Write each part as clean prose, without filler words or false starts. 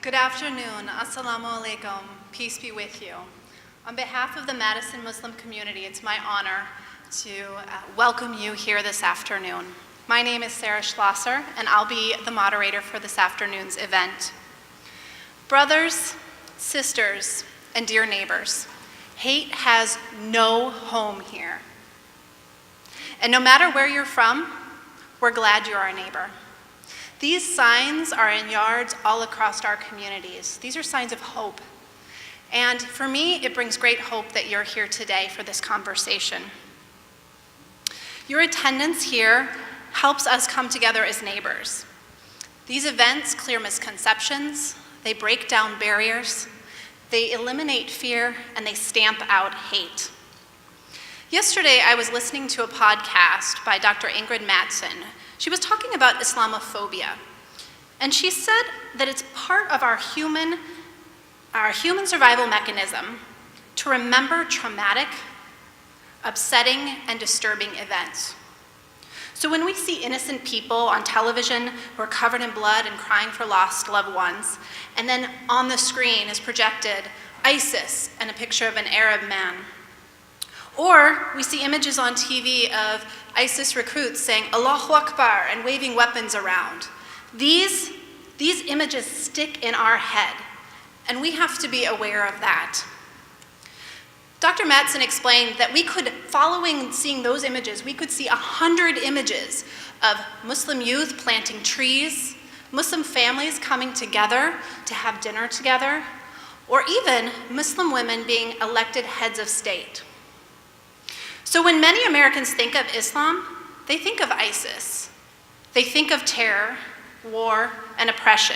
Good afternoon. Assalamu alaikum. Peace be with you. On behalf of the Madison Muslim community, it's my honor to welcome you here this afternoon. My name is Sarah Schlosser, and I'll be the moderator for this afternoon's event. Brothers, sisters, and dear neighbors, hate has no home here. And no matter where you're from, we're glad you're our neighbor. These signs are in yards all across our communities. These are signs of hope. And for me, it brings great hope that you're here today for this conversation. Your attendance here helps us come together as neighbors. These events clear misconceptions, they break down barriers, they eliminate fear, and they stamp out hate. Yesterday, I was listening to a podcast by Dr. Madison. She was talking about Islamophobia, and she said that it's part of our human survival mechanism to remember traumatic, upsetting, and disturbing events. So when we see innocent people on television who are covered in blood and crying for lost loved ones, and then on the screen is projected ISIS and a picture of an Arab man, or we see images on TV of ISIS recruits saying Allahu Akbar and waving weapons around. These images stick in our head, and we have to be aware of that. Dr. Madison explained that following seeing those images, we could see 100 images of Muslim youth planting trees, Muslim families coming together to have dinner together, or even Muslim women being elected heads of state. So when many Americans think of Islam, they think of ISIS. They think of terror, war, and oppression.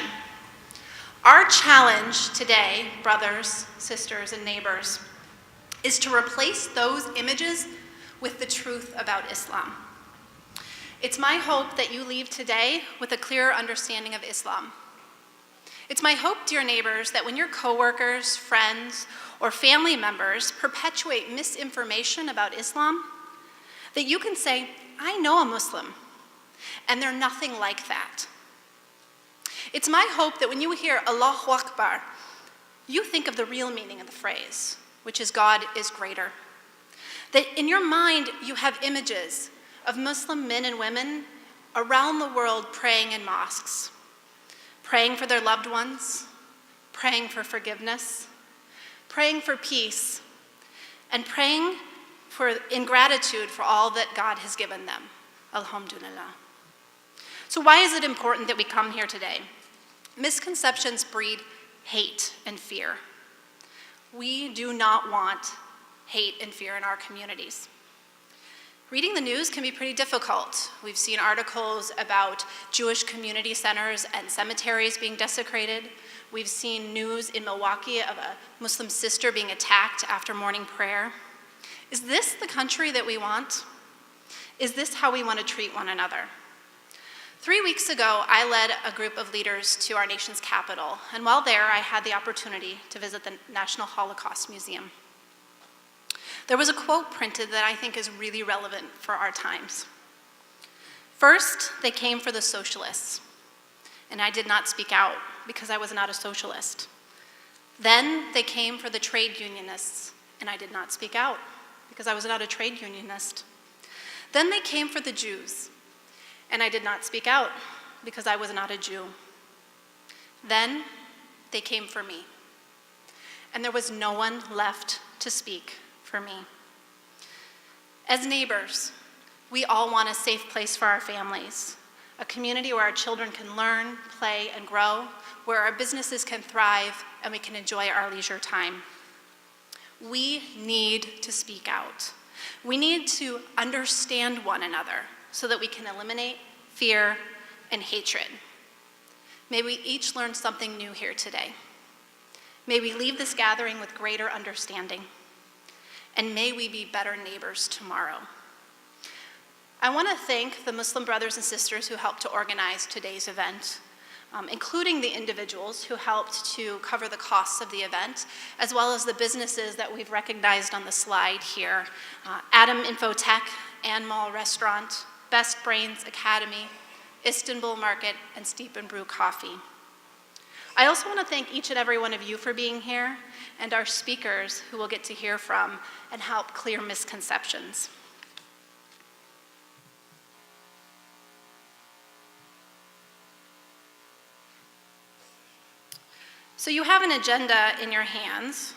Our challenge today, brothers, sisters, and neighbors, is to replace those images with the truth about Islam. It's my hope that you leave today with a clearer understanding of Islam. It's my hope, dear neighbors, that when your coworkers, friends, or family members perpetuate misinformation about Islam, that you can say, I know a Muslim, and they're nothing like that. It's my hope that when you hear Allahu Akbar, you think of the real meaning of the phrase, which is God is greater. That in your mind, you have images of Muslim men and women around the world praying in mosques, praying for their loved ones, praying for forgiveness, praying for peace, and praying in gratitude for all that God has given them. Alhamdulillah. So why is it important that we come here today? Misconceptions breed hate and fear. We do not want hate and fear in our communities. Reading the news can be pretty difficult. We've seen articles about Jewish community centers and cemeteries being desecrated. We've seen news in Milwaukee of a Muslim sister being attacked after morning prayer. Is this the country that we want? Is this how we want to treat one another? 3 weeks ago, I led a group of leaders to our nation's capital, and while there, I had the opportunity to visit the National Holocaust Museum. There was a quote printed that I think is really relevant for our times. First, they came for the socialists, and I did not speak out because I was not a socialist. Then they came for the trade unionists, and I did not speak out because I was not a trade unionist. Then they came for the Jews, and I did not speak out because I was not a Jew. Then they came for me, and there was no one left to speak for me. As neighbors, we all want a safe place for our families, a community where our children can learn, play, and grow, where our businesses can thrive, and we can enjoy our leisure time. We need to speak out. We need to understand one another so that we can eliminate fear and hatred. May we each learn something new here today. May we leave this gathering with greater understanding. And may we be better neighbors tomorrow. I want to thank the Muslim brothers and sisters who helped to organize today's event, including the individuals who helped to cover the costs of the event, as well as the businesses that we've recognized on the slide here. Adam Infotech, Anmal Restaurant, Best Brains Academy, Istanbul Market, and Steep and Brew Coffee. I also want to thank each and every one of you for being here, and our speakers who we'll get to hear from and help clear misconceptions. So you have an agenda in your hands,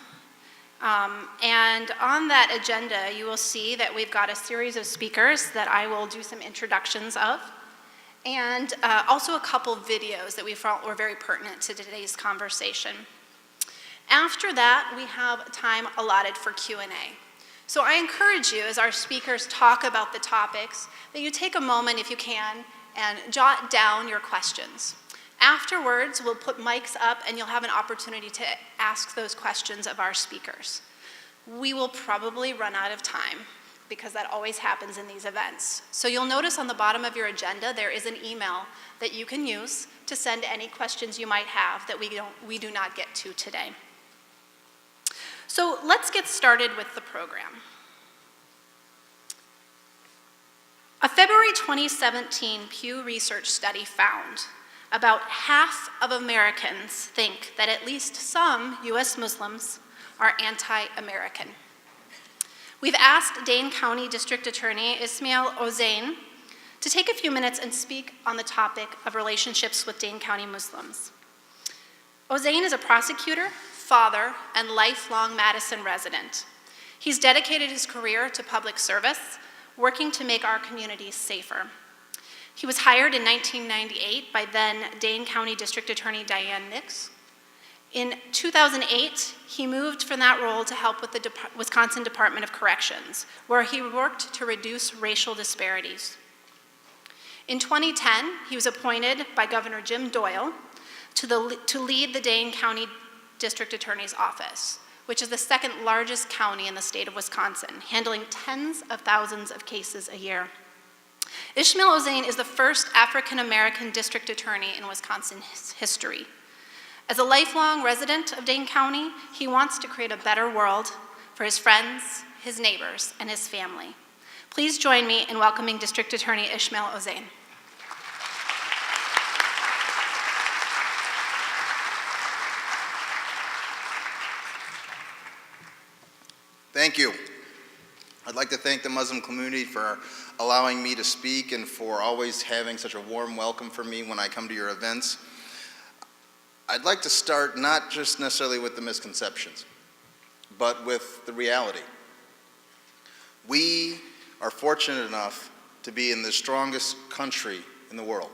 and on that agenda you will see that we've got a series of speakers that I will do some introductions of, and also a couple videos that we felt were very pertinent to today's conversation. After that, we have time allotted for Q&A. So I encourage you, as our speakers talk about the topics, that you take a moment, if you can, and jot down your questions. Afterwards, we'll put mics up and you'll have an opportunity to ask those questions of our speakers. We will probably run out of time because that always happens in these events. So you'll notice on the bottom of your agenda there is an email that you can use to send any questions you might have that we do not get to today. So let's get started with the program. A February 2017 Pew Research study found about half of Americans think that at least some U.S. Muslims are anti-American. We've asked Dane County District Attorney Ismail Ozain to take a few minutes and speak on the topic of relationships with Dane County Muslims. Ozain is a prosecutor, father, and lifelong Madison resident. He's dedicated his career to public service, working to make our communities safer. He was hired in 1998 by then Dane County District Attorney Diane Nix. In 2008, he moved from that role to help with the Wisconsin Department of Corrections, where he worked to reduce racial disparities. In 2010, he was appointed by Governor Jim Doyle to lead the Dane County District Attorney's Office, which is the second largest county in the state of Wisconsin, handling tens of thousands of cases a year. Ismail Ozain is the first African-American district attorney in Wisconsin history. As a lifelong resident of Dane County, he wants to create a better world for his friends, his neighbors, and his family. Please join me in welcoming District Attorney Ismail Ozain. Thank you. I'd like to thank the Muslim community for allowing me to speak and for always having such a warm welcome for me when I come to your events. I'd like to start not just necessarily with the misconceptions, but with the reality. We are fortunate enough to be in the strongest country in the world.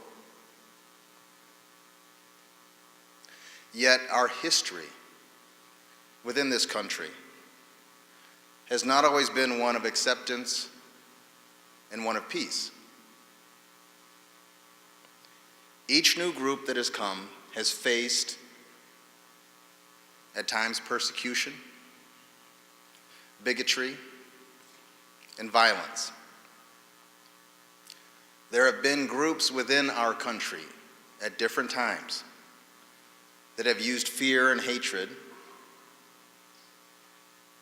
Yet our history within this country has not always been one of acceptance and one of peace. Each new group that has come has faced, at times, persecution, bigotry, and violence. There have been groups within our country at different times that have used fear and hatred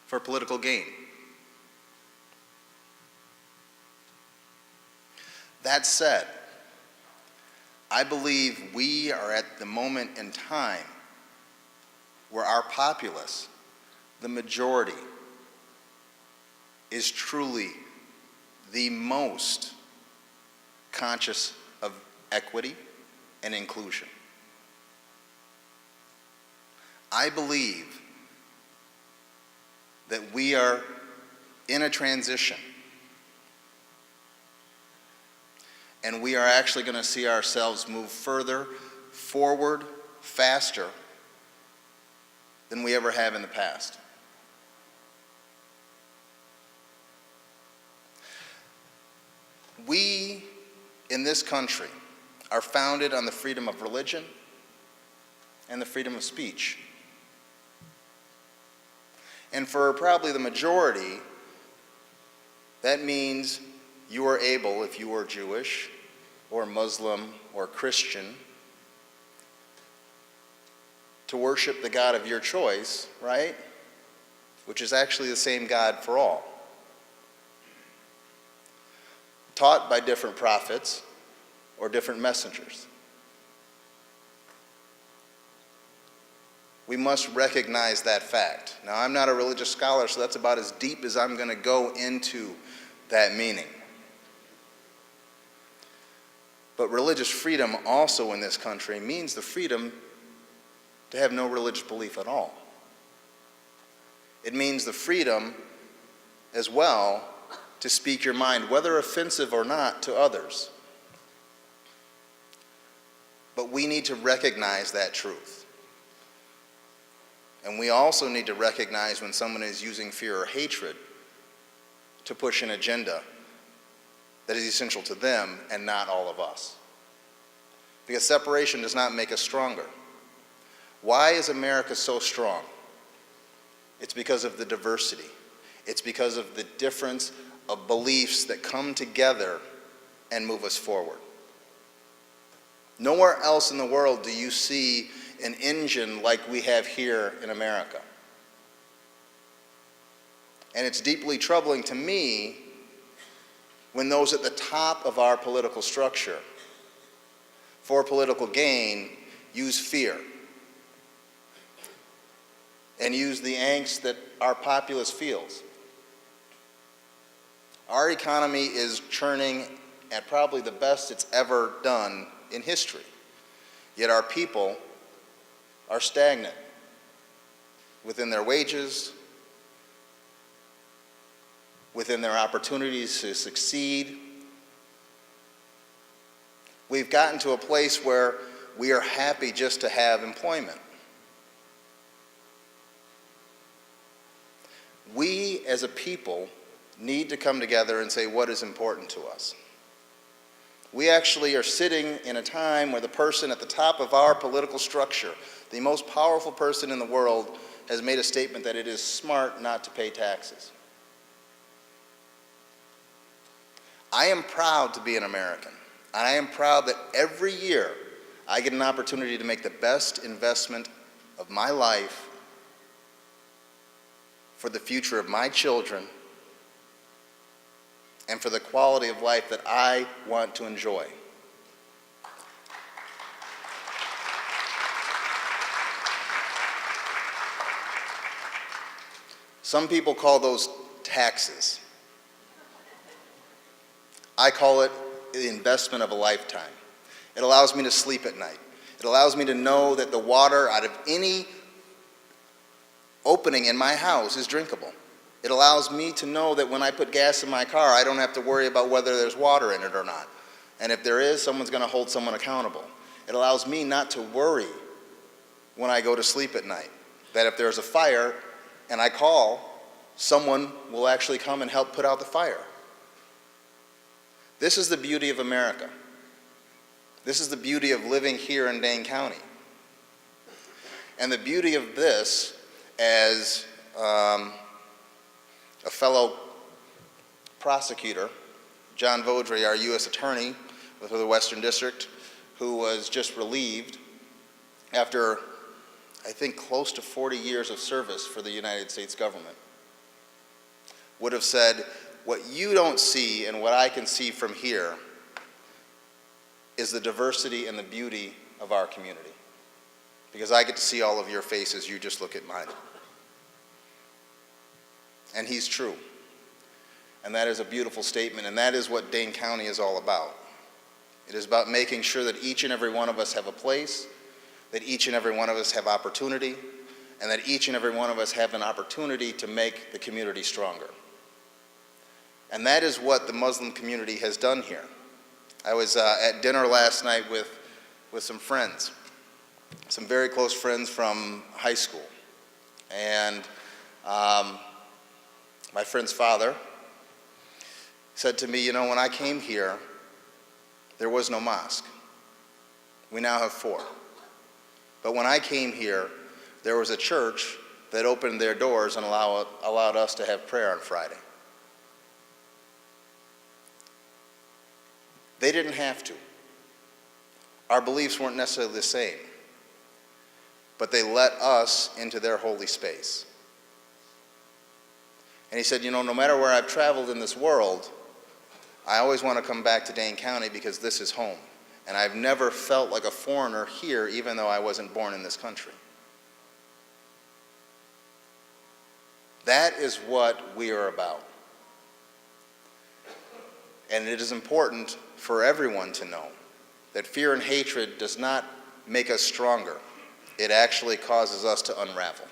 for political gain. That said, I believe we are at the moment in time where our populace, the majority, is truly the most conscious of equity and inclusion. I believe that we are in a transition, and we are actually going to see ourselves move further forward, faster than we ever have in the past. We, in this country, are founded on the freedom of religion and the freedom of speech. And for probably the majority, that means you are able, if you are Jewish or Muslim or Christian, to worship the God of your choice, right? Which is actually the same God for all. Taught by different prophets or different messengers. We must recognize that fact. Now, I'm not a religious scholar, so that's about as deep as I'm going to go into that meaning. But religious freedom also in this country means the freedom to have no religious belief at all. It means the freedom as well to speak your mind, whether offensive or not, to others. But we need to recognize that truth. And we also need to recognize when someone is using fear or hatred to push an agenda that is essential to them and not all of us. Because separation does not make us stronger. Why is America so strong? It's because of the diversity. It's because of the difference of beliefs that come together and move us forward. Nowhere else in the world do you see an engine like we have here in America. And it's deeply troubling to me when those at the top of our political structure, for political gain, use fear and use the angst that our populace feels. Our economy is churning at probably the best it's ever done in history. Yet our people are stagnant within their wages, within their opportunities to succeed. We've gotten to a place where we are happy just to have employment. We as a people need to come together and say what is important to us. We actually are sitting in a time where the person at the top of our political structure, the most powerful person in the world, has made a statement that it is smart not to pay taxes. I am proud to be an American, and I am proud that every year I get an opportunity to make the best investment of my life for the future of my children and for the quality of life that I want to enjoy. Some people call those taxes. I call it the investment of a lifetime. It allows me to sleep at night. It allows me to know that the water out of any opening in my house is drinkable. It allows me to know that when I put gas in my car, I don't have to worry about whether there's water in it or not. And if there is, someone's going to hold someone accountable. It allows me not to worry when I go to sleep at night, that if there's a fire and I call, someone will actually come and help put out the fire. This is the beauty of America. This is the beauty of living here in Dane County. And the beauty of this, as a fellow prosecutor, John Vaudry, our U.S. Attorney for the Western District, who was just relieved after, I think, close to 40 years of service for the United States government, would have said, what you don't see and what I can see from here is the diversity and the beauty of our community. Because I get to see all of your faces, you just look at mine. And he's true. And that is a beautiful statement, and that is what Dane County is all about. It is about making sure that each and every one of us have a place, that each and every one of us have opportunity, and that each and every one of us have an opportunity to make the community stronger. And that is what the Muslim community has done here. I was at dinner last night with some friends, some very close friends from high school. And my friend's father said to me, you know, when I came here, there was no mosque. We now have 4. But when I came here, there was a church that opened their doors and allowed us to have prayer on Friday. They didn't have to. Our beliefs weren't necessarily the same, but they let us into their holy space. And he said, you know, no matter where I've traveled in this world, I always want to come back to Dane County because this is home. And I've never felt like a foreigner here, even though I wasn't born in this country. That is what we are about. And it is important for everyone to know that fear and hatred does not make us stronger. It actually causes us to unravel.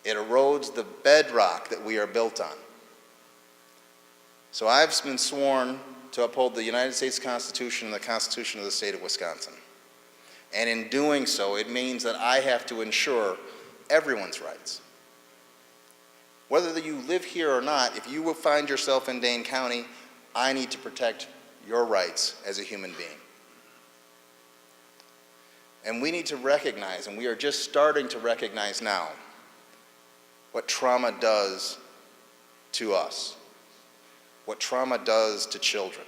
It erodes the bedrock that we are built on. So I've been sworn to uphold the United States Constitution and the Constitution of the state of Wisconsin. And in doing so, it means that I have to ensure everyone's rights. Whether you live here or not, if you will find yourself in Dane County, I need to protect your rights as a human being. And we need to recognize, and we are just starting to recognize now, what trauma does to us, what trauma does to children.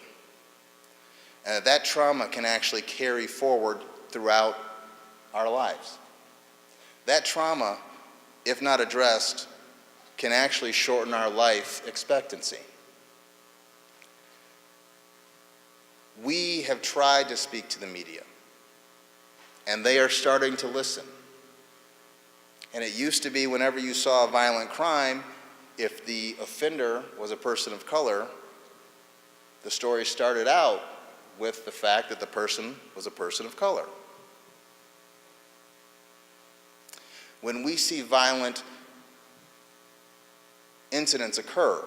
And that trauma can actually carry forward throughout our lives. That trauma, if not addressed, can actually shorten our life expectancy. We have tried to speak to the media, and they are starting to listen. And it used to be whenever you saw a violent crime, if the offender was a person of color, the story started out with the fact that the person was a person of color. When we see violent incidents occur,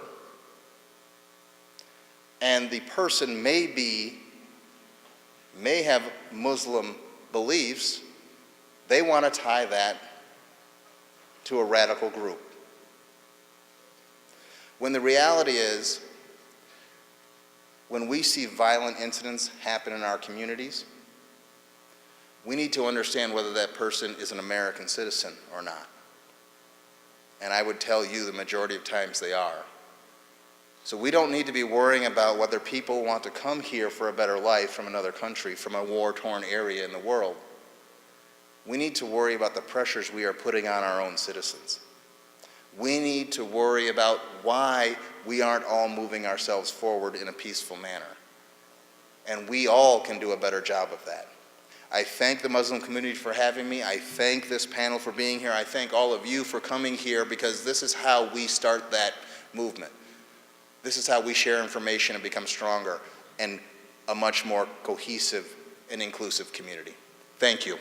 and the person may have Muslim beliefs, they want to tie that to a radical group. When the reality is, when we see violent incidents happen in our communities, we need to understand whether that person is an American citizen or not. And I would tell you the majority of times they are. So we don't need to be worrying about whether people want to come here for a better life from another country, from a war-torn area in the world. We need to worry about the pressures we are putting on our own citizens. We need to worry about why we aren't all moving ourselves forward in a peaceful manner. And we all can do a better job of that. I thank the Muslim community for having me. I thank this panel for being here. I thank all of you for coming here, because this is how we start that movement. This is how we share information and become stronger and a much more cohesive and inclusive community. Thank you.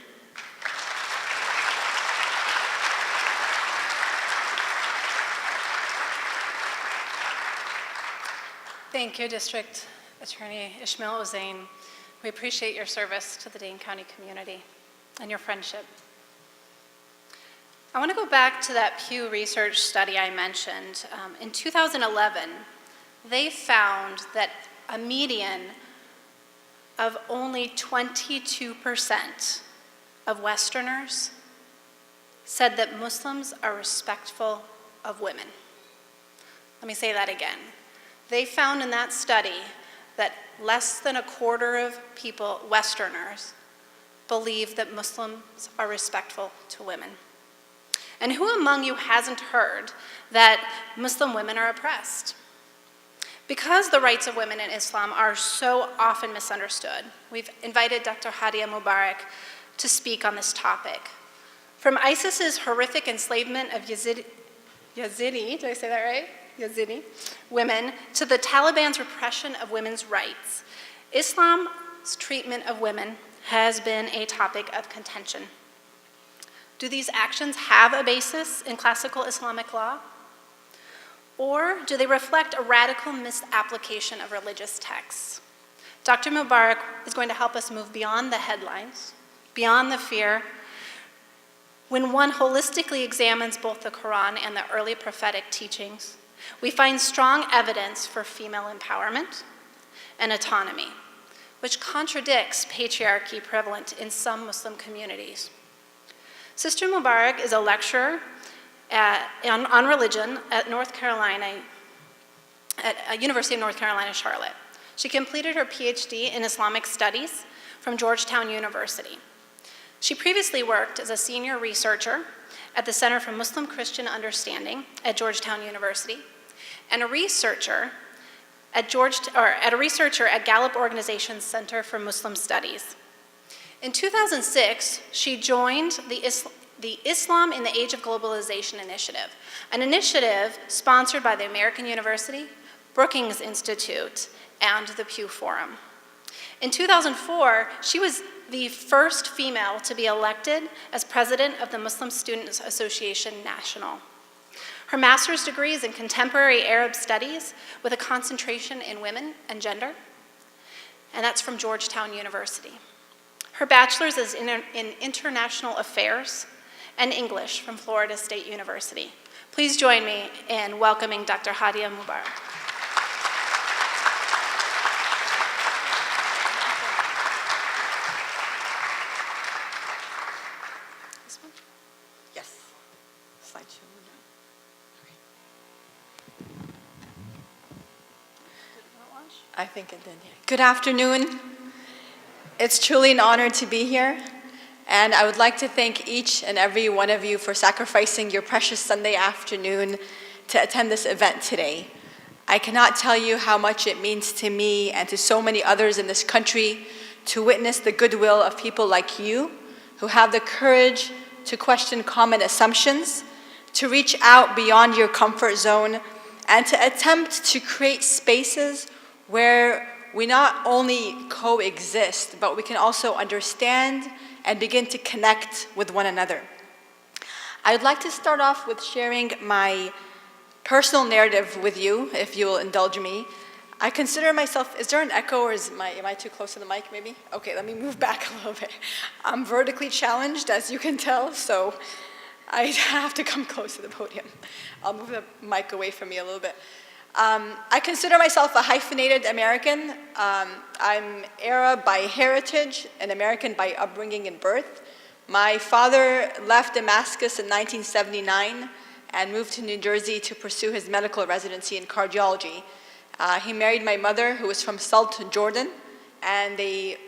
Thank you, District Attorney Ismail Ozain. We appreciate your service to the Dane County community and your friendship. I want to go back to that Pew Research study I mentioned. In 2011, they found that a median of only 22% of Westerners said that Muslims are respectful of women. Let me say that again. They found in that study that less than a quarter of people, Westerners, believe that Muslims are respectful to women. And who among you hasn't heard that Muslim women are oppressed? Because the rights of women in Islam are so often misunderstood, we've invited Dr. Hadia Mubarak to speak on this topic. From ISIS's horrific enslavement of Yazidi, did I say that right? Yazidi women, to the Taliban's repression of women's rights, Islam's treatment of women has been a topic of contention. Do these actions have a basis in classical Islamic law? Or do they reflect a radical misapplication of religious texts? Dr. Mubarak is going to help us move beyond the headlines, beyond the fear. When one holistically examines both the Quran and the early prophetic teachings, we find strong evidence for female empowerment and autonomy, which contradicts patriarchy prevalent in some Muslim communities. Sister Mubarak is a lecturer on religion at University of North Carolina, Charlotte. She completed her PhD in Islamic Studies from Georgetown University. She previously worked as a senior researcher at the Center for Muslim-Christian Understanding at Georgetown University, and a researcher at Gallup Organization's Center for Muslim Studies. In 2006, she joined the the Islam in the Age of Globalization initiative, an initiative sponsored by the American University, Brookings Institute, and the Pew Forum. In 2004, she was the first female to be elected as president of the Muslim Students Association National. Her master's degree is in contemporary Arab studies with a concentration in women and gender, and that's from Georgetown University. Her bachelor's is in international affairs and English from Florida State University. Please join me in welcoming Dr. Hadia Mubarak. Yes. Slideshow. I think it did. Yeah. Good afternoon. It's truly an honor to be here, and I would like to thank each and every one of you for sacrificing your precious Sunday afternoon to attend this event today. I cannot tell you how much it means to me and to so many others in this country to witness the goodwill of people like you who have the courage to question common assumptions, to reach out beyond your comfort zone, and to attempt to create spaces where we not only coexist, but we can also understand and begin to connect with one another. I'd like to start off with sharing my personal narrative with you, if you will indulge me. I consider myself, is there an echo or am I too close to the mic maybe? Okay, let me move back a little bit. I'm vertically challenged, as you can tell, so I have to come close to the podium. I'll move the mic away from me a little bit. I consider myself a hyphenated American. I'm Arab by heritage, an American by upbringing and birth. My father left Damascus in 1979 and moved to New Jersey to pursue his medical residency in cardiology. He married my mother, who was from Salt, Jordan, and they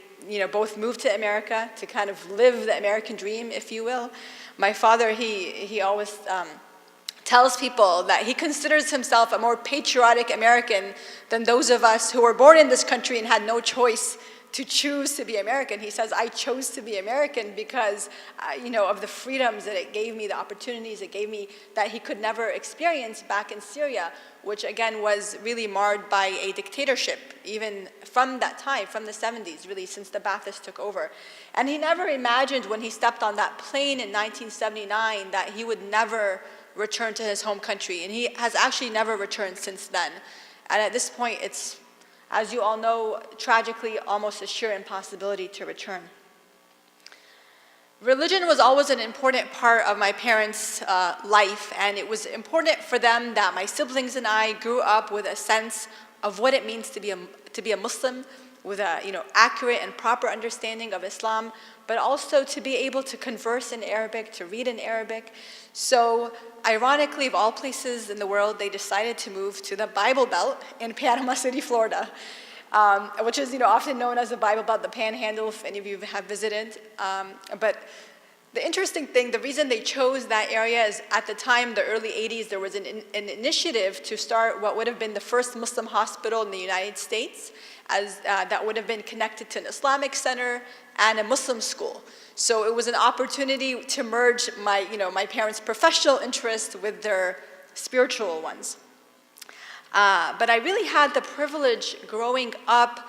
both moved to America to kind of live the American dream, if you will. My father, he always tells people that he considers himself a more patriotic American than those of us who were born in this country and had no choice to choose to be American. He says, I chose to be American because, of the freedoms that it gave me, the opportunities it gave me that he could never experience back in Syria, which again was really marred by a dictatorship, even from that time, from the 70s, really, since the Baathists took over. And he never imagined when he stepped on that plane in 1979 that he would never return to his home country, and he has actually never returned since then. And at this point, it's, as you all know, tragically almost a sheer impossibility to return. Religion was always an important part of my parents' life, and it was important for them that my siblings and I grew up with a sense of what it means to be a Muslim, with a accurate and proper understanding of Islam, but also to be able to converse in Arabic, to read in Arabic. So ironically, of all places in the world, they decided to move to the Bible Belt in Panama City, Florida, which is often known as the Bible Belt, the Panhandle, if any of you have visited. But the interesting thing, the reason they chose that area is at the time, the early 80s, there was an initiative to start what would have been the first Muslim hospital in the United States, as that would have been connected to an Islamic center and a Muslim school. So it was an opportunity to merge my parents' professional interests with their spiritual ones. But I really had the privilege growing up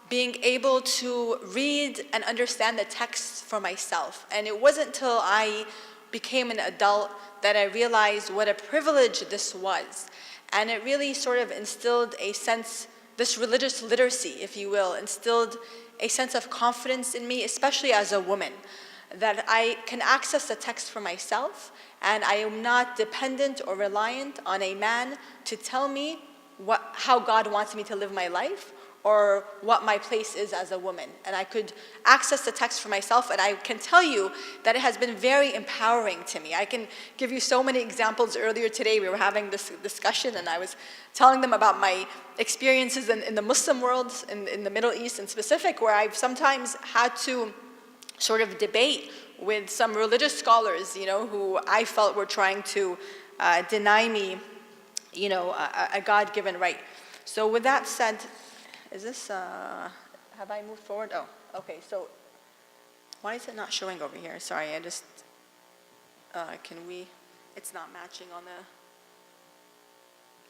being able to read and understand the texts for myself. And it wasn't until I became an adult that I realized what a privilege this was. And it really sort of instilled a sense, this religious literacy, if you will, instilled a sense of confidence in me, especially as a woman, that I can access the text for myself, and I am not dependent or reliant on a man to tell me how God wants me to live my life, or what my place is as a woman. And I could access the text for myself, and I can tell you that it has been very empowering to me. I can give you so many examples. Earlier today, we were having this discussion, and I was telling them about my experiences in the Muslim world, in the Middle East in specific, where I've sometimes had to sort of debate with some religious scholars, who I felt were trying to deny me, a God-given right. So with that said, is this, have I moved forward? Oh, okay, so why is it not showing over here? Sorry, it's not matching on the,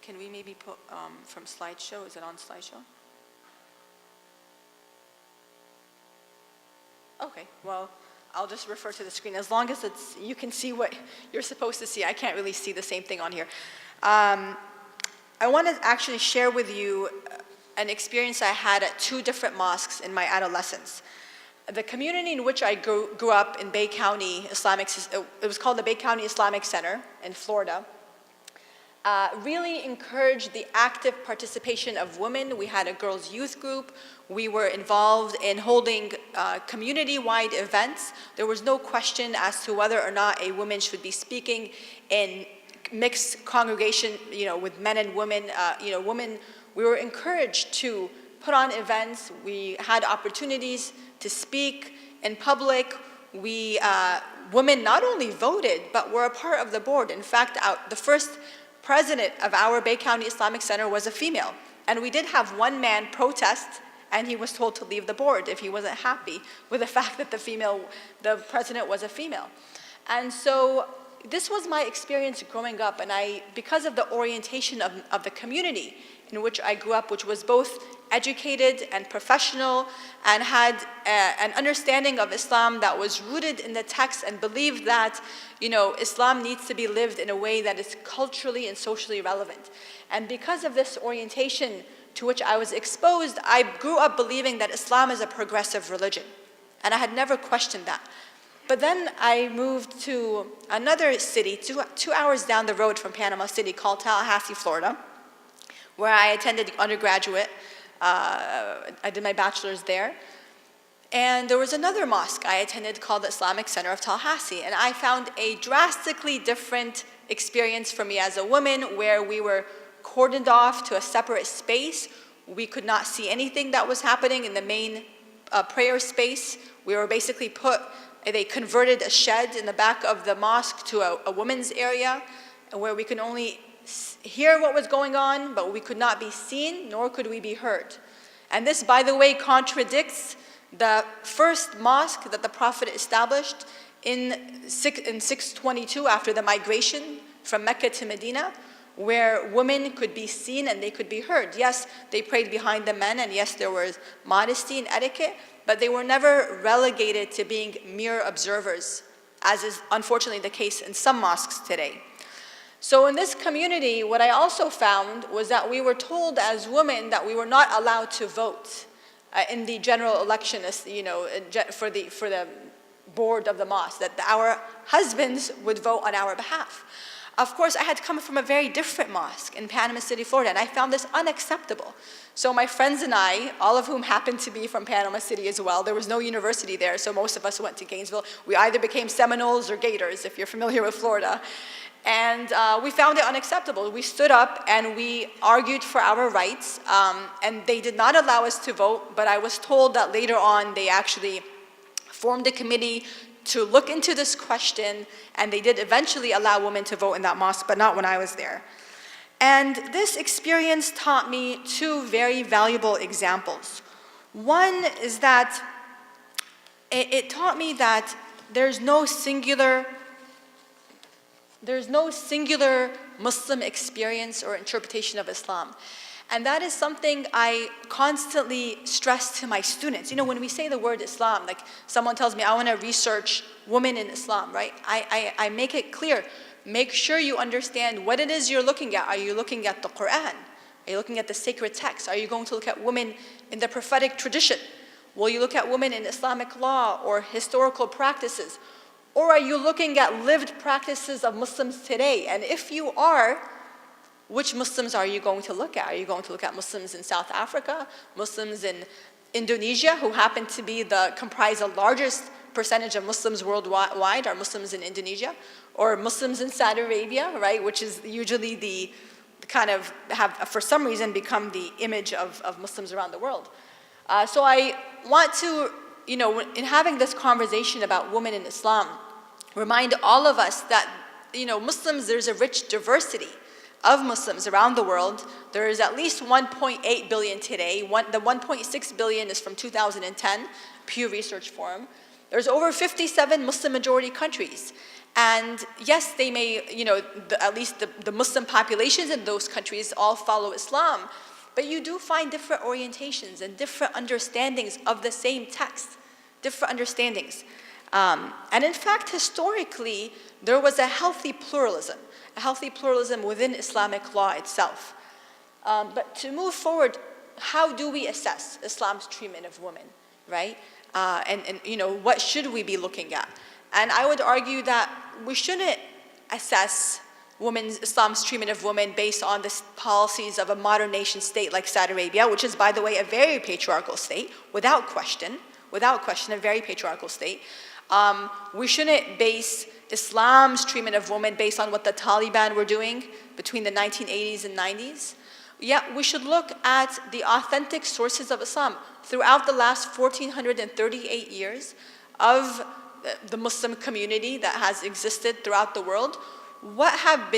can we maybe put from slideshow? Is it on slideshow? Okay, well, I'll just refer to the screen. As long as you can see what you're supposed to see. I can't really see the same thing on here. I want to actually share with you an experience I had at 2 different mosques in my adolescence. The community in which I grew up in Bay County Islamic, it was called the Bay County Islamic Center in Florida, really encouraged the active participation of women. We had a girls' youth group. We were involved in holding community-wide events. There was no question as to whether or not a woman should be speaking in mixed congregation, with men and women. Women, we were encouraged to put on events. We had opportunities to speak in public. Women not only voted, but were a part of the board. In fact, the first president of our Bay County Islamic Center was a female. And we did have one man protest, and he was told to leave the board if he wasn't happy with the fact that the president was a female. And so this was my experience growing up, and because of the orientation of the community in which I grew up, which was both educated and professional, and had an understanding of Islam that was rooted in the text and believed that, Islam needs to be lived in a way that is culturally and socially relevant. And because of this orientation to which I was exposed, I grew up believing that Islam is a progressive religion. And I had never questioned that. But then I moved to another city, 2 hours down the road from Panama City, called Tallahassee, Florida, where I attended undergraduate. I did my bachelor's there. And there was another mosque I attended called the Islamic Center of Tallahassee. And I found a drastically different experience for me as a woman, where we were cordoned off to a separate space. We could not see anything that was happening in the main prayer space. We were basically they converted a shed in the back of the mosque to a women's area, where we could only hear what was going on, but we could not be seen, nor could we be heard. And this, by the way, contradicts the first mosque that the Prophet established in 622 after the migration from Mecca to Medina, where women could be seen and they could be heard. Yes, they prayed behind the men, and yes, there was modesty and etiquette, but they were never relegated to being mere observers, as is unfortunately the case in some mosques today. So in this community, what I also found was that we were told as women that we were not allowed to vote in the general election, for the board of the mosque, that our husbands would vote on our behalf. Of course, I had come from a very different mosque in Panama City, Florida, and I found this unacceptable. So my friends and I, all of whom happened to be from Panama City as well, there was no university there, so most of us went to Gainesville. We either became Seminoles or Gators, if you're familiar with Florida. And we found it unacceptable. We stood up and we argued for our rights, and they did not allow us to vote, but I was told that later on they actually formed a committee to look into this question, and they did eventually allow women to vote in that mosque, but not when I was there. And this experience taught me 2 very valuable examples. One is that it taught me that there's no singular Muslim experience or interpretation of Islam. And that is something I constantly stress to my students. When we say the word Islam, like someone tells me, I want to research women in Islam, right? I make it clear. Make sure you understand what it is you're looking at. Are you looking at the Quran? Are you looking at the sacred text? Are you going to look at women in the prophetic tradition? Will you look at women in Islamic law or historical practices? Or are you looking at lived practices of Muslims today? And if you are, which Muslims are you going to look at? Are you going to look at Muslims in South Africa, Muslims in Indonesia, who happen to comprise the largest percentage of Muslims worldwide, are Muslims in Indonesia, or Muslims in Saudi Arabia, right, which is usually the kind of have, for some reason, become the image of Muslims around the world. So I want to, in having this conversation about women in Islam, remind all of us that, Muslims, there's a rich diversity of Muslims around the world. There is at least 1.8 billion today. The 1.6 billion is from 2010, Pew Research Forum. There's over 57 Muslim majority countries. And yes, they may, at least the Muslim populations in those countries all follow Islam, but you do find different orientations and different understandings of the same text, different understandings. And in fact, historically, there was a healthy pluralism within Islamic law itself. But to move forward, how do we assess Islam's treatment of women, right? And what should we be looking at? And I would argue that we shouldn't assess Islam's treatment of women based on the policies of a modern nation state like Saudi Arabia, which is, by the way, a very patriarchal state, without question, a very patriarchal state. We shouldn't base Islam's treatment of women based on what the Taliban were doing between the 1980s and 90s. Yet we should look at the authentic sources of Islam throughout the last 1,438 years of the Muslim community that has existed throughout the world. What have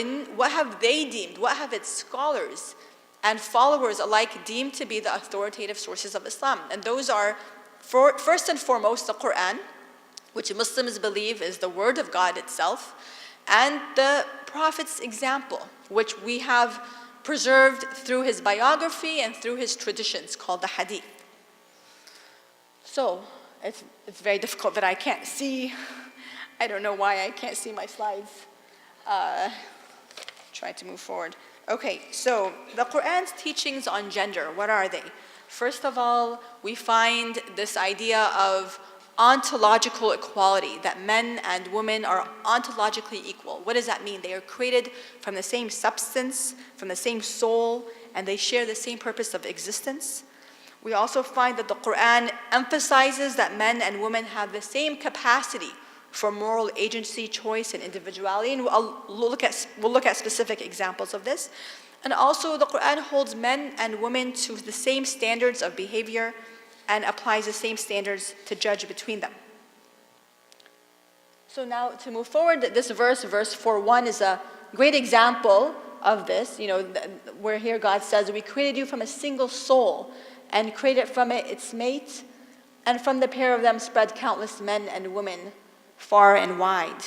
its scholars and followers alike deemed to be the authoritative sources of Islam? And those are, first and foremost, the Quran, which Muslims believe is the word of God itself, and the Prophet's example, which we have preserved through his biography and through his traditions, called the hadith. So, it's very difficult that I can't see. I don't know why I can't see my slides. Try to move forward. Okay, so the Quran's teachings on gender, what are they? First of all, we find this idea of ontological equality, that men and women are ontologically equal. What does that mean? They are created from the same substance, from the same soul, and they share the same purpose of existence. We also find that the Quran emphasizes that men and women have the same capacity for moral agency, choice, and individuality. And we'll look at specific examples of this. And also the Quran holds men and women to the same standards of behavior and applies the same standards to judge between them. So now to move forward, this verse 4:1 is a great example of this, where here God says, "We created you from a single soul and created from it its mate, and from the pair of them spread countless men and women far and wide."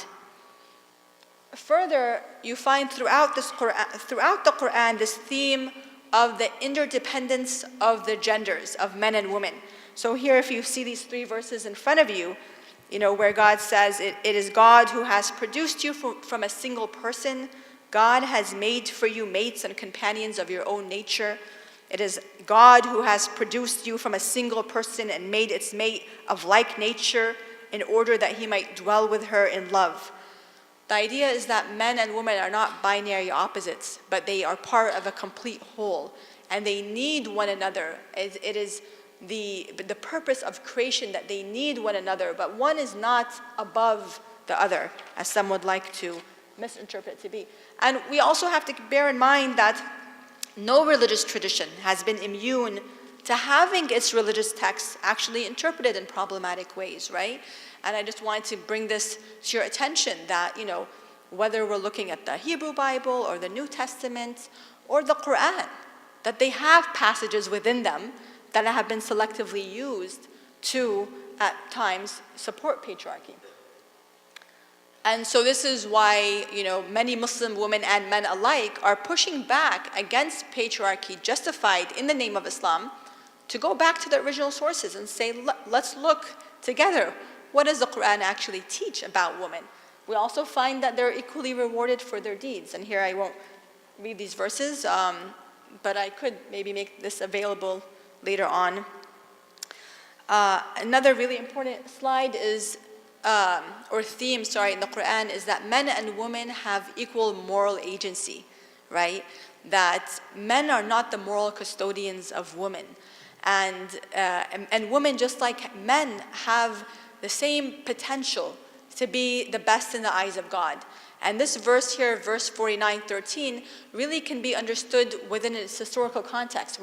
Further, you find throughout the Quran this theme of the interdependence of the genders of men and women. So here, if you see these three verses in front of you, where God says, it is God who has produced you from a single person. God has made for you mates and companions of your own nature. It is God who has produced you from a single person and made its mate of like nature in order that he might dwell with her in love. The idea is that men and women are not binary opposites, but they are part of a complete whole, and they need one another. It is the purpose of creation that they need one another, but one is not above the other, as some would like to misinterpret to be. And we also have to bear in mind that no religious tradition has been immune to having its religious texts actually interpreted in problematic ways, right? And I just wanted to bring this to your attention that, whether we're looking at the Hebrew Bible or the New Testament or the Quran, that they have passages within them that have been selectively used to, at times, support patriarchy. And so this is why, many Muslim women and men alike are pushing back against patriarchy justified in the name of Islam to go back to the original sources and say, let's look together. What does the Quran actually teach about women? We also find that they're equally rewarded for their deeds. And here I won't read these verses, but I could maybe make this available later on. Another really important slide is, theme, in the Quran is that men and women have equal moral agency, right? That men are not the moral custodians of women. And women, just like men, have the same potential to be the best in the eyes of God. And this verse here, verse 49:13, really can be understood within its historical context.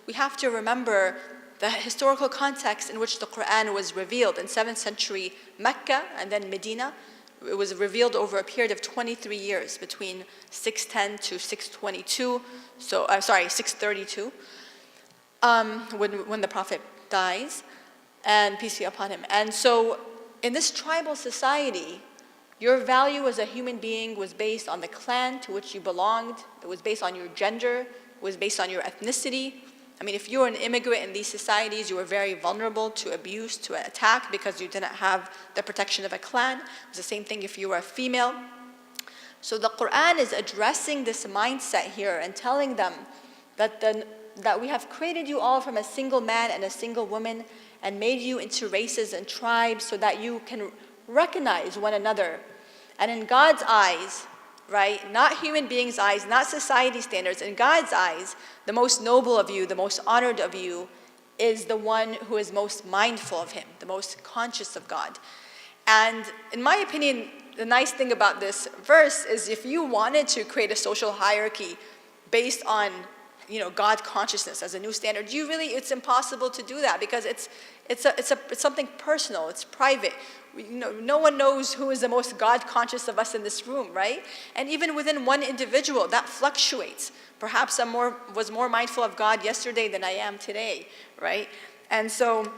We have to remember the historical context in which the Quran was revealed. In 7th century Mecca and then Medina, it was revealed over a period of 23 years, between 610 to 622, 632, when the Prophet dies, and peace be upon him. And so in this tribal society, Your value as a human being was based on the clan to which you belonged. It was based on your gender. It was based on your ethnicity. I mean, if you were an immigrant in these societies, you were very vulnerable to abuse, to attack, because you didn't have the protection of a clan. It was the same thing if you were a female. So the Quran is addressing this mindset here and telling them that we have created you all from a single man and a single woman and made you into races and tribes so that you can recognize one another. And in God's eyes, right, not human beings' eyes, not society standards, in God's eyes, the most noble of you, the most honored of you, is the one who is most mindful of Him, the most conscious of God. And in my opinion, the nice thing about this verse is if you wanted to create a social hierarchy based on, God consciousness as a new standard, it's impossible to do that, because it's something personal, it's private. No one knows who is the most God conscious of us in this room, right? And even within one individual, that fluctuates. Perhaps I was more mindful of God yesterday than I am today, right? And so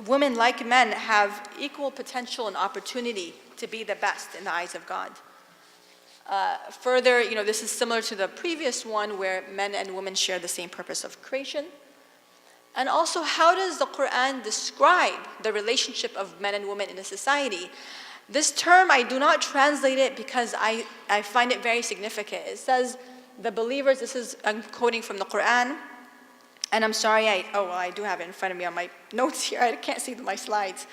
women, like men, have equal potential and opportunity to be the best in the eyes of God. Further, this is similar to the previous one where men and women share the same purpose of creation. And also, how does the Quran describe the relationship of men and women in a society? This term, I do not translate it because I find it very significant. It says, the believers, I'm quoting from the Quran, and I'm sorry, I do have it in front of me on my notes here. I can't see my slides.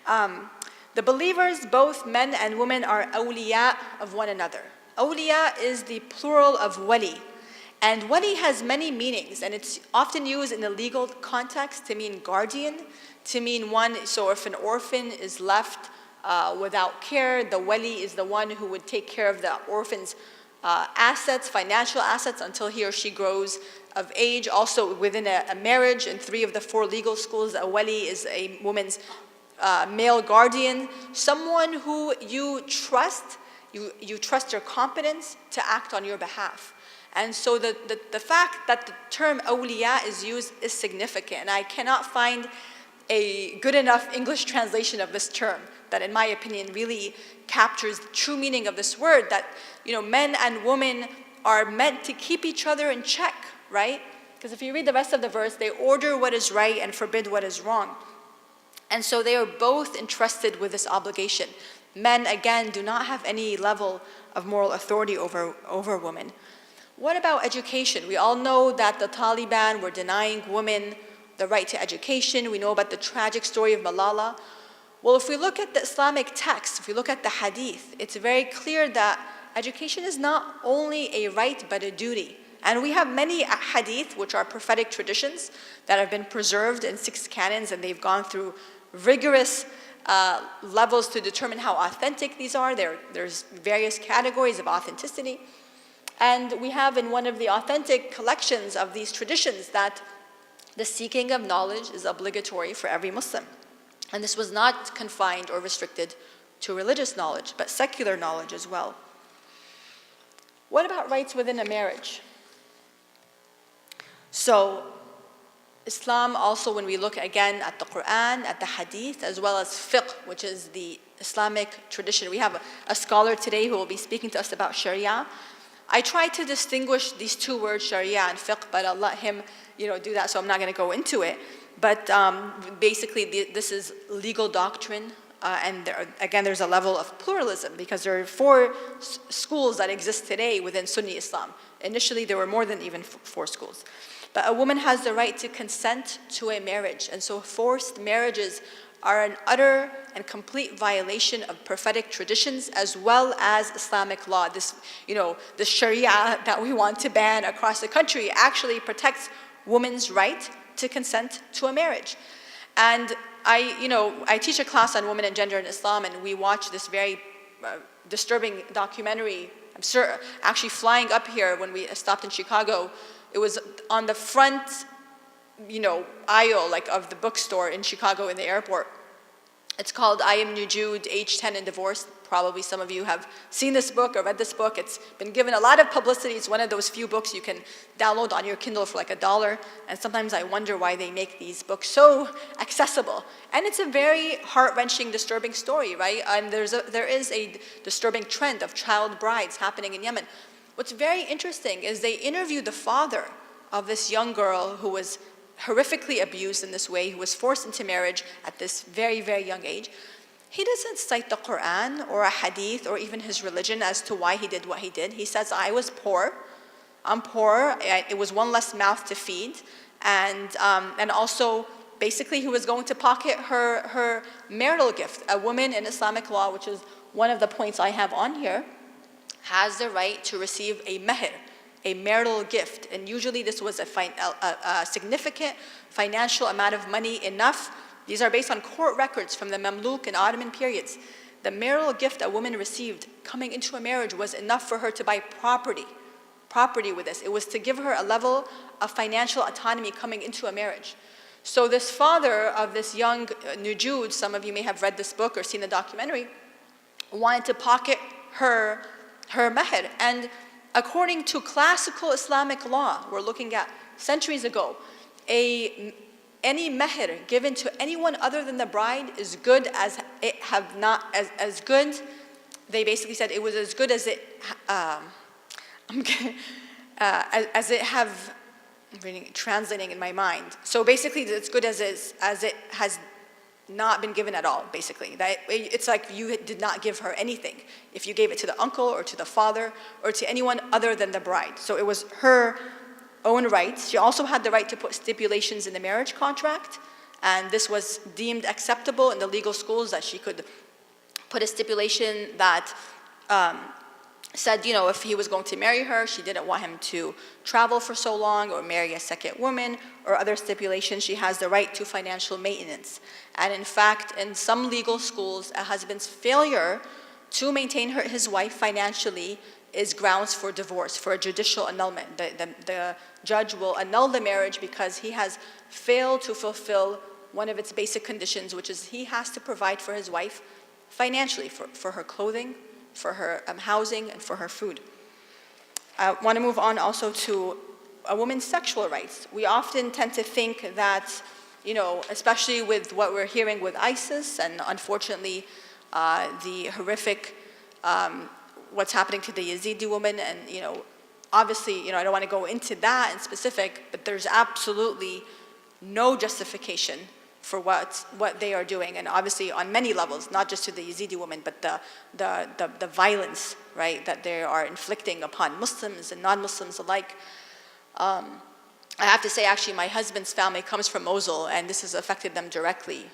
The believers, both men and women, are awliya of one another. Awliya is the plural of wali. And wali has many meanings, and it's often used in the legal context to mean guardian, to mean one. So if an orphan is left without care, the wali is the one who would take care of the orphan's assets, financial assets, until he or she grows of age. Also within a marriage, in 3 of the 4 legal schools, a wali is a woman's male guardian, someone who you trust, you trust their competence to act on your behalf. And so the fact that the term awliya is used is significant. And I cannot find a good enough English translation of this term that, in my opinion, really captures the true meaning of this word, that men and women are meant to keep each other in check, right? Because if you read the rest of the verse, they order what is right and forbid what is wrong. And so they are both entrusted with this obligation. Men, again, do not have any level of moral authority over women. What about education? We all know that the Taliban were denying women the right to education. We know about the tragic story of Malala. Well, if we look at the Islamic text, if we look at the hadith, it's very clear that education is not only a right but a duty. And we have many hadith, which are prophetic traditions, that have been preserved in 6 canons, and they've gone through rigorous levels to determine how authentic these are. There's various categories of authenticity. And we have in one of the authentic collections of these traditions that the seeking of knowledge is obligatory for every Muslim. And this was not confined or restricted to religious knowledge, but secular knowledge as well. What about rights within a marriage? So Islam also, when we look again at the Quran, at the Hadith, as well as fiqh, which is the Islamic tradition. We have a scholar today who will be speaking to us about Sharia. I try to distinguish these 2 words, Sharia and fiqh, but I'll let him do that, so I'm not going to go into it. But basically, this is legal doctrine, and there's a level of pluralism, because there are 4 schools that exist today within Sunni Islam. Initially, there were more than even 4 schools. But a woman has the right to consent to a marriage, and so forced marriages are an utter and complete violation of prophetic traditions as well as Islamic law. This, the Sharia that we want to ban across the country actually protects women's right to consent to a marriage. And I teach a class on women and gender in Islam, and we watch this very disturbing documentary. I'm sure, actually flying up here when we stopped in Chicago, it was on the front aisle of the bookstore in Chicago in the airport. It's called I Am Nujud, Age 10 and Divorce, Probably some of you have seen this book or read this book. It's been given a lot of publicity. It's one of those few books you can download on your Kindle for like $1. And sometimes I wonder why they make these books so accessible. And it's a very heart-wrenching, disturbing story, right? And there is a disturbing trend of child brides happening in Yemen. What's very interesting is they interviewed the father of this young girl who was horrifically abused in this way, who was forced into marriage at this very, very young age. He doesn't cite the Quran or a hadith or even his religion as to why he did what he did. He says, I was poor. I'm poor. It was one less mouth to feed. And also, basically, he was going to pocket her marital gift. A woman in Islamic law, which is one of the points I have on here, has the right to receive a meher, a marital gift. And usually this was a significant financial amount of money, enough. These are based on court records from the Mamluk and Ottoman periods. The marital gift a woman received coming into a marriage was enough for her to buy property with this. It was to give her a level of financial autonomy coming into a marriage. So this father of this young Nujud, some of you may have read this book or seen the documentary, wanted to pocket her meher. And according to classical Islamic law, we're looking at centuries ago, any meher given to anyone other than the bride is good as it have not as good. They basically said it was as good as it as it have. I'm translating in my mind. So basically, it's good as it has not been given at all. Basically, that it's like you did not give her anything if you gave it to the uncle or to the father or to anyone other than the bride. So it was her own rights. She also had the right to put stipulations in the marriage contract, and this was deemed acceptable in the legal schools, that she could put a stipulation that said, if he was going to marry her, she didn't want him to travel for so long or marry a second woman, or other stipulations. She has the right to financial maintenance. And in fact, in some legal schools, a husband's failure to maintain his wife financially is grounds for divorce, for a judicial annulment. The judge will annul the marriage because he has failed to fulfill one of its basic conditions, which is he has to provide for his wife financially, for her clothing, for her housing, and for her food. I want to move on also to a woman's sexual rights. We often tend to think that, especially with what we're hearing with ISIS and unfortunately the horrific what's happening to the Yazidi woman, and obviously, I don't want to go into that in specific, but there's absolutely no justification for what they are doing, and obviously on many levels, not just to the Yazidi woman, but the violence, right, that they are inflicting upon Muslims and non-Muslims alike. I have to say, actually, my husband's family comes from Mosul, and this has affected them directly.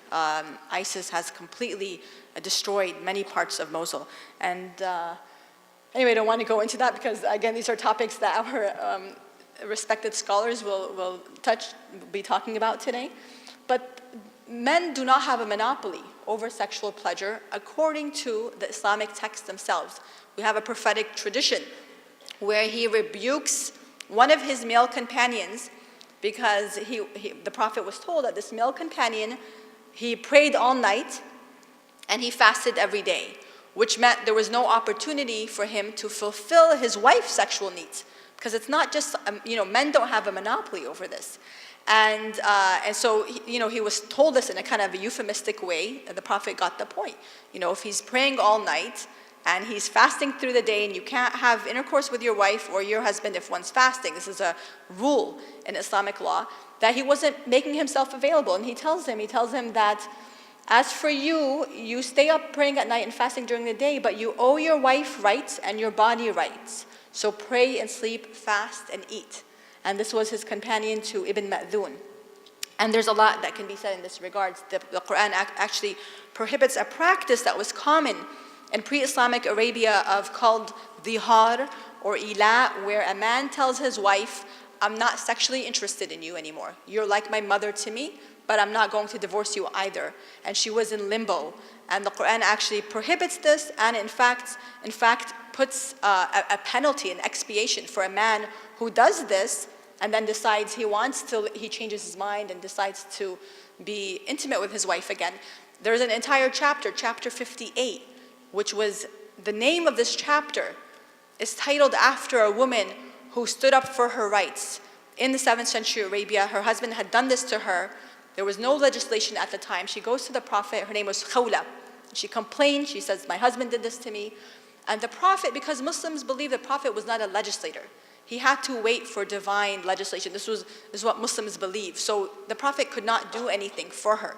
ISIS has completely destroyed many parts of Mosul, and anyway, I don't want to go into that because, again, these are topics that our respected scholars will be talking about today. But men do not have a monopoly over sexual pleasure according to the Islamic texts themselves. We have a prophetic tradition where he rebukes one of his male companions because the Prophet was told that this male companion, he prayed all night and he fasted every day, which meant there was no opportunity for him to fulfill his wife's sexual needs. Because it's not just, men don't have a monopoly over this. And so, he was told this in a kind of a euphemistic way, and the Prophet got the point. If he's praying all night and he's fasting through the day, and you can't have intercourse with your wife or your husband if one's fasting, this is a rule in Islamic law, that he wasn't making himself available. And he tells him that, as for you, you stay up praying at night and fasting during the day, but you owe your wife rights and your body rights. So pray and sleep, fast and eat. And this was his companion to Ibn Ma'dhun. And there's a lot that can be said in this regard. The Quran actually prohibits a practice that was common in pre-Islamic Arabia called dhihar or ila, where a man tells his wife, I'm not sexually interested in you anymore. You're like my mother to me, but I'm not going to divorce you either. And she was in limbo. And the Quran actually prohibits this, and in fact puts a penalty, an expiation for a man who does this and then decides he changes his mind and decides to be intimate with his wife again. There's an entire chapter 58, which was the name of this chapter, is titled after a woman who stood up for her rights. In the 7th century Arabia, her husband had done this to her. There was no legislation at the time. She goes to the Prophet, her name was Khawla. She complained, she says, my husband did this to me. And the Prophet, because Muslims believe the Prophet was not a legislator, he had to wait for divine legislation. This is what Muslims believe. So the Prophet could not do anything for her.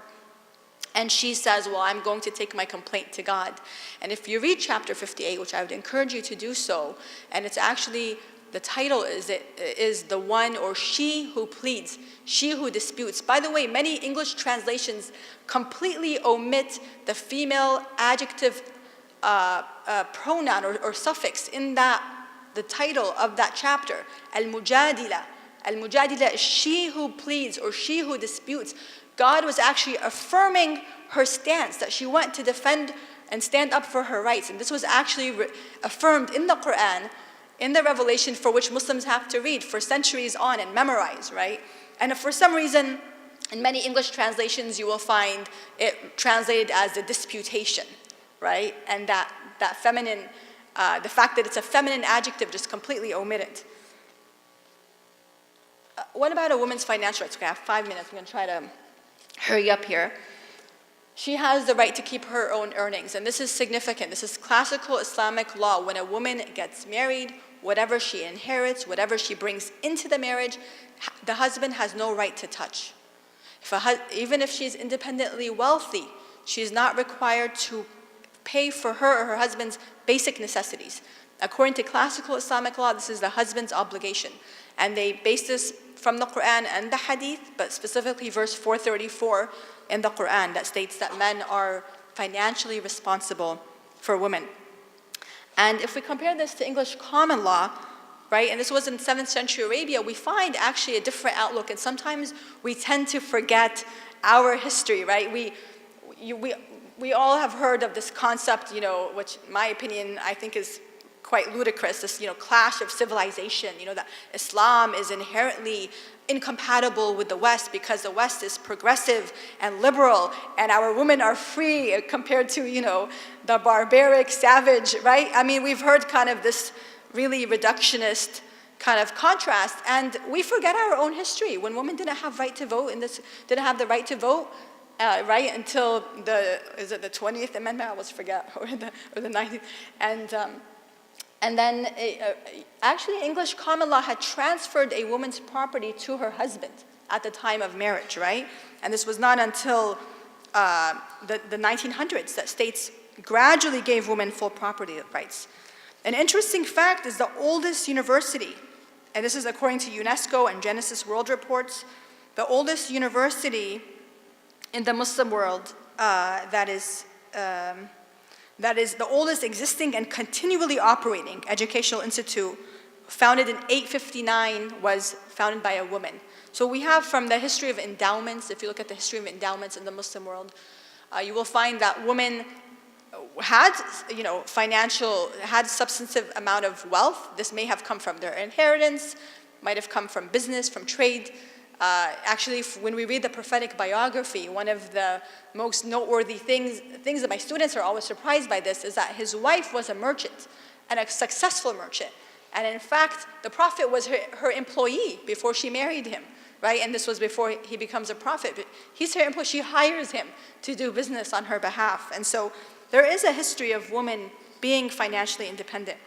And she says, well, I'm going to take my complaint to God. And if you read chapter 58, which I would encourage you to do so, and it's actually, the title is the one or she who pleads, she who disputes. By the way, many English translations completely omit the female adjective pronoun or suffix in the title of that chapter. Al-Mujadila. Al-Mujadila is she who pleads or she who disputes. God was actually affirming her stance, that she went to defend and stand up for her rights. And this was actually affirmed in the Quran, in the revelation for which Muslims have to read for centuries on and memorize, right? And if for some reason, in many English translations, you will find it translated as a disputation, right? And that feminine, the fact that it's a feminine adjective, just completely omitted. What about a woman's financial rights? Okay, I have 5 minutes. I'm going to try to hurry up here. She has the right to keep her own earnings, and this is significant. This is classical Islamic law. When a woman gets married, whatever she inherits, whatever she brings into the marriage, the husband has no right to touch. Even if she's independently wealthy, she's not required to pay for her or her husband's basic necessities. According to classical Islamic law, this is the husband's obligation. And they base this from the Quran and the Hadith, but specifically verse 434 in the Quran that states that men are financially responsible for women. And if we compare this to English common law, right, and this was in 7th century Arabia, we find actually a different outlook. And sometimes we tend to forget our history, right? We all have heard of this concept, which in my opinion, I think is quite ludicrous, this, clash of civilization, that Islam is inherently incompatible with the West because the West is progressive and liberal and our women are free compared to, the barbaric, savage, right? I mean, we've heard kind of this really reductionist kind of contrast, and we forget our own history. When women didn't have right to vote, didn't have the right to vote, right until the 20th Amendment? I always forget, or the 19th, and then actually English common law had transferred a woman's property to her husband at the time of marriage, right? And this was not until the 1900s that states gradually gave women full property rights. An interesting fact is the oldest university, and this is according to UNESCO and Genesis World Reports, the oldest university in the Muslim world that is the oldest existing and continually operating educational institute, founded in 859, was founded by a woman. So we have from the history of endowments, if you look at the history of endowments in the Muslim world, you will find that women had, had substantive amount of wealth. This may have come from their inheritance, might have come from business, from trade. Actually, when we read the prophetic biography, one of the most noteworthy things that my students are always surprised by this is that his wife was a merchant, and a successful merchant. And in fact, the prophet was her employee before she married him, right? And this was before he becomes a prophet. But he's her employee. She hires him to do business on her behalf. And so there is a history of women being financially independent.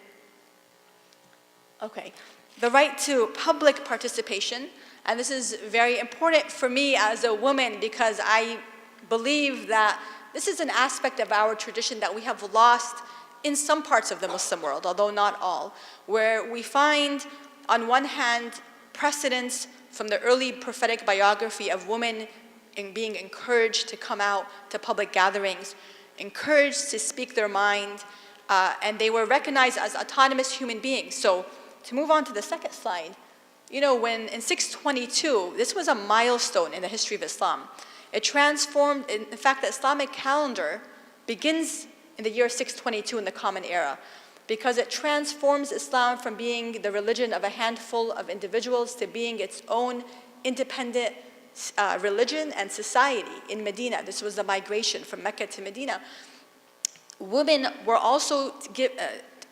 Okay, the right to public participation. And this is very important for me as a woman because I believe that this is an aspect of our tradition that we have lost in some parts of the Muslim world, although not all, where we find, on one hand, precedents from the early prophetic biography of women being encouraged to come out to public gatherings, encouraged to speak their mind, and they were recognized as autonomous human beings. So to move on to the second slide, when in 622, this was a milestone in the history of Islam. It transformed, in fact, the Islamic calendar begins in the year 622 in the Common Era, because it transforms Islam from being the religion of a handful of individuals to being its own independent religion and society in Medina. This was the migration from Mecca to Medina. women were also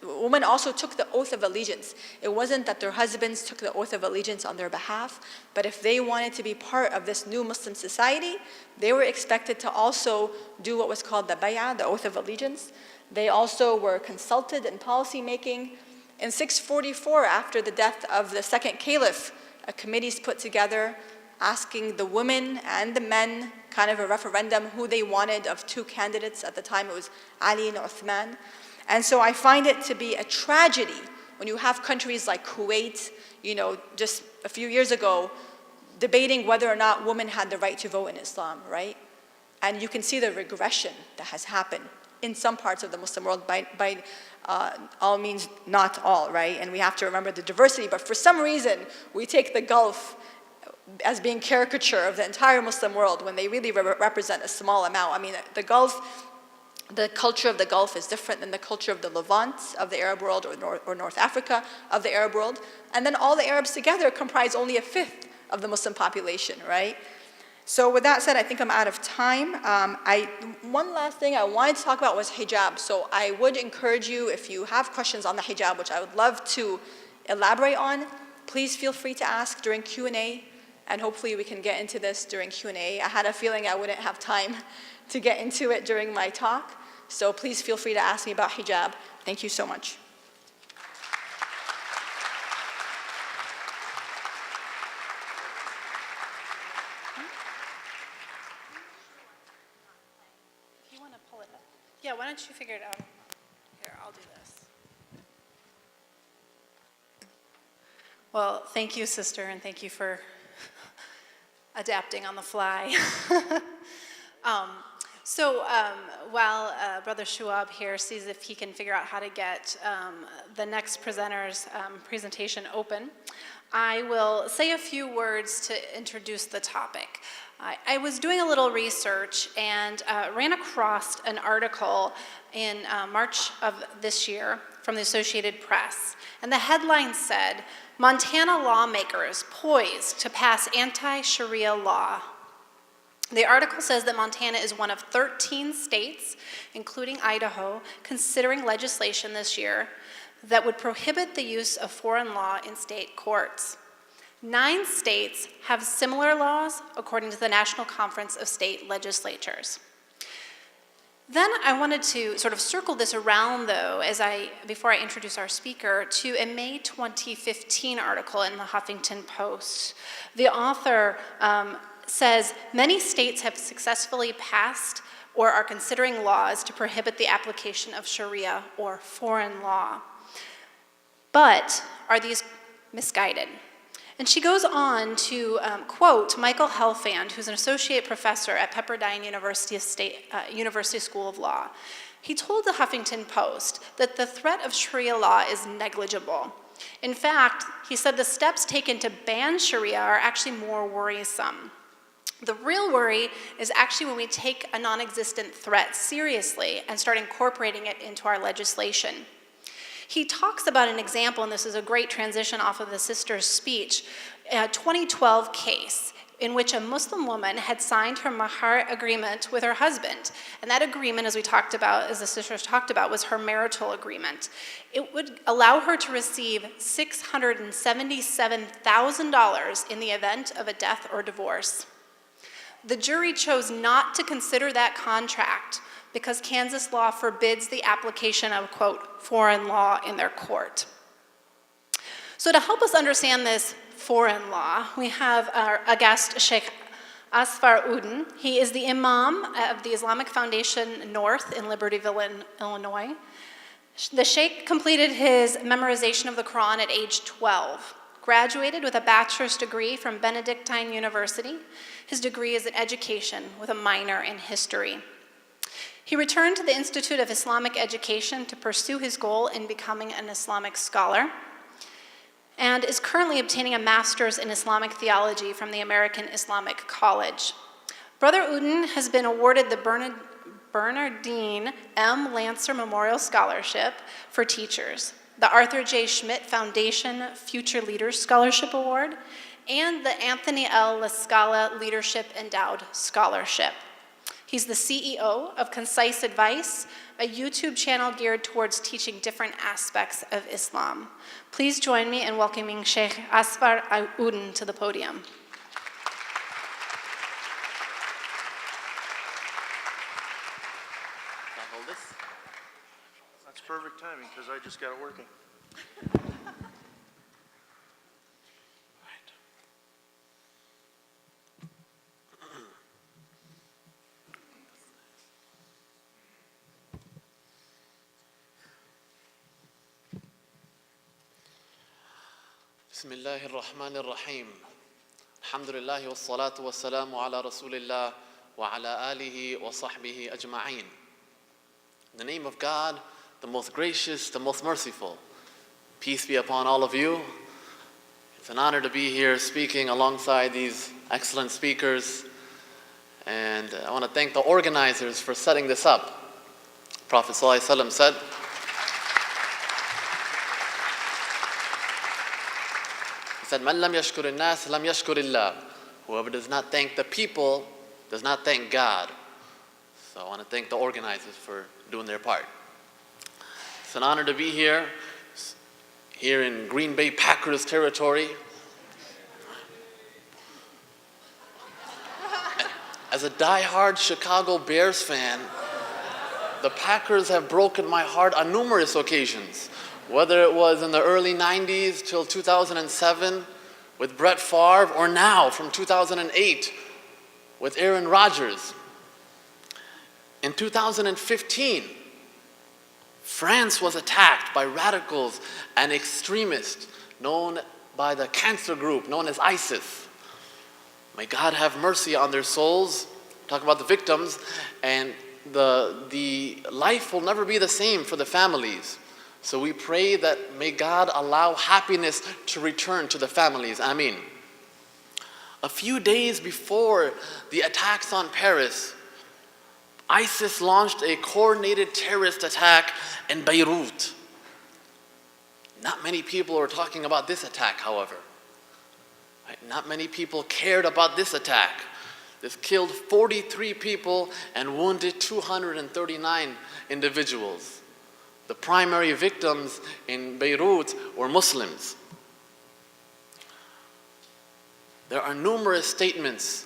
women also took the oath of allegiance. It wasn't that their husbands took the oath of allegiance on their behalf, but if they wanted to be part of this new Muslim society, they were expected to also do what was called the bay'ah, the oath of allegiance. They also were consulted in policy making. In 644, after the death of the second caliph, a committee is put together asking the women and the men, kind of a referendum, who they wanted of two candidates. At the time it was Ali and Uthman. And so I find it to be a tragedy when you have countries like Kuwait, just a few years ago, debating whether or not women had the right to vote in Islam, right? And you can see the regression that has happened in some parts of the Muslim world, by all means, not all, right? And we have to remember the diversity, but for some reason, we take the Gulf as being caricature of the entire Muslim world when they really represent a small amount. I mean, the Gulf, the culture of the Gulf is different than the culture of the Levant of the Arab world, or North Africa of the Arab world. And then all the Arabs together comprise only a fifth of the Muslim population, right? So with that said, I think I'm out of time. One last thing I wanted to talk about was hijab. So I would encourage you, if you have questions on the hijab, which I would love to elaborate on, please feel free to ask during Q&A, and hopefully we can get into this during Q&A. I had a feeling I wouldn't have time to get into it during my talk. So please feel free to ask me about hijab. Thank you so much. If you want to pull it up. Yeah, why don't you figure it out? Here, I'll do this. Well, thank you, sister, and thank you for adapting on the fly. While Brother Shuab here sees if he can figure out how to get the next presenter's presentation open, I will say a few words to introduce the topic. I was doing a little research and ran across an article in March of this year from the Associated Press. And the headline said, "Montana lawmakers poised to pass anti-Sharia law." The article says that Montana is one of 13 states, including Idaho, considering legislation this year that would prohibit the use of foreign law in state courts. 9 states have similar laws, according to the National Conference of State Legislatures. Then I wanted to sort of circle this around, though, before I introduce our speaker, to a May 2015 article in the Huffington Post. The author says many states have successfully passed or are considering laws to prohibit the application of Sharia or foreign law. But are these misguided? And she goes on to quote Michael Helfand, who's an associate professor at Pepperdine University School of Law. He told the Huffington Post that the threat of Sharia law is negligible. In fact, he said the steps taken to ban Sharia are actually more worrisome. The real worry is actually when we take a non-existent threat seriously and start incorporating it into our legislation. He talks about an example, and this is a great transition off of the sister's speech, a 2012 case in which a Muslim woman had signed her mahar agreement with her husband. And that agreement, as we talked about, as the sisters talked about, was her marital agreement. It would allow her to receive $677,000 in the event of a death or divorce. The jury chose not to consider that contract because Kansas law forbids the application of, quote, foreign law in their court. So to help us understand this foreign law, we have a guest, Sheikh Asfar Uden. He is the Imam of the Islamic Foundation North in Libertyville, Illinois. The Sheikh completed his memorization of the Quran at age 12. Graduated with a bachelor's degree from Benedictine University. His degree is in education with a minor in history. He returned to the Institute of Islamic Education to pursue his goal in becoming an Islamic scholar, and is currently obtaining a master's in Islamic theology from the American Islamic College. Brother Uden has been awarded the Bernardine M. Lancer Memorial Scholarship for Teachers, the Arthur J. Schmidt Foundation Future Leaders Scholarship Award, and the Anthony L. La Scala Leadership Endowed Scholarship. He's the CEO of Concise Advice, a YouTube channel geared towards teaching different aspects of Islam. Please join me in welcoming Sheikh Asfar Al-Udn to the podium. That's perfect timing because I just got it working. بسم الله الرحمن الرحيم الحمد لله والصلاة والسلام على رسول الله وعلى آله وصحبه أجمعين. In the name of God, the most gracious, the most merciful. Peace be upon all of you. It's an honor to be here speaking alongside these excellent speakers. And I want to thank the organizers for setting this up. Prophet ﷺ said, "Man lam yashkur nas, lam yashkur illah." Whoever does not thank the people does not thank God. So I want to thank the organizers for doing their part. It's an honor to be here in Green Bay Packers territory. As a die-hard Chicago Bears fan, the Packers have broken my heart on numerous occasions. Whether it was in the early 90s till 2007 with Brett Favre, or now from 2008 with Aaron Rodgers. In 2015, France was attacked by radicals and extremists known by the cancer group known as ISIS. May God have mercy on their souls. Talk about the victims, and the life will never be the same for the families. So we pray that may God allow happiness to return to the families. Ameen. A few days before the attacks on Paris, ISIS launched a coordinated terrorist attack in Beirut. Not many people were talking about this attack, however. Not many people cared about this attack. This killed 43 people and wounded 239 individuals. The primary victims in Beirut were Muslims. There are numerous statements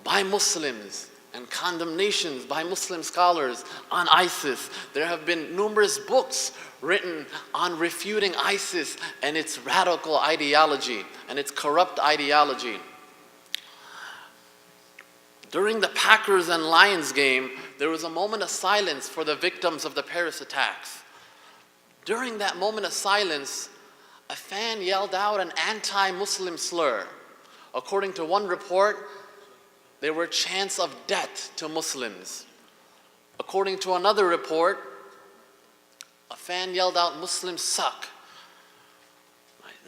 by Muslims and condemnations by Muslim scholars on ISIS. There have been numerous books written on refuting ISIS and its radical ideology and its corrupt ideology. During the Packers and Lions game, there was a moment of silence for the victims of the Paris attacks. During that moment of silence, a fan yelled out an anti-Muslim slur. According to one report, there were chants of death to Muslims. According to another report, a fan yelled out, "Muslims suck."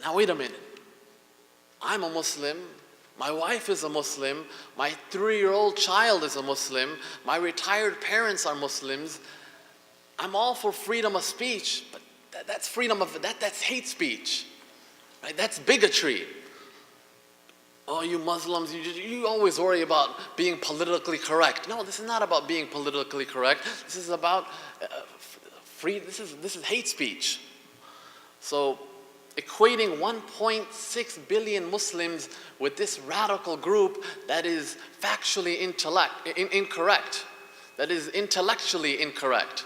Now wait a minute. I'm a Muslim. My wife is a Muslim. My 3-year-old child is a Muslim. My retired parents are Muslims. I'm all for freedom of speech, but that's that's hate speech. Right? That's bigotry. Oh, you Muslims, you always worry about being politically correct. No, this is not about being politically correct. This is about this is hate speech. So equating 1.6 billion Muslims with this radical group that is factually incorrect, that is intellectually incorrect.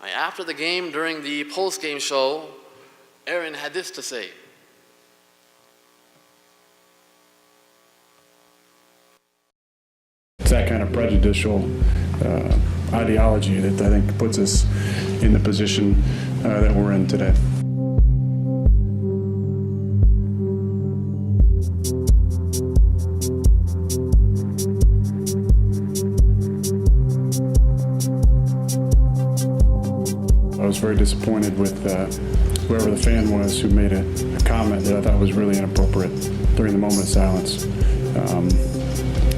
After the game, during the post-game show, Aaron had this to say. It's that kind of prejudicial ideology that I think puts us in the position that we're in today. I was very disappointed with whoever the fan was who made a comment that I thought was really inappropriate during the moment of silence.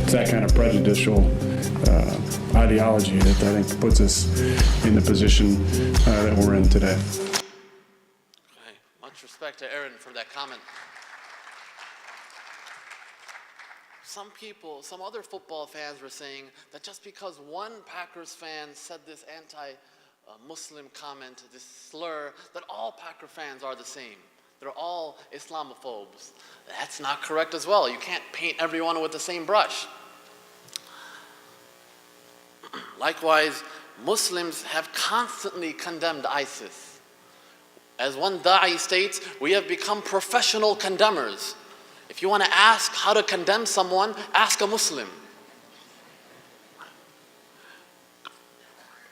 It's that kind of prejudicial ideology that I think puts us in the position that we're in today. Okay. Much respect to Aaron for that comment. some people, some other football fans were saying that just because one Packers fan said this anti-Muslim comment, this slur, that all Packer fans are the same. They're all Islamophobes. That's not correct as well. You can't paint everyone with the same brush. Likewise, Muslims have constantly condemned ISIS. As one da'i states, we have become professional condemners. If you want to ask how to condemn someone, ask a Muslim.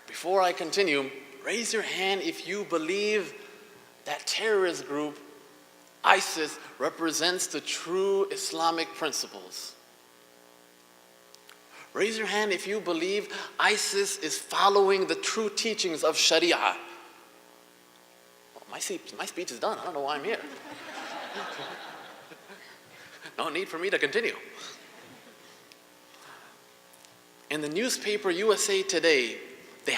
Before I continue, raise your hand if you believe that terrorist group, ISIS, represents the true Islamic principles. Raise your hand if you believe ISIS is following the true teachings of Sharia. Well, my speech is done. I don't know why I'm here. No need for me to continue. In the newspaper USA Today, they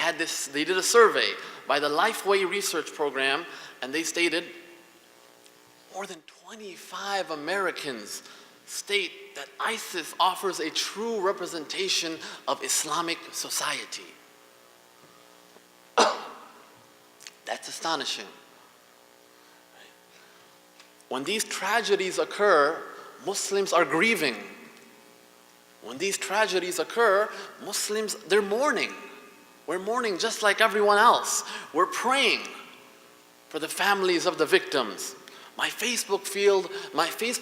did a survey by the Lifeway Research Program, and they stated more than 25 Americans state that ISIS offers a true representation of Islamic society. That's astonishing. When these tragedies occur, Muslims are grieving. When these tragedies occur, Muslims, they're mourning. We're mourning just like everyone else. We're praying for the families of the victims. My Facebook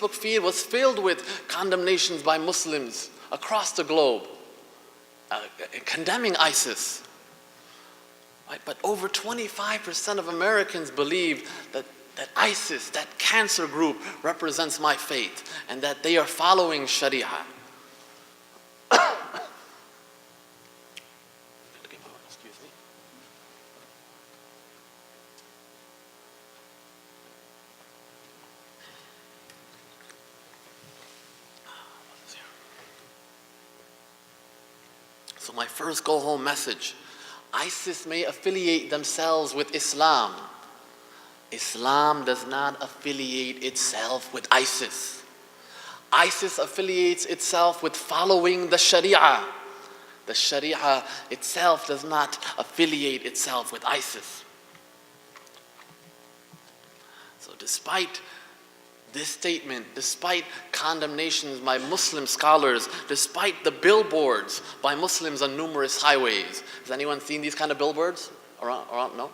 feed was filled with condemnations by Muslims across the globe, condemning ISIS. Right? But over 25% of Americans believe that ISIS, that cancer group, represents my faith and that they are following Sharia. Excuse me. So my first go-home message: ISIS may affiliate themselves with Islam. Islam does not affiliate itself with ISIS. ISIS affiliates itself with following the Sharia. The Sharia itself does not affiliate itself with ISIS. So despite this statement, despite condemnations by Muslim scholars, despite the billboards by Muslims on numerous highways. Has anyone seen these kind of billboards around? No?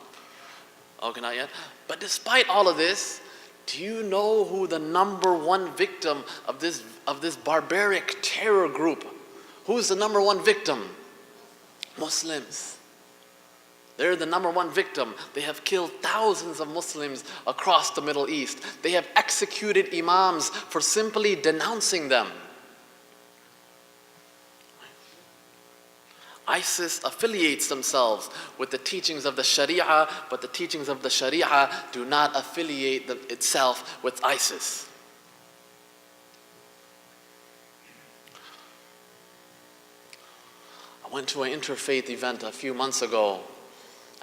Okay, not yet. But despite all of this, do you know who the number one victim of this barbaric terror group? Who's the number one victim? Muslims. They're the number one victim. They have killed thousands of Muslims across the Middle East. They have executed imams for simply denouncing them. ISIS affiliates themselves with the teachings of the Sharia, but the teachings of the Sharia do not affiliate itself with ISIS. I went to an interfaith event a few months ago.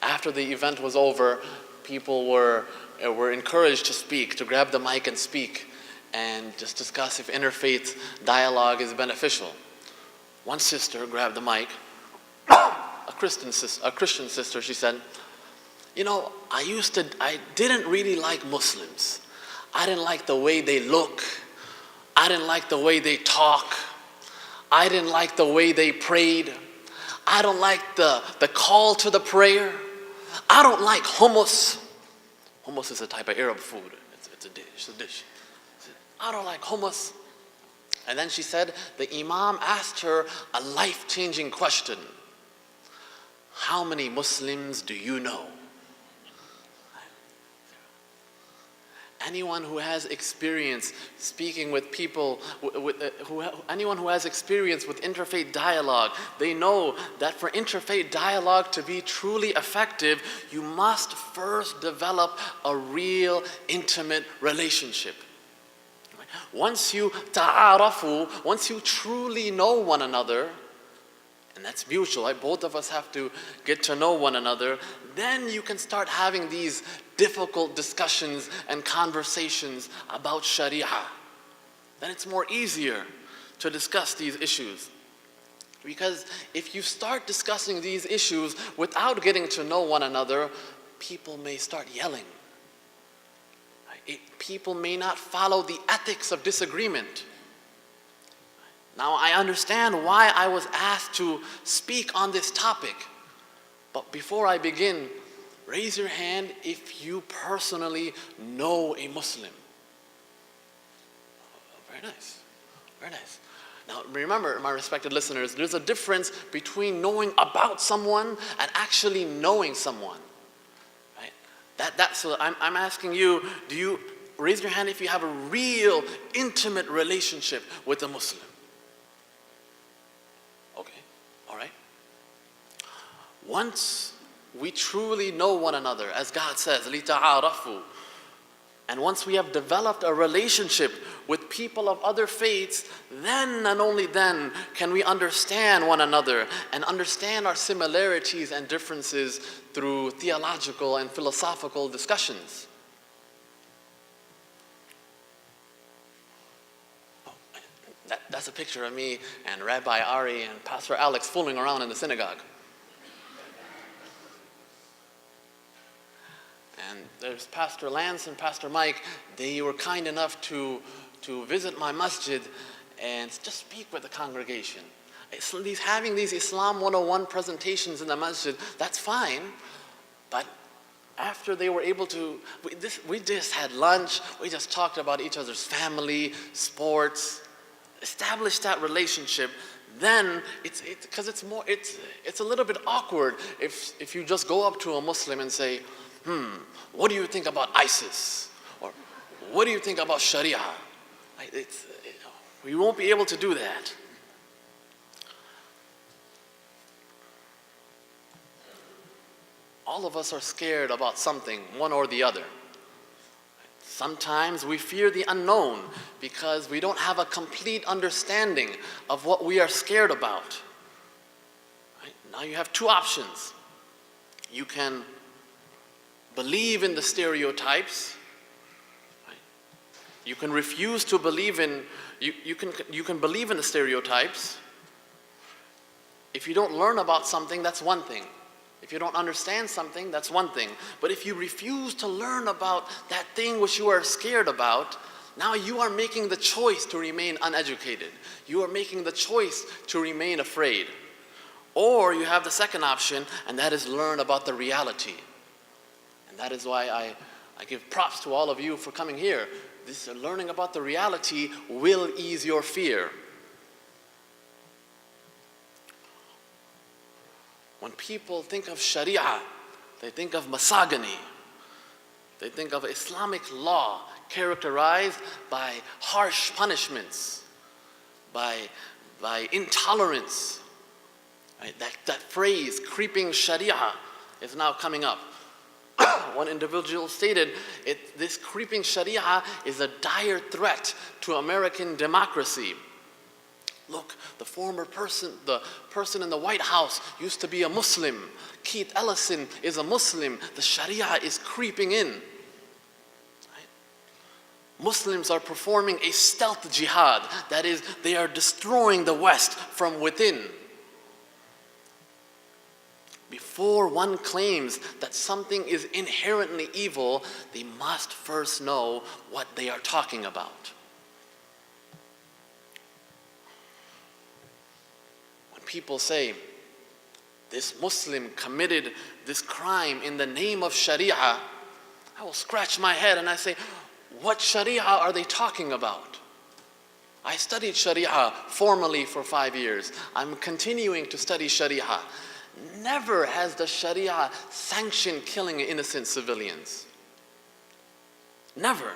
After the event was over, people were encouraged to speak, to grab the mic and speak, and just discuss if interfaith dialogue is beneficial. One sister grabbed the mic, a Christian sister, she said, you know, I didn't really like Muslims. I didn't like the way they look. I didn't like the way they talk. I didn't like the way they prayed. I don't like the call to the prayer. I don't like hummus. Hummus is a type of Arab food. It's a dish. I don't like hummus. And then she said, the imam asked her a life-changing question. How many Muslims do you know? Anyone who has experience speaking with people, anyone who has experience with interfaith dialogue, they know that for interfaith dialogue to be truly effective, you must first develop a real intimate relationship. Once you ta'arafu, once you truly know one another, and that's mutual, right? Both of us have to get to know one another, then you can start having these difficult discussions and conversations about Sharia. Then it's more easier to discuss these issues. Because if you start discussing these issues without getting to know one another, people may start yelling. People may not follow the ethics of disagreement. Now, I understand why I was asked to speak on this topic. But before I begin, raise your hand if you personally know a Muslim. Very nice. Very nice. Now, remember, my respected listeners, there's a difference between knowing about someone and actually knowing someone. Right? So I'm asking you, do you raise your hand if you have a real intimate relationship with a Muslim? Okay, all right. Once we truly know one another, as God says, لِتَعَارَفُوا, and once we have developed a relationship with people of other faiths, then and only then can we understand one another and understand our similarities and differences through theological and philosophical discussions. That's a picture of me and Rabbi Ari and Pastor Alex fooling around in the synagogue. And there's Pastor Lance and Pastor Mike. They were kind enough to visit my masjid and just speak with the congregation. Having these Islam 101 presentations in the masjid, that's fine. But after they were able to, we just had lunch. We just talked about each other's family, sports, established that relationship. Then it's a little bit awkward if you just go up to a Muslim and say, what do you think about ISIS? Or what do you think about Sharia? We won't be able to do that. All of us are scared about something, one or the other. Sometimes we fear the unknown because we don't have a complete understanding of what we are scared about. Right? Now you have two options. You can believe in the stereotypes. Right? You can refuse to believe in, you can believe in the stereotypes. If you don't learn about something, that's one thing. If you don't understand something, that's one thing. But if you refuse to learn about that thing which you are scared about, now you are making the choice to remain uneducated. You are making the choice to remain afraid. Or you have the second option, and that is learn about the reality. And that is why I give props to all of you for coming here. This learning about the reality will ease your fear. When people think of Sharia, they think of misogyny. They think of Islamic law characterized by harsh punishments, by intolerance. Right? That phrase, creeping Sharia, is now coming up. One individual stated, this creeping Sharia is a dire threat to American democracy. Look, the person in the White House used to be a Muslim. Keith Ellison is a Muslim. The Sharia is creeping in. Right? Muslims are performing a stealth jihad. That is, they are destroying the West from within. Before one claims that something is inherently evil, they must first know what they are talking about. People say, this Muslim committed this crime in the name of Sharia, I will scratch my head and I say, what Sharia are they talking about? I studied Sharia formally for 5 years. I'm continuing to study Sharia. Never has the Sharia sanctioned killing innocent civilians. Never.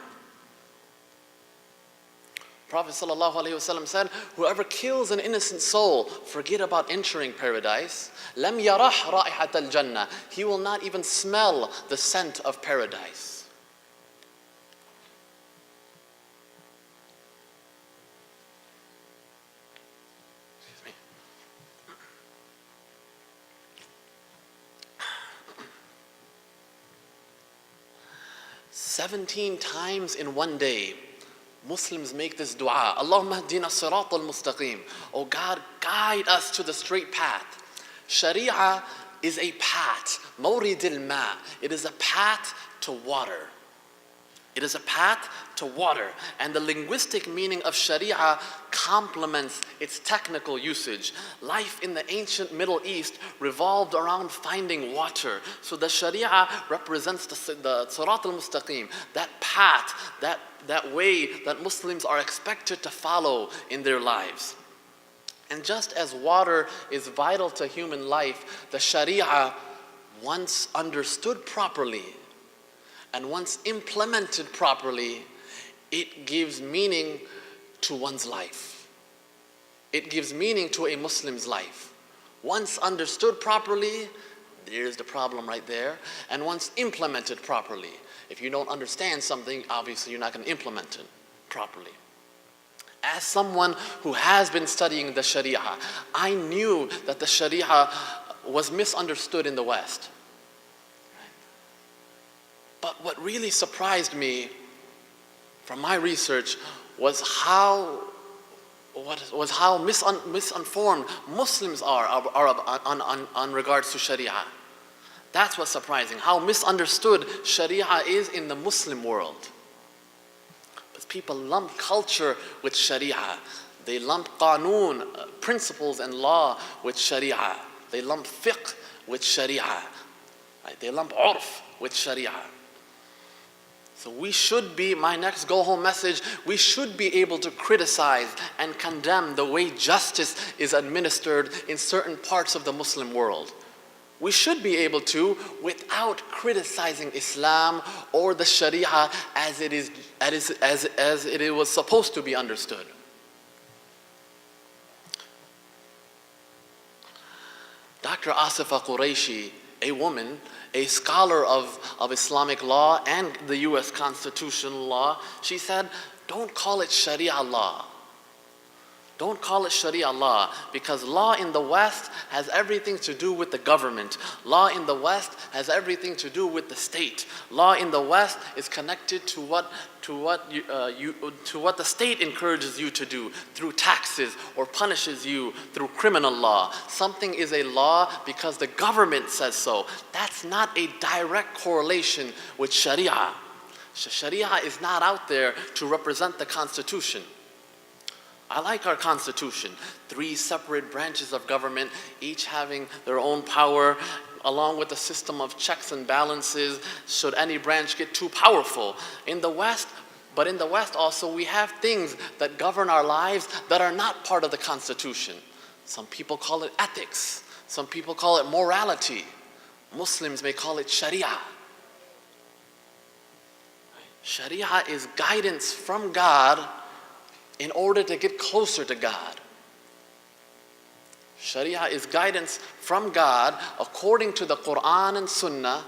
Prophet ﷺ said, whoever kills an innocent soul, forget about entering paradise. لَمْ يَرَحْ رَائِحَةَ الْجَنَّةِ. He will not even smell the scent of paradise. Excuse me. 17 times in one day, Muslims make this dua, Allahumma hdina sirat al-mustaqim. Oh God, guide us to the straight path. Sharia is a path, mawrid al-ma. It is a path to water. It is a path to water. And the linguistic meaning of Sharia complements its technical usage. Life in the ancient Middle East revolved around finding water. So the Sharia represents the Sirat al-Mustaqim, that path, that way that Muslims are expected to follow in their lives. And just as water is vital to human life, the Sharia, once understood properly, and once implemented properly, it gives meaning to one's life. It gives meaning to a Muslim's life. Once understood properly, there's the problem right there. And once implemented properly, if you don't understand something, obviously you're not going to implement it properly. As someone who has been studying the Sharia, I knew that the Sharia was misunderstood in the West. But what really surprised me from my research was how misinformed Muslims are on regards to Sharia. That's what's surprising, how misunderstood Sharia is in the Muslim world. Because people lump culture with Sharia. They lump qanun, principles and law, with Sharia. They lump fiqh with Sharia. Right? They lump urf with Sharia. So we should be, my next go-home message, we should be able to criticize and condemn the way justice is administered in certain parts of the Muslim world. We should be able to without criticizing Islam or the Sharia as it was supposed to be understood. Dr. Asifa Qureshi, a woman, a scholar of Islamic law and the US constitutional law, she said, don't call it Sharia law. Don't call it Sharia law, because law in the West has everything to do with the government. Law in the West has everything to do with the state. Law in the West is connected to what the state encourages you to do through taxes or punishes you through criminal law. Something is a law because the government says so. That's not a direct correlation with Sharia. Sharia is not out there to represent the Constitution. I like our Constitution. 3 separate branches of government, each having their own power, along with a system of checks and balances should any branch get too powerful. In the West also, we have things that govern our lives that are not part of the Constitution. Some people call it ethics. Some people call it morality. Muslims may call it Sharia. Sharia is guidance from God in order to get closer to God. Sharia is guidance from God according to the Quran and Sunnah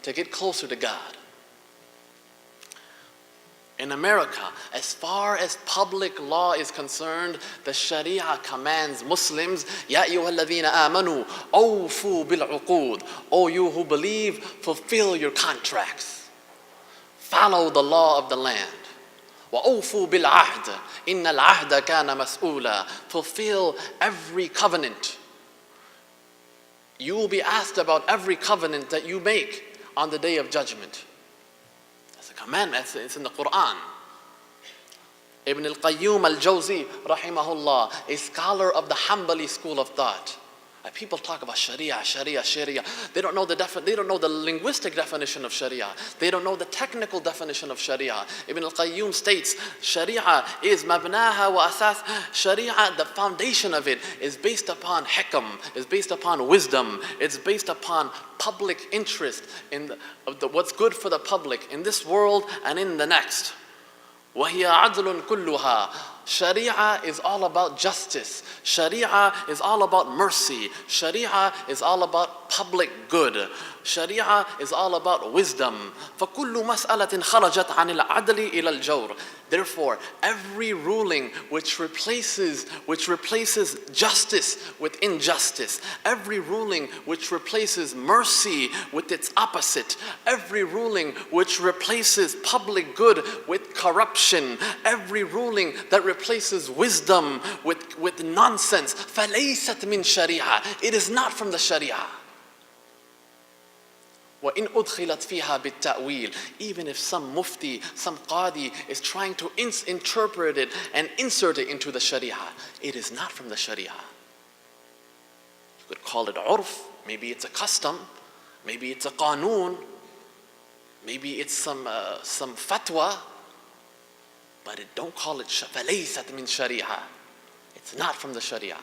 to get closer to God. In America, as far as public law is concerned, the Sharia commands Muslims, Ya ayyuhalladhina amanu, awfu bil uqud. O you who believe, fulfill your contracts. Follow the law of the land. وَأَوْفُوا بِالْعَهْدِ إِنَّ الْعَهْدَ كَانَ مَسْئُولًا. Fulfill every covenant. You will be asked about every covenant that you make on the day of judgment. That's a commandment, it's in the Quran. Ibn al-Qayyum al-Jawzi, rahimahullah, a scholar of the Hanbali school of thought. People talk about Sharia. They don't know the linguistic definition of Sharia. They don't know the technical definition of Sharia. Ibn al-Qayyum states, Sharia is mabnaha wa asas. Sharia, the foundation of it, is based upon hikam, is based upon wisdom. It's based upon public interest in what's good for the public in this world and in the next. وَهِيَ عَدْلٌ كُلُّهَا. Sharia is all about justice. Sharia is all about mercy. Sharia is all about public good. Sharia is all about wisdom. فَكُلُّ مَسْأَلَةٍ خَرَجَتْ عَنِ الْعَدْلِ إِلَى الْجَوْرِ. Therefore, every ruling which replaces justice with injustice, every ruling which replaces mercy with its opposite, every ruling which replaces public good with corruption, every ruling that replaces wisdom with nonsense, فَلَيْسَتْ مِنْ شَرِيعَةٍ. It is not from the Sharia. وَإِنْ أُدْخِلَتْ فِيهَا بِالتَّأْوِيلِ. Even if some mufti, some qadi is trying to interpret it and insert it into the Sharia, it is not from the Sharia. You could call it urf, maybe it's a custom, maybe it's a qanoon, maybe it's some fatwa, but don't call it فَلَيْسَتْ مِنْ شَرِيعَةٍ. It's not from the Sharia.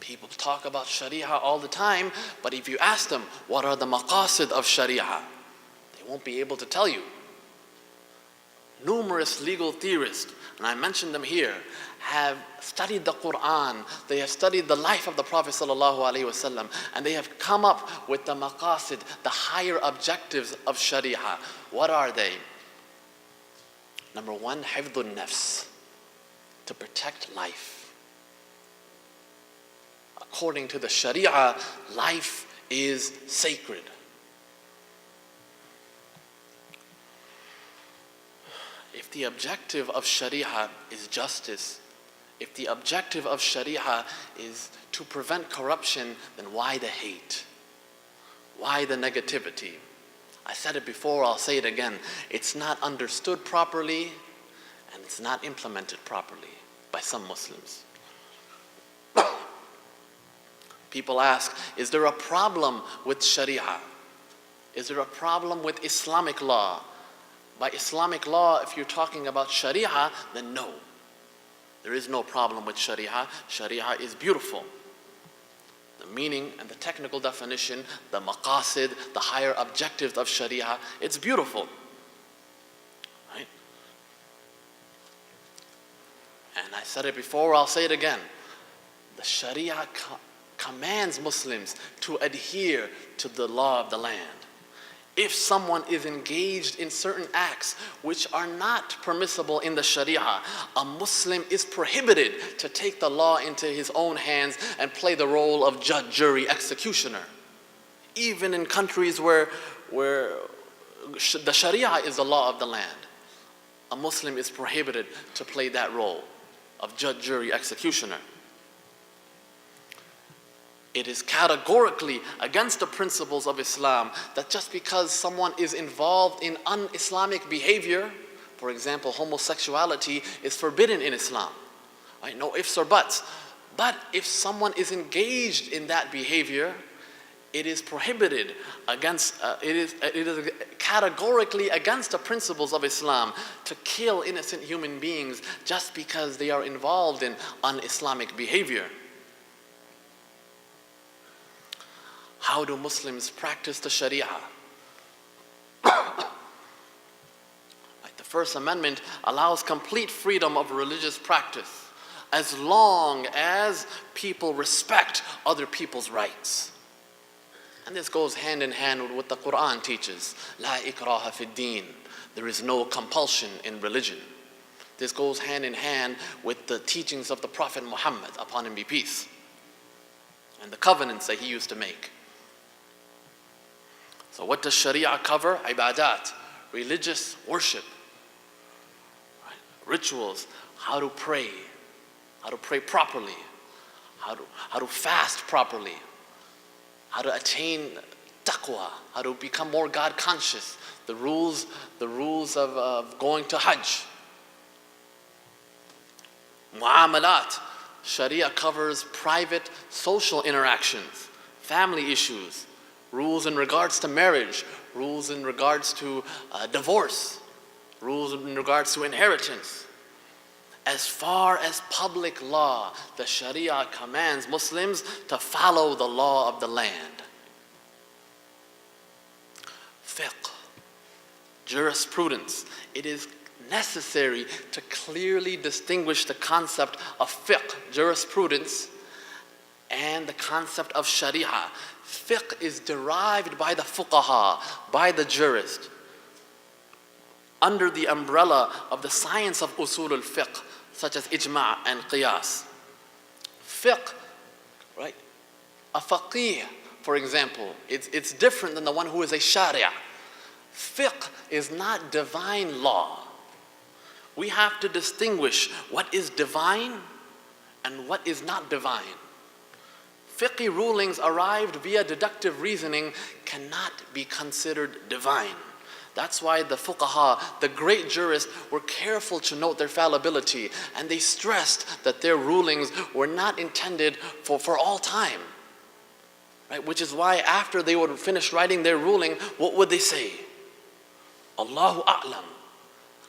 People talk about Sharia all the time, but if you ask them, what are the maqasid of Sharia? They won't be able to tell you. Numerous legal theorists, and I mentioned them here, have studied the Quran, they have studied the life of the Prophet ﷺ, and they have come up with the maqasid, the higher objectives of Sharia. What are they? Number one, hifdhun nafs, to protect life. According to the Sharia, life is sacred. If the objective of Sharia is justice, if the objective of Sharia is to prevent corruption, then why the hate? Why the negativity? I said it before, I'll say it again. It's not understood properly and it's not implemented properly by some Muslims. People ask, is there a problem with Sharia? Is there a problem with Islamic law? By Islamic law, if you're talking about Sharia, then no. There is no problem with Sharia. Sharia is beautiful. The meaning and the technical definition, the maqasid, the higher objectives of Sharia, it's beautiful. Right? And I said it before, I'll say it again. The Sharia commands Muslims to adhere to the law of the land. If someone is engaged in certain acts which are not permissible in the Sharia, a Muslim is prohibited to take the law into his own hands and play the role of judge, jury, executioner. Even in countries where the Sharia is the law of the land, a Muslim is prohibited to play that role of judge, jury, executioner. It is categorically against the principles of Islam that just because someone is involved in un-Islamic behavior, for example, homosexuality is forbidden in Islam. Right? No ifs or buts. But if someone is engaged in that behavior, it is prohibited against, it is categorically against the principles of Islam to kill innocent human beings just because they are involved in un-Islamic behavior. How do Muslims practice the Sharia? Like the First Amendment allows complete freedom of religious practice as long as people respect other people's rights. And this goes hand in hand with what the Quran teaches. La ikraha fi din. There is no compulsion in religion. This goes hand in hand with the teachings of the Prophet Muhammad, upon him be peace, and the covenants that he used to make. So what does Sharia cover? Ibadat, religious worship, right? Rituals, how to pray properly, how to fast properly, how to attain taqwa, how to become more God conscious, the rules of going to Hajj. Mu'amalat, Sharia covers private social interactions, family issues, rules in regards to marriage, rules in regards to divorce, rules in regards to inheritance. As far as public law, the Sharia commands Muslims to follow the law of the land. fiqh, jurisprudence. It is necessary to clearly distinguish the concept of fiqh, jurisprudence, and the concept of sharia. Fiqh is derived by the fuqaha, by the jurist, under the umbrella of the science of usul al-fiqh, such as ijma' and qiyas. Fiqh, right? A faqih, for example, it's different than the one who is a sharia. Fiqh is not divine law. We have to distinguish what is divine and what is not divine. Fiqh rulings arrived via deductive reasoning cannot be considered divine. That's why the fuqaha, the great jurists, were careful to note their fallibility, and they stressed that their rulings were not intended for all time. Right? Which is why after they would finish writing their ruling, what would they say? Allahu a'lam.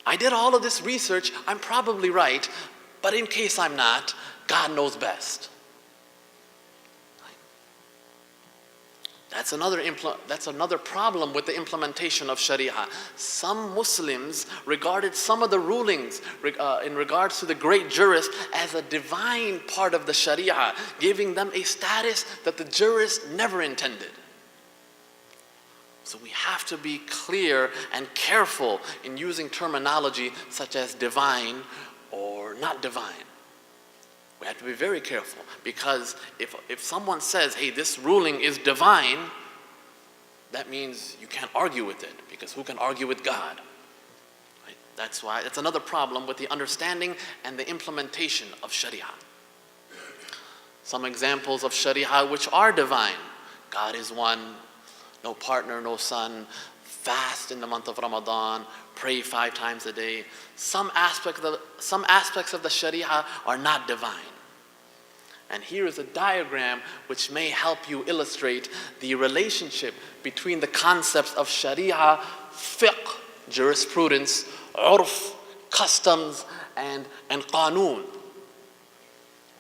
I did all of this research, I'm probably right, but in case I'm not, God knows best. That's another problem with the implementation of Sharia. Some Muslims regarded some of the rulings in regards to the great jurist as a divine part of the Sharia, giving them a status that the jurist never intended. So we have to be clear and careful in using terminology such as divine or not divine. We have to be very careful, because if someone says, hey, this ruling is divine, that means you can't argue with it, because who can argue with God? Right? That's another problem with the understanding and the implementation of Sharia. Some examples of Sharia which are divine: God is one, no partner, no son, fast in the month of Ramadan, pray 5 times a day. Some aspects of the Sharia are not divine. And here is a diagram which may help you illustrate the relationship between the concepts of Sharia, fiqh, jurisprudence, urf, customs, and qanun,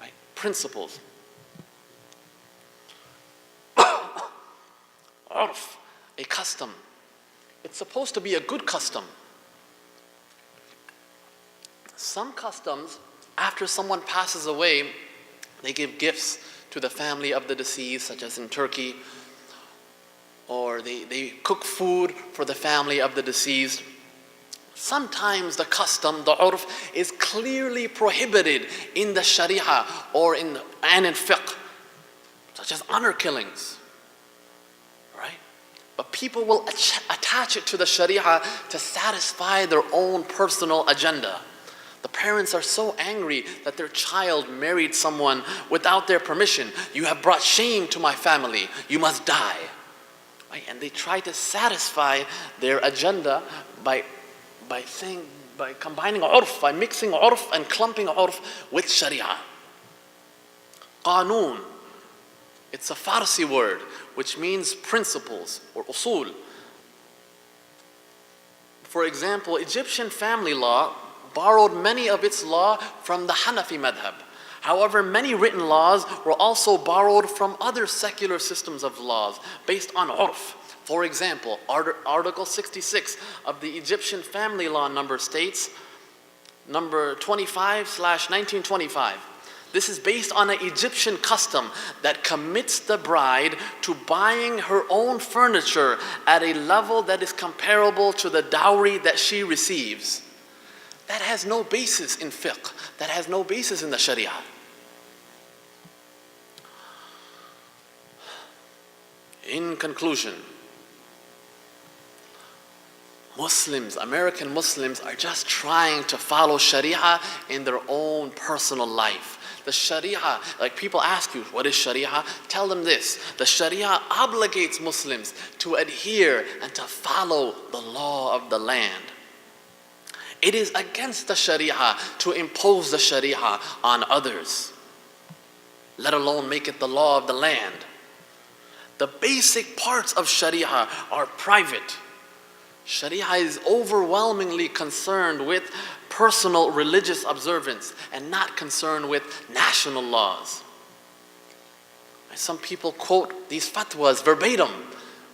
right? Principles. Urf, a custom. It's supposed to be a good custom. Some customs, after someone passes away, they give gifts to the family of the deceased, such as in Turkey, or they cook food for the family of the deceased. Sometimes the custom, the urf, is clearly prohibited in the Sharia and in fiqh, such as honor killings. But people will attach it to the Sharia to satisfy their own personal agenda. The parents are so angry that their child married someone without their permission. You have brought shame to my family. You must die. Right? And they try to satisfy their agenda by combining urf, by mixing urf and clumping urf with Sharia. Qanun. It's a Farsi word which means principles or usul. For example, Egyptian family law borrowed many of its law from the Hanafi madhab. However, many written laws were also borrowed from other secular systems of laws based on urf. For example, Article 66 of the Egyptian family law number states, number 25/1925. This is based on an Egyptian custom that commits the bride to buying her own furniture at a level that is comparable to the dowry that she receives. That has no basis in fiqh. That has no basis in the Sharia. In conclusion, Muslims, American Muslims, are just trying to follow Sharia in their own personal life. The Sharia, like people ask you, what is Sharia? Tell them this: the Sharia obligates Muslims to adhere and to follow the law of the land. It is against the Sharia to impose the Sharia on others, let alone make it the law of the land. The basic parts of Sharia are private. Sharia is overwhelmingly concerned with personal religious observance and not concerned with national laws. Some people quote these fatwas verbatim,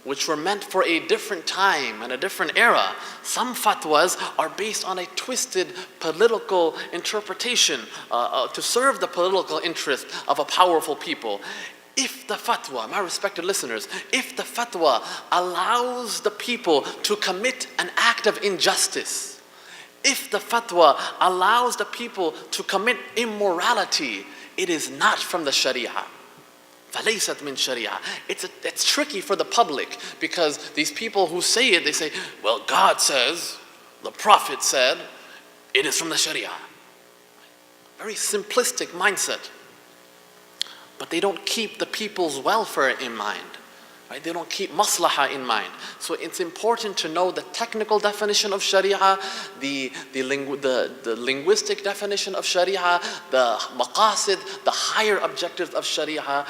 which were meant for a different time and a different era, some fatwas are based on a twisted political interpretation to serve the political interest of a powerful people. If the fatwa, my respected listeners, if the fatwa allows the people to commit an act of injustice, if the fatwa allows the people to commit immorality, it is not from the Sharia. فَلَيْسَتْ مِنْ Sharia. It's tricky for the public because these people who say it, they say, well, God says, the Prophet said, it is from the Sharia. Very simplistic mindset. But they don't keep the people's welfare in mind. Right? They don't keep maslaha in mind. So it's important to know the technical definition of Sharia, the linguistic definition of Sharia, the maqasid, the higher objectives of Sharia,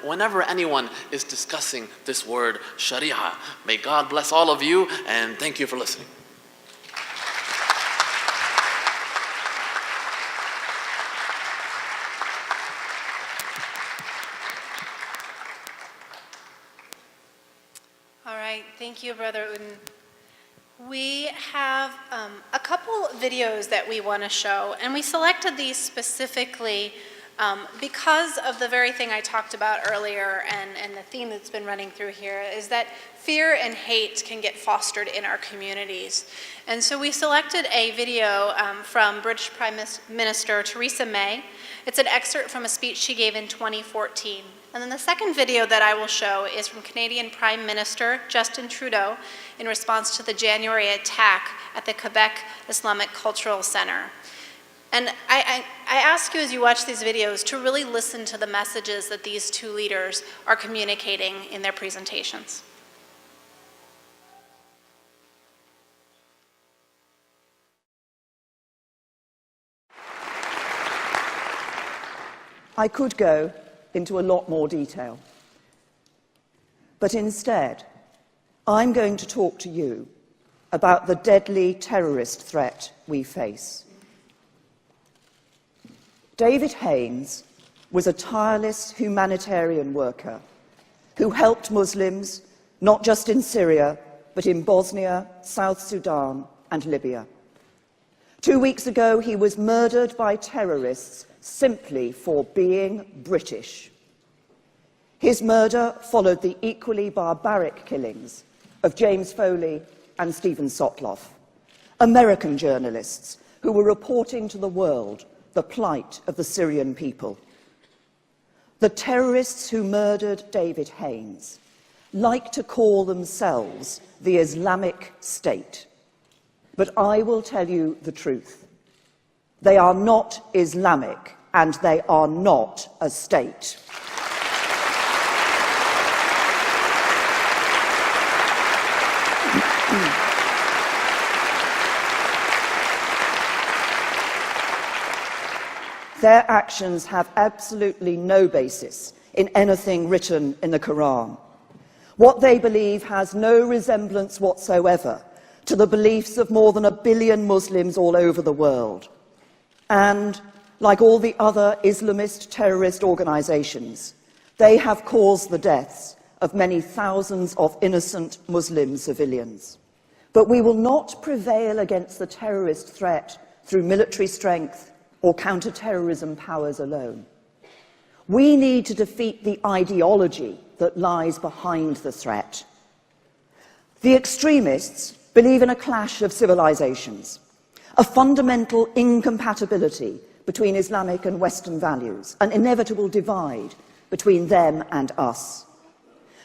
whenever anyone is discussing this word Sharia. May God bless all of you, and thank you for listening. Thank you, Brother Uden. We have a couple videos that we want to show, and we selected these specifically because of the very thing I talked about earlier, and the theme that's been running through here is that fear and hate can get fostered in our communities. And so we selected a video from British Prime Minister Theresa May. It's an excerpt from a speech she gave in 2014. And then the second video that I will show is from Canadian Prime Minister Justin Trudeau in response to the January attack at the Quebec Islamic Cultural Center. And I ask you as you watch these videos to really listen to the messages that these two leaders are communicating in their presentations. I could go into a lot more detail. But instead, I'm going to talk to you about the deadly terrorist threat we face. David Haines was a tireless humanitarian worker who helped Muslims not just in Syria, but in Bosnia, South Sudan, and Libya. 2 weeks ago, he was murdered by terrorists simply for being British. His murder followed the equally barbaric killings of James Foley and Stephen Sotloff, American journalists who were reporting to the world the plight of the Syrian people. The terrorists who murdered David Haines like to call themselves the Islamic State. But I will tell you the truth. They are not Islamic, and they are not a state. Their actions have absolutely no basis in anything written in the Quran. What they believe has no resemblance whatsoever to the beliefs of more than 1 billion Muslims all over the world. And, like all the other Islamist terrorist organizations, they have caused the deaths of many thousands of innocent Muslim civilians. But we will not prevail against the terrorist threat through military strength or counter-terrorism powers alone. We need to defeat the ideology that lies behind the threat. The extremists believe in a clash of civilizations, a fundamental incompatibility between Islamic and Western values, an inevitable divide between them and us.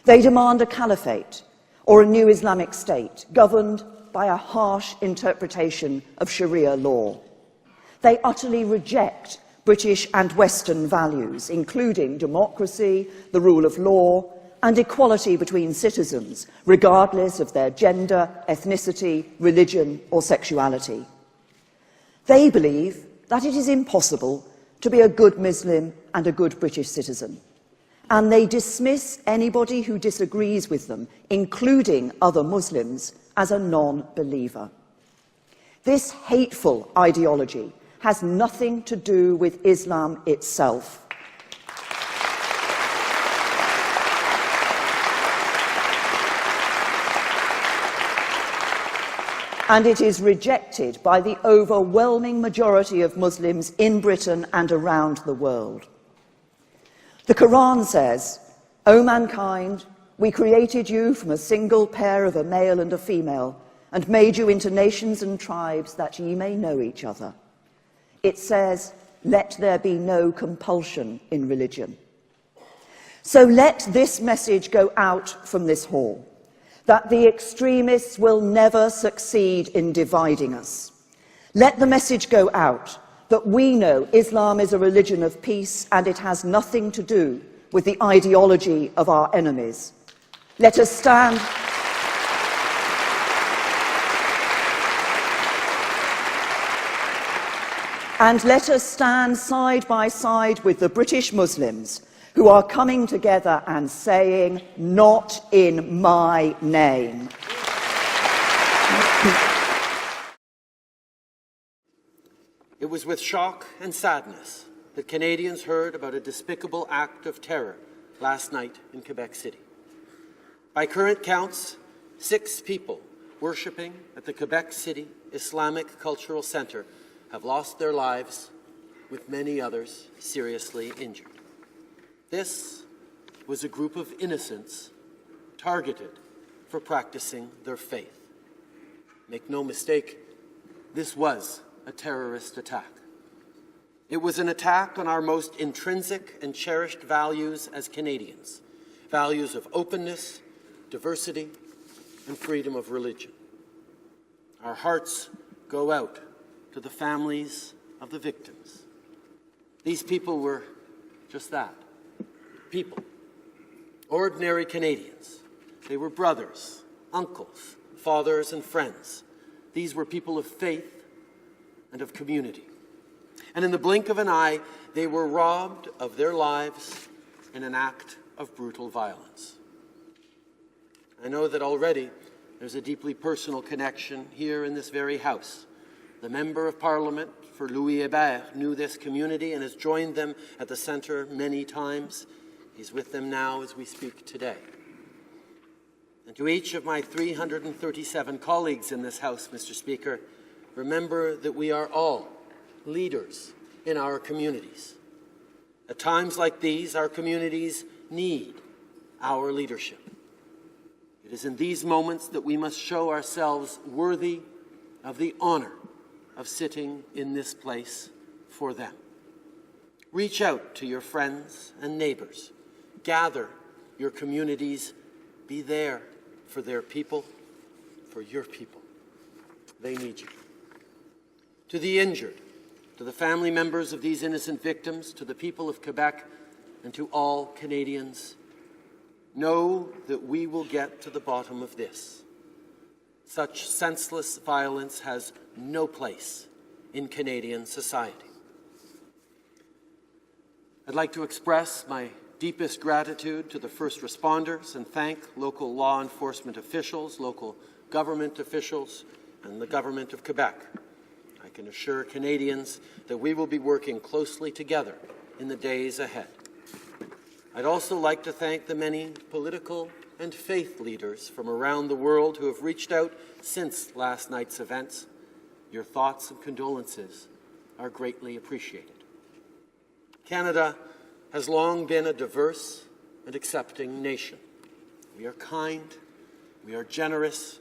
They demand a caliphate or a new Islamic state governed by a harsh interpretation of Sharia law. They utterly reject British and Western values, including democracy, the rule of law, and equality between citizens, regardless of their gender, ethnicity, religion, or sexuality. They believe that it is impossible to be a good Muslim and a good British citizen, and they dismiss anybody who disagrees with them, including other Muslims, as a non-believer. This hateful ideology has nothing to do with Islam itself. and it is rejected by the overwhelming majority of Muslims in Britain and around the world. The Quran says, "O mankind, we created you from a single pair of a male and a female, and made you into nations and tribes that ye may know each other." It says, "Let there be no compulsion in religion." So let this message go out from this hall, that the extremists will never succeed in dividing us. Let the message go out that we know Islam is a religion of peace and it has nothing to do with the ideology of our enemies. Let us stand. And let us stand side by side with the British Muslims who are coming together and saying, "Not in my name." It was with shock and sadness that Canadians heard about a despicable act of terror last night in Quebec City. By current counts, 6 people worshipping at the Quebec City Islamic Cultural Centre have lost their lives, with many others seriously injured. This was a group of innocents targeted for practicing their faith. Make no mistake, this was a terrorist attack. It was an attack on our most intrinsic and cherished values as Canadians, values of openness, diversity, and freedom of religion. Our hearts go out to the families of the victims. These people were just that, people, ordinary Canadians. They were brothers, uncles, fathers, and friends. These were people of faith and of community. And in the blink of an eye, they were robbed of their lives in an act of brutal violence. I know that already there's a deeply personal connection here in this very house. The Member of Parliament for Louis Hébert knew this community and has joined them at the centre many times. He's with them now as we speak today. And to each of my 337 colleagues in this House, Mr. Speaker, remember that we are all leaders in our communities. At times like these, our communities need our leadership. It is in these moments that we must show ourselves worthy of the honor of sitting in this place for them. Reach out to your friends and neighbors. Gather your communities. Be there for their people, for your people. They need you. To the injured, to the family members of these innocent victims, to the people of Quebec, and to all Canadians, know that we will get to the bottom of this. Such senseless violence has no place in Canadian society. I'd like to express my deepest gratitude to the first responders and thank local law enforcement officials, local government officials, and the Government of Quebec. I can assure Canadians that we will be working closely together in the days ahead. I'd also like to thank the many political and faith leaders from around the world who have reached out since last night's events. Your thoughts and condolences are greatly appreciated. Canada has long been a diverse and accepting nation. We are kind, we are generous,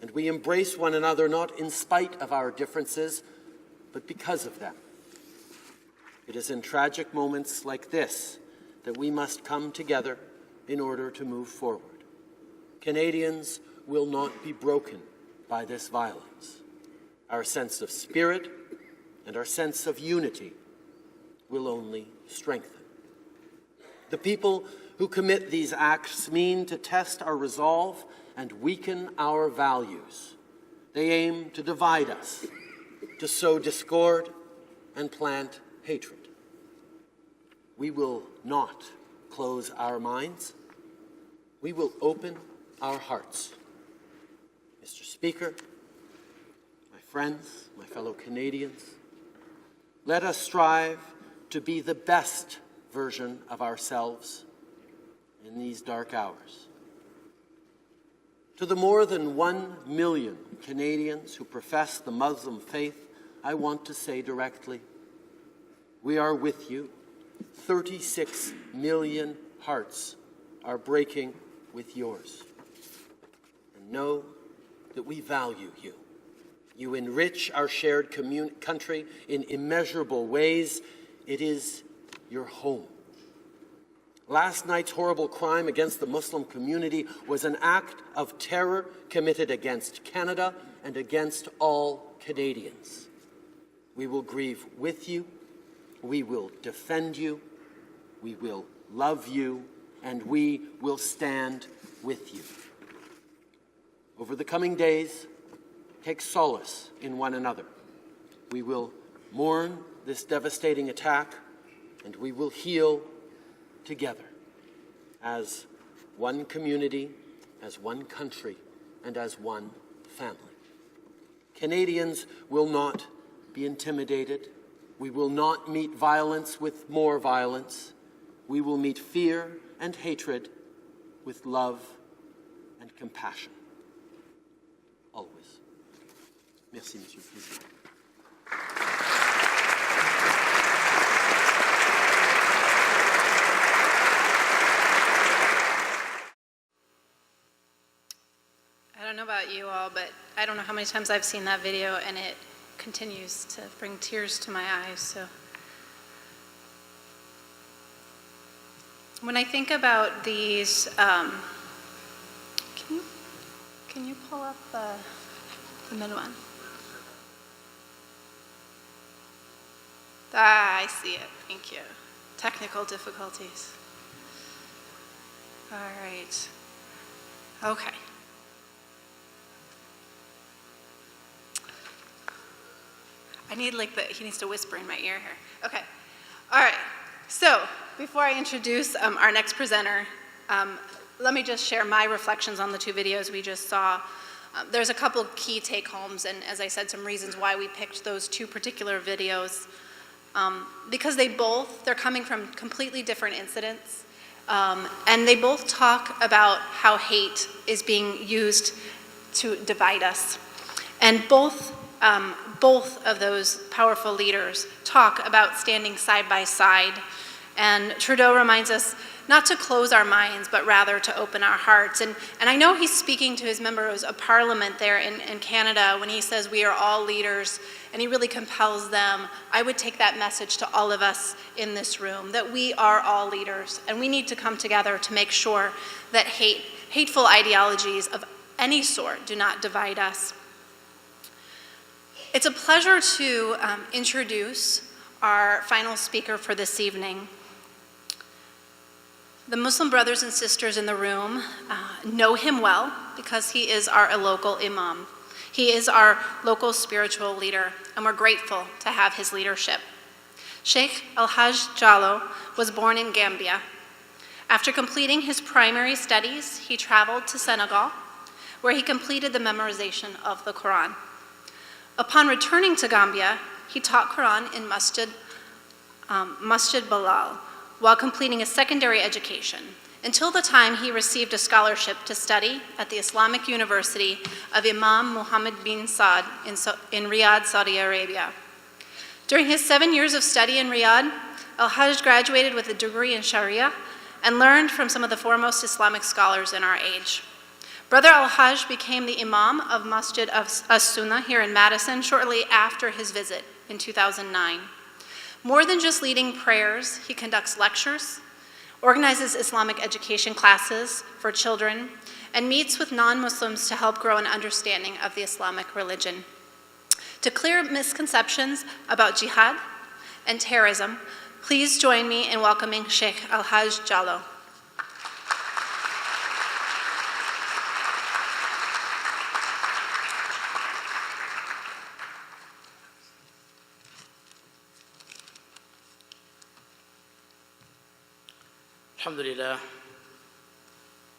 and we embrace one another not in spite of our differences, but because of them. It is in tragic moments like this that we must come together in order to move forward. Canadians will not be broken by this violence. Our sense of spirit and our sense of unity will only strengthen. The people who commit these acts mean to test our resolve and weaken our values. They aim to divide us, to sow discord and plant hatred. We will not close our minds. We will open our hearts. Mr. Speaker, my friends, my fellow Canadians, let us strive to be the best version of ourselves in these dark hours. To the more than 1 million Canadians who profess the Muslim faith, I want to say directly, we are with you. 36 million hearts are breaking with yours. And know that we value you. You enrich our shared country in immeasurable ways. It is your home. Last night's horrible crime against the Muslim community was an act of terror committed against Canada and against all Canadians. We will grieve with you, we will defend you, we will love you, and we will stand with you. Over the coming days, take solace in one another. We will mourn this devastating attack, and we will heal together as one community, as one country, and as one family. Canadians will not be intimidated. We will not meet violence with more violence. We will meet fear and hatred with love and compassion. Always. Merci, Monsieur le Président. I don't know about you all, but I don't know how many times I've seen that video, and it continues to bring tears to my eyes. So when I think about these, can you pull up the middle one? Ah, I see it. Thank you. Technical difficulties. All right. Okay. I need he needs to whisper in my ear here. Okay. All right. So before I introduce our next presenter, let me just share my reflections on the two videos we just saw. There's a couple key take-homes, and as I said, some reasons why we picked those two particular videos. Because they're coming from completely different incidents, and they both talk about how hate is being used to divide us. And both of those powerful leaders talk about standing side by side. And Trudeau reminds us not to close our minds, but rather to open our hearts. And I know he's speaking to his members of parliament there in Canada when he says we are all leaders, and he really compels them. I would take that message to all of us in this room, that we are all leaders, and we need to come together to make sure that hateful ideologies of any sort do not divide us. It's a pleasure to introduce our final speaker for this evening. The Muslim brothers and sisters in the room know him well because he is our local imam. He is our local spiritual leader, and we're grateful to have his leadership. Sheikh Al-Hajj Jallo was born in Gambia. After completing his primary studies, he traveled to Senegal, where he completed the memorization of the Quran. Upon returning to Gambia, he taught Quran in Masjid Bilal while completing a secondary education, until the time he received a scholarship to study at the Islamic University of Imam Muhammad bin Saud in Riyadh, Saudi Arabia. During his 7 years of study in Riyadh, Al-Hajj graduated with a degree in Sharia and learned from some of the foremost Islamic scholars in our age. Brother Al-Hajj became the Imam of Masjid As-Sunnah here in Madison shortly after his visit in 2009. More than just leading prayers, he conducts lectures, organizes Islamic education classes for children, and meets with non-Muslims to help grow an understanding of the Islamic religion. To clear misconceptions about jihad and terrorism, please join me in welcoming Sheikh Al-Hajj Jallo. Alhamdulillah,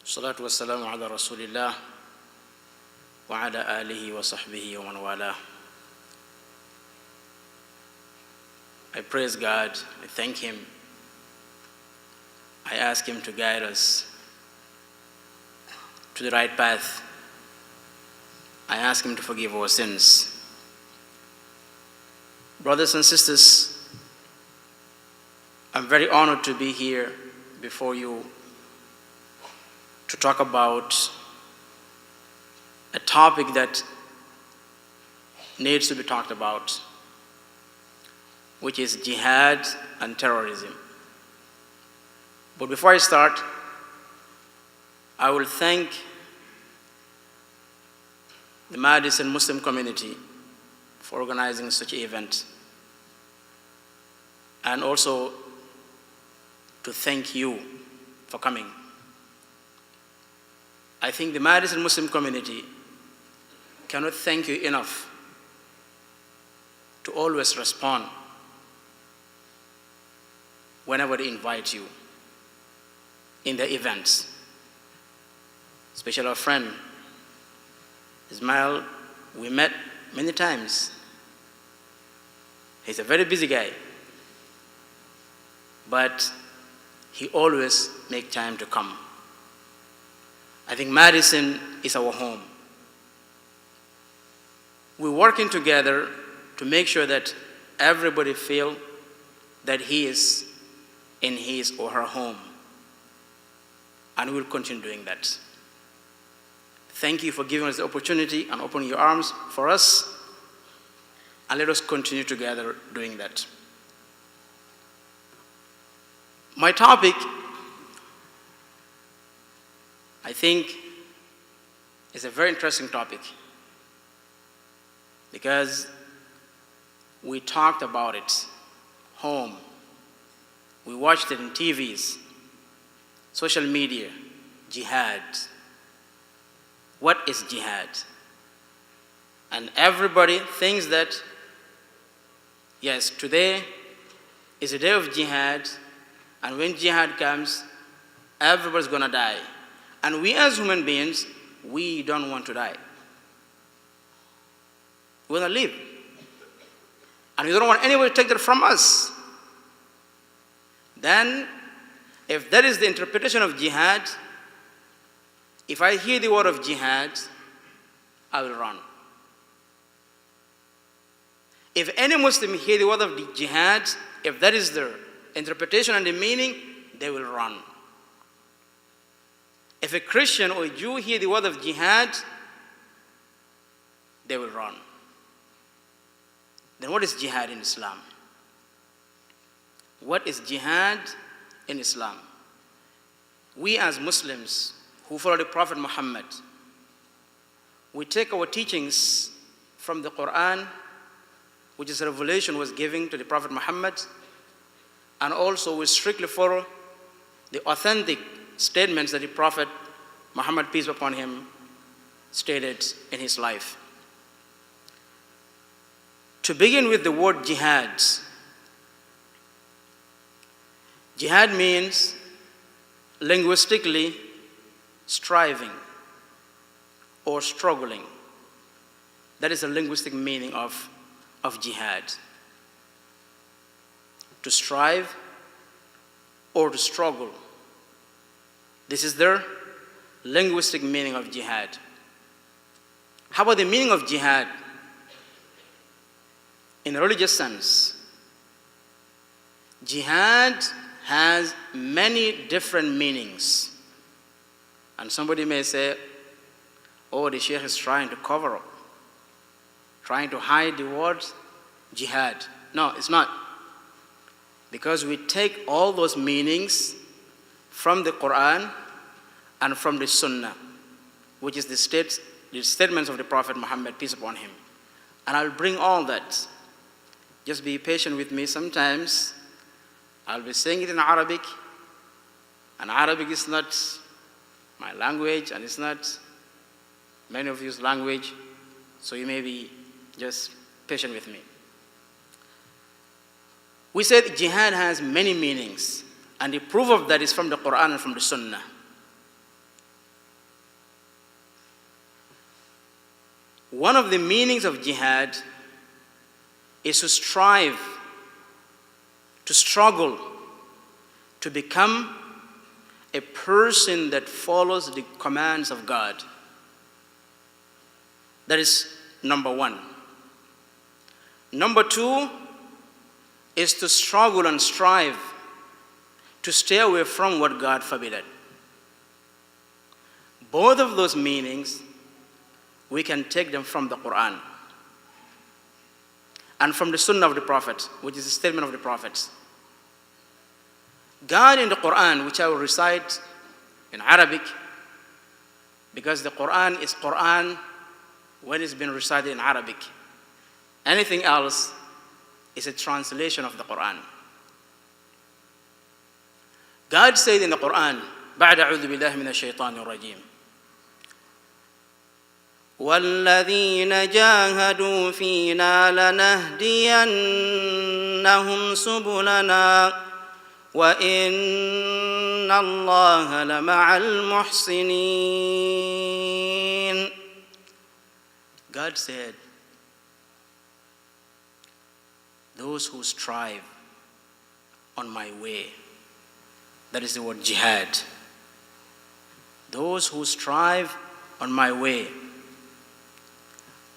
salatu wassalamu ala rasulillah wa ala alihi wa sahbihi wa man wala. I praise God, I thank Him. I ask Him to guide us to the right path I ask Him to forgive our sins. Brothers and sisters, I'm very honored to be here before you to talk about a topic that needs to be talked about, which is jihad and terrorism. But before I start, I will thank the Madison Muslim community for organizing such an event, and also to thank you for coming. I think the Madison Muslim community cannot thank you enough to always respond whenever they invite you in the events. Especially our friend Ismail, we met many times. He's a very busy guy, but he always makes time to come. I think Madison is our home. We're working together to make sure that everybody feel that he is in his or her home, and we'll continue doing that. Thank you for giving us the opportunity and opening your arms for us, and let us continue together doing that. My topic, I think, is a very interesting topic because we talked about it home. We watched it in TVs, social media, jihad. What is jihad? And everybody thinks that, yes, today is a day of jihad, and when jihad comes, everybody's gonna die. And we as human beings, we don't want to die. We wanna live. And we don't want anyone to take that from us. Then, if that is the interpretation of jihad, if I hear the word of jihad, I will run. If any Muslim hear the word of the jihad, if that is their interpretation and the meaning, they will run. If a Christian or a Jew hear the word of jihad, they will run. Then what is jihad in Islam? What is jihad in Islam? We as Muslims who follow the Prophet Muhammad, we take our teachings from the Quran, which is a revelation was given to the Prophet Muhammad, and also we strictly follow the authentic statements that the Prophet Muhammad, peace be upon him, stated in his life. To begin with the word jihad, jihad means linguistically striving or struggling. That is the linguistic meaning of jihad. To strive or to struggle. This is their linguistic meaning of jihad. How about the meaning of jihad in a religious sense? Jihad has many different meanings. And somebody may say, oh, the Sheikh is trying to cover up, trying to hide the word jihad. No, it's not. Because we take all those meanings from the Quran and from the Sunnah, which is the statements of the Prophet Muhammad, peace upon him. And I'll bring all that. Just be patient with me. Sometimes I'll be saying it in Arabic, and Arabic is not my language, and it's not many of you's language, so you may be just patient with me. We said jihad has many meanings, and the proof of that is from the Quran and from the Sunnah. One of the meanings of jihad is to strive, to struggle, to become a person that follows the commands of God. That is number one. Number two is to struggle and strive to stay away from what God forbidden. Both of those meanings, we can take them from the Quran and from the Sunnah of the Prophet, which is a statement of the prophets. God in the Quran, which I will recite in Arabic, because the Quran is Quran when it's been recited in Arabic. Anything else is a translation of the Quran. God said in the Quran, بعد أعوذ بالله من الشيطان الرجيم والذين جاهدوا فينا لنهدينهم سبلنا وإن الله لمع المحسنين. God said, those who strive on my way, that is the word jihad. Those who strive on my way,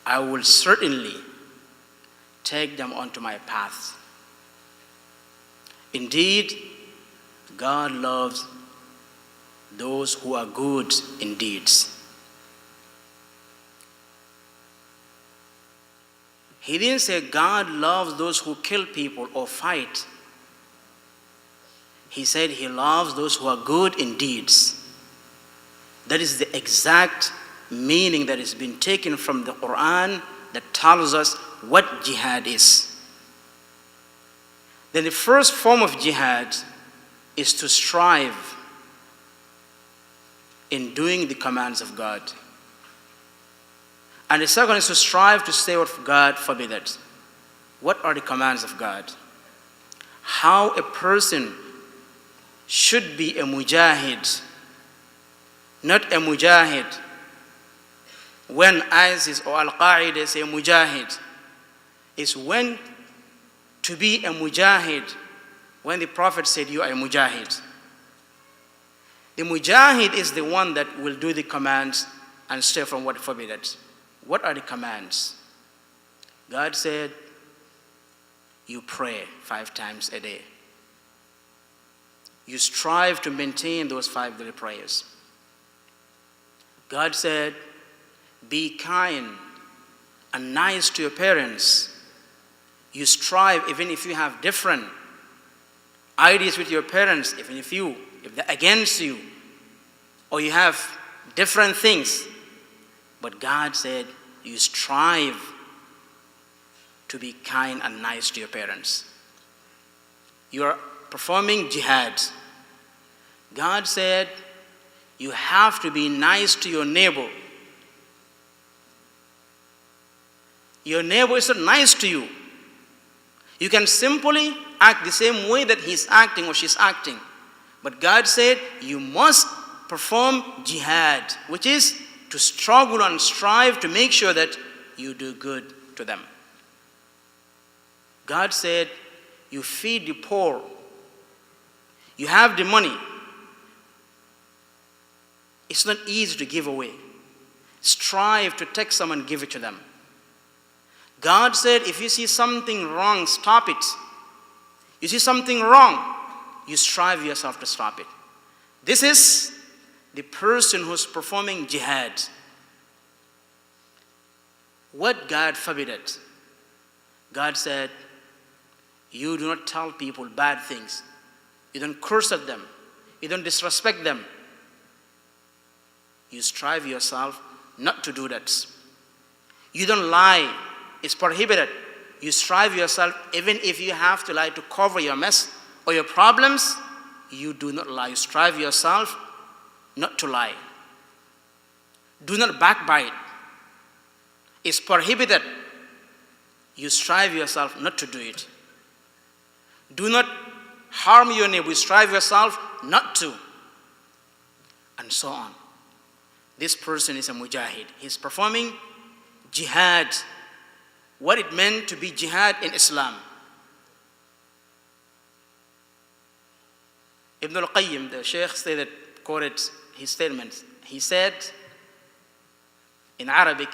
I will certainly take them onto my path. Indeed, God loves those who are good in deeds. He didn't say God loves those who kill people or fight. He said he loves those who are good in deeds. That is the exact meaning that has been taken from the Quran that tells us what jihad is. Then the first form of jihad is to strive in doing the commands of God. And the second is to strive to stay what God forbid. What are the commands of God? How a person should be a mujahid, not a mujahid when ISIS or Al-Qaeda say mujahid, is when to be a mujahid when the Prophet said you are a mujahid. The mujahid is the one that will do the commands and stay from what forbidden. What are the commands? God said, you pray 5 times a day. You strive to maintain those 5 daily prayers. God said, be kind and nice to your parents. You strive, even if you have different ideas with your parents, even if they're against you, or you have different things. But God said, you strive to be kind and nice to your parents. You are performing jihad. God said, you have to be nice to your neighbor. Your neighbor is not nice to you. You can simply act the same way that he's acting or she's acting. But God said, you must perform jihad, which is to struggle and strive to make sure that you do good to them. God said, you feed the poor. You have the money. It's not easy to give away. Strive to take some and give it to them. God said, if you see something wrong, stop it. You see something wrong, you strive yourself to stop it. This is the person who's performing jihad. What God forbid? God said, you do not tell people bad things. You don't curse at them. You don't disrespect them. You strive yourself not to do that. You don't lie. It's prohibited. You strive yourself, even if you have to lie to cover your mess or your problems, you do not lie. You strive yourself not to lie. Do not backbite. It's prohibited. You strive yourself not to do it. Do not harm your neighbor. You strive yourself not to. And so on. This person is a mujahid. He's performing jihad. What it meant to be jihad in Islam. Ibn al-Qayyim, the Shaykh quoted his statement. He said in Arabic,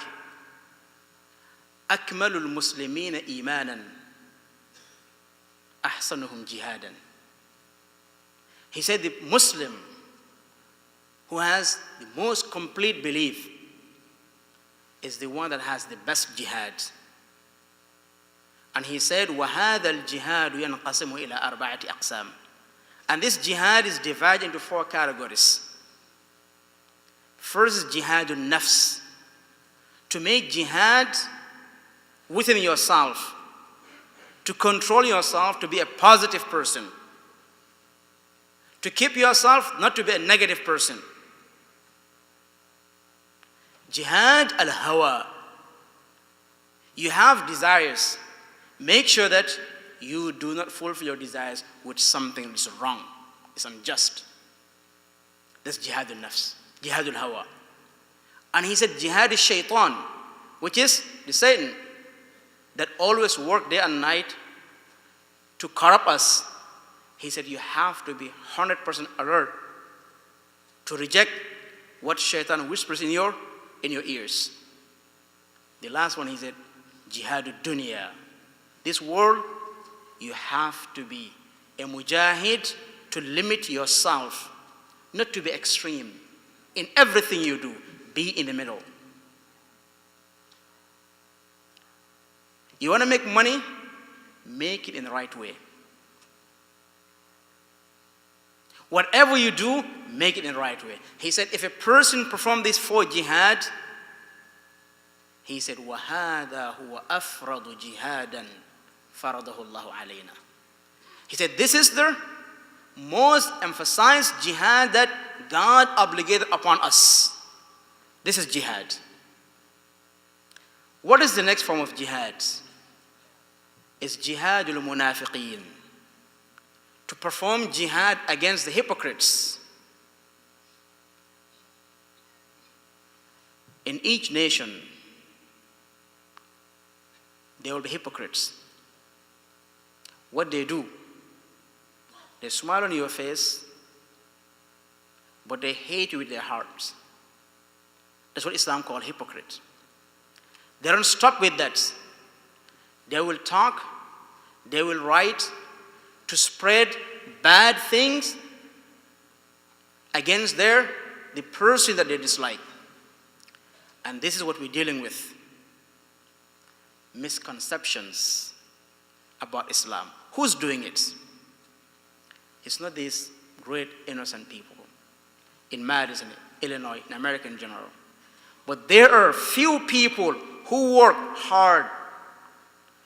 أكمل المسلمين إيمانا أحسنهم جهادا. He said the Muslim who has the most complete belief is the one that has the best jihad. And he said, وَهَذَا الْجِهَادُ يَنْقَسِمُ إِلَى أَرْبَعَةِ أَقْسَامٍ. And this jihad is divided into 4 categories. First is jihadun nafs, to make jihad within yourself, to control yourself to be a positive person, to keep yourself not to be a negative person. Jihad al-hawa, you have desires. Make sure that you do not fulfill your desires with something that is wrong, it's unjust. That's jihad al-nafs, jihad al-hawa. And he said jihad is shaitan, which is the Satan that always work day and night to corrupt us. He said you have to be 100% alert to reject what shaitan whispers in your ears. The last one, he said, jihad dunya. This world, you have to be a mujahid to limit yourself, not to be extreme. In everything you do, be in the middle. You want to make money? Make it in the right way. Whatever you do, make it in the right way. He said, if a person performs these 4 jihad, he said, وَهَذَا هُوَ أَفْرَضُ جِهَادًا فَرَضَهُ اللَّهُ عَلَيْنَا. He said, this is the most emphasized jihad that God obligated upon us. This is jihad. What is the next form of jihad? It's jihadul munafiqeen. To perform jihad against the hypocrites. In each nation, there will be hypocrites. What they do, they smile on your face, but they hate you with their hearts. That's what Islam calls hypocrite. They don't stop with that. They will talk, they will write to spread bad things against the person that they dislike. And this is what we're dealing with. Misconceptions about Islam. Who's doing it? It's not these great innocent people in Madison, Illinois, in America in general. But there are few people who work hard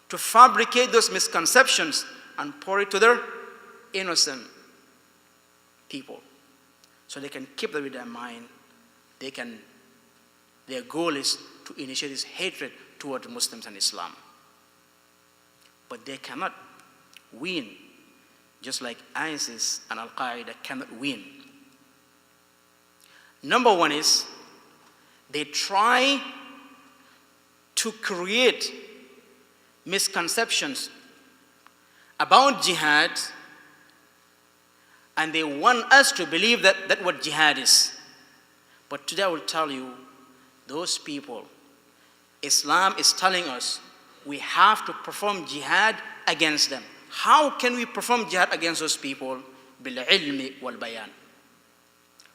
to fabricate those misconceptions and pour it to their innocent people. So they can keep them in their mind. Their goal is to initiate this hatred toward Muslims and Islam. But they cannot win, just like ISIS and Al-Qaeda cannot win. Number one is, they try to create misconceptions about jihad, and they want us to believe that that's what jihad is. But today I will tell you, those people, Islam is telling us we have to perform jihad against them. How can we perform jihad against those people? Bil-ilmi wal-bayan.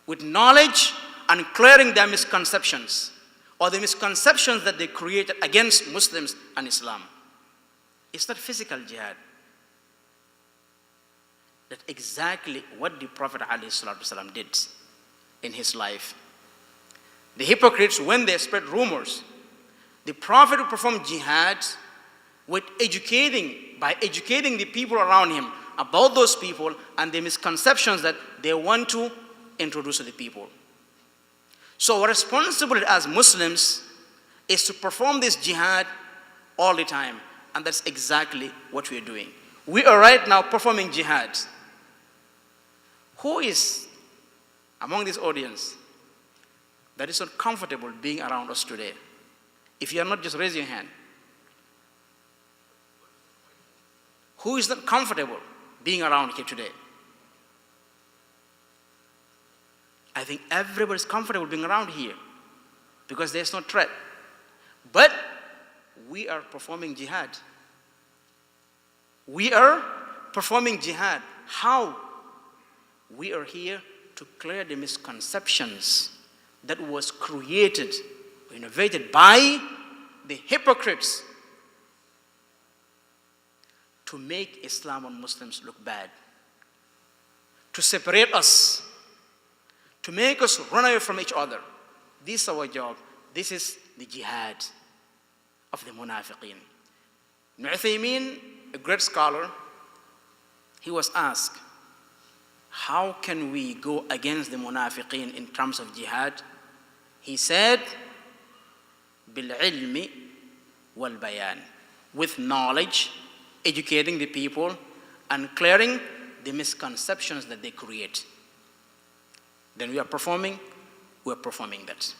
With knowledge and clearing their misconceptions, or the misconceptions that they created against Muslims and Islam. It's not physical jihad. That's exactly what the Prophet ﷺ did in his life. The hypocrites, when they spread rumors, the Prophet would perform jihad by educating the people around him about those people and the misconceptions that they want to introduce to the people. So our responsibility as Muslims is to perform this jihad all the time. And that's exactly what we are doing. We are right now performing jihad. Who is among this audience that is not comfortable being around us today? If you are not, just raise your hand. Who is not comfortable being around here today? I think everybody is comfortable being around here because there's no threat. But we are performing jihad. We are performing jihad. How? We are here to clear the misconceptions that was created, innovated by the hypocrites to make Islam and Muslims look bad, to separate us, to make us run away from each other. This is our job. This is the jihad of the munafiqeen. Ibn Uthaymeen, a great scholar, he was asked, how can we go against the munafiqeen in terms of jihad? He said, bil-ilmi wal-bayan, with knowledge, educating the people, and clearing the misconceptions that they create. Then we're performing that.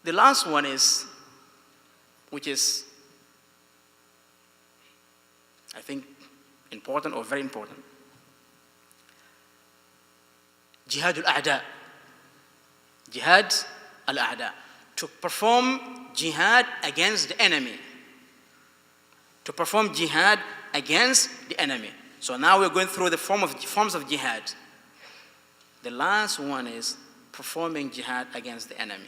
The last one is, which is, I think, important or very important. Jihad al-a'da. Jihad al-a'da. To perform jihad against the enemy. To perform jihad against the enemy. So now we're going through the forms of jihad. The last one is performing jihad against the enemy.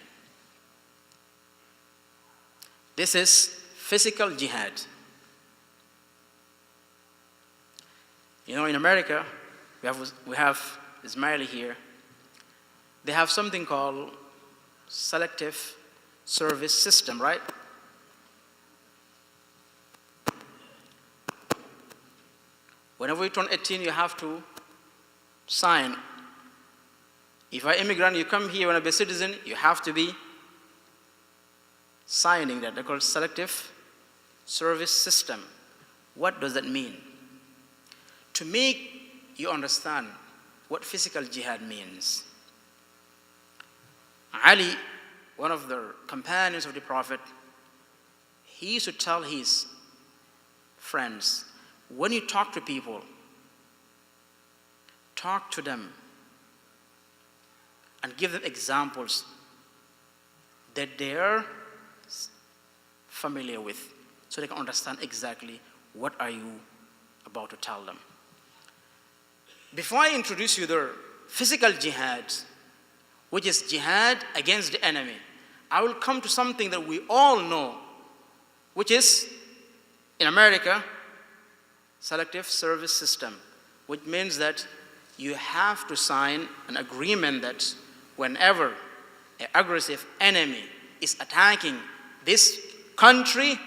This is physical jihad. You know, in America, we have Ismaili here. They have something called selective service system, right? Whenever you turn 18, you have to sign. If you're an immigrant, you come here, you want to be a citizen, you have to be signing that. They're called selective service system. What does that mean? To make you understand what physical jihad means, Ali, one of the companions of the Prophet, he used to tell his friends, when you talk to people, talk to them and give them examples that they are familiar with, so they can understand exactly what are you about to tell them. Before I introduce you the physical jihad, which is jihad against the enemy, I will come to something that we all know, which is, in America, selective service system, which means that you have to sign an agreement that whenever an aggressive enemy is attacking this country,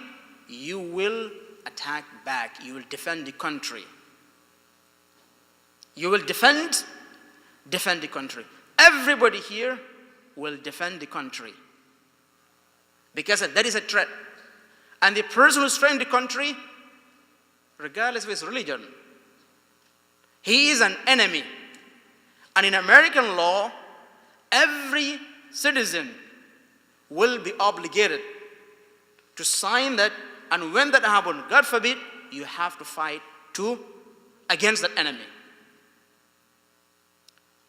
you will attack back. You will defend the country. You will defend the country. Everybody here will defend the country because that is a threat. And the person who's threatening the country, regardless of his religion, he is an enemy. And in American law, every citizen will be obligated to sign that, and when that happens, God forbid, you have to fight against that enemy.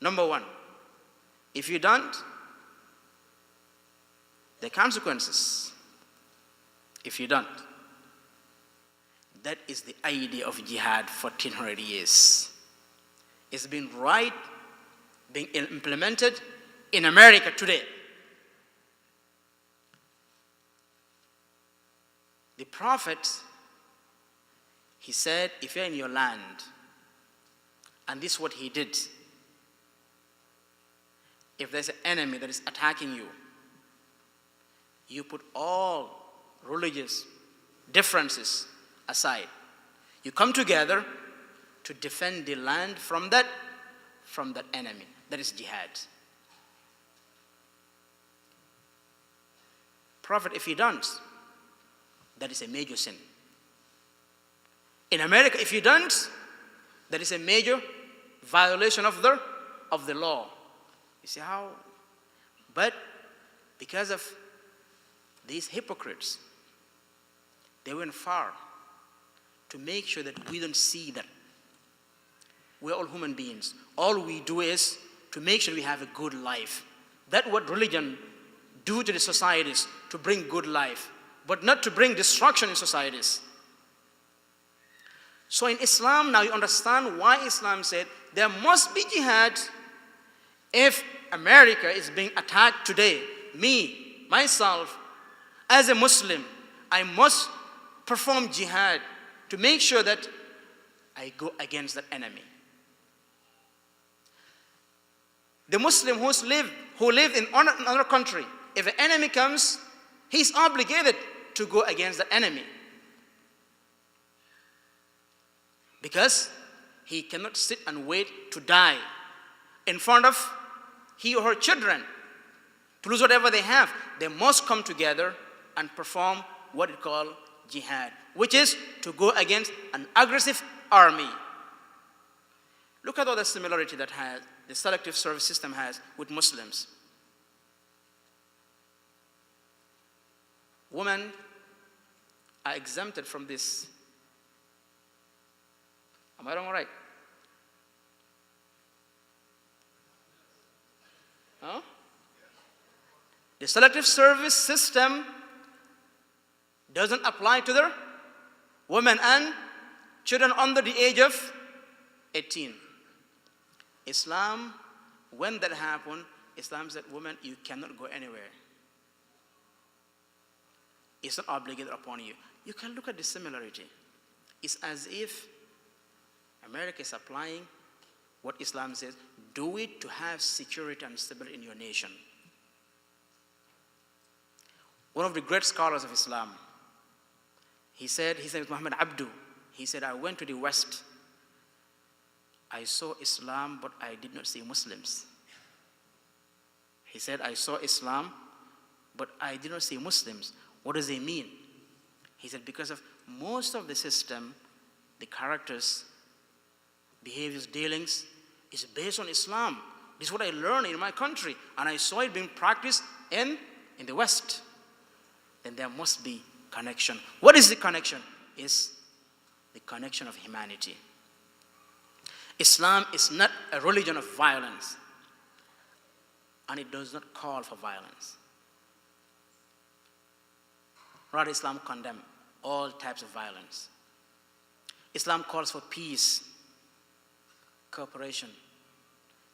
Number one, if you don't, the consequences. If you don't, that is the idea of jihad for 1,400 years. It's been being implemented in America today. The Prophet, he said, if you're in your land, and this is what he did, if there's an enemy that is attacking you, you put all religious differences aside. You come together to defend the land from that enemy. That is jihad. Prophet, if you don't, that is a major sin. In America, if you don't, that is a major violation of the law. You see how? But because of these hypocrites, they went far to make sure that we don't see that. We're all human beings. All we do is to make sure we have a good life. That's what religion do to the societies to bring good life, but not to bring destruction in societies. So in Islam, now you understand why Islam said there must be jihad. If America is being attacked today, me, myself, as a Muslim, I must perform jihad to make sure that I go against that enemy. The Muslim who live in another country, if an enemy comes, he's obligated to go against the enemy. Because he cannot sit and wait to die in front of he or her children, to lose whatever they have. They must come together and perform what we call jihad, which is to go against an aggressive army. Look at all the similarity that the selective service system has with Muslims. Women are exempted from this. Am I wrong or right? Huh? The selective service system doesn't apply to the women and children under the age of 18. Islam, when that happened, Islam said, women, you cannot go anywhere. It's not obligated upon you. You can look at the similarity. It's as if America is applying what Islam says, do it to have security and stability in your nation. One of the great scholars of Islam, he said Muhammad Abdu, he said, I went to the West. I saw Islam, but I did not see Muslims. He said, I saw Islam, but I did not see Muslims. What does he mean? He said, because of most of the system, the characters, behaviors, dealings, is based on Islam. This is what I learned in my country, and I saw it being practiced in the West. Then there must be connection. What is the connection? It's the connection of humanity. Islam is not a religion of violence, and it does not call for violence. Rather, Islam condemns all types of violence. Islam calls for peace, cooperation,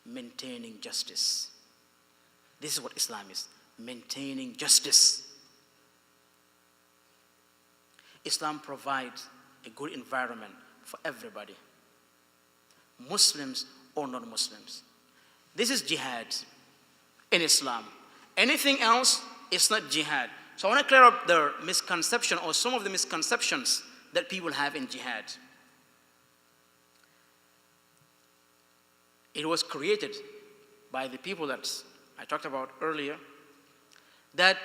maintaining justice. This is what Islam is, maintaining justice. Islam provides a good environment for everybody, Muslims or non-Muslims. This is jihad in Islam. Anything else is not jihad. So I want to clear up the misconception or some of the misconceptions that people have in jihad. It was created by the people that I talked about earlier, that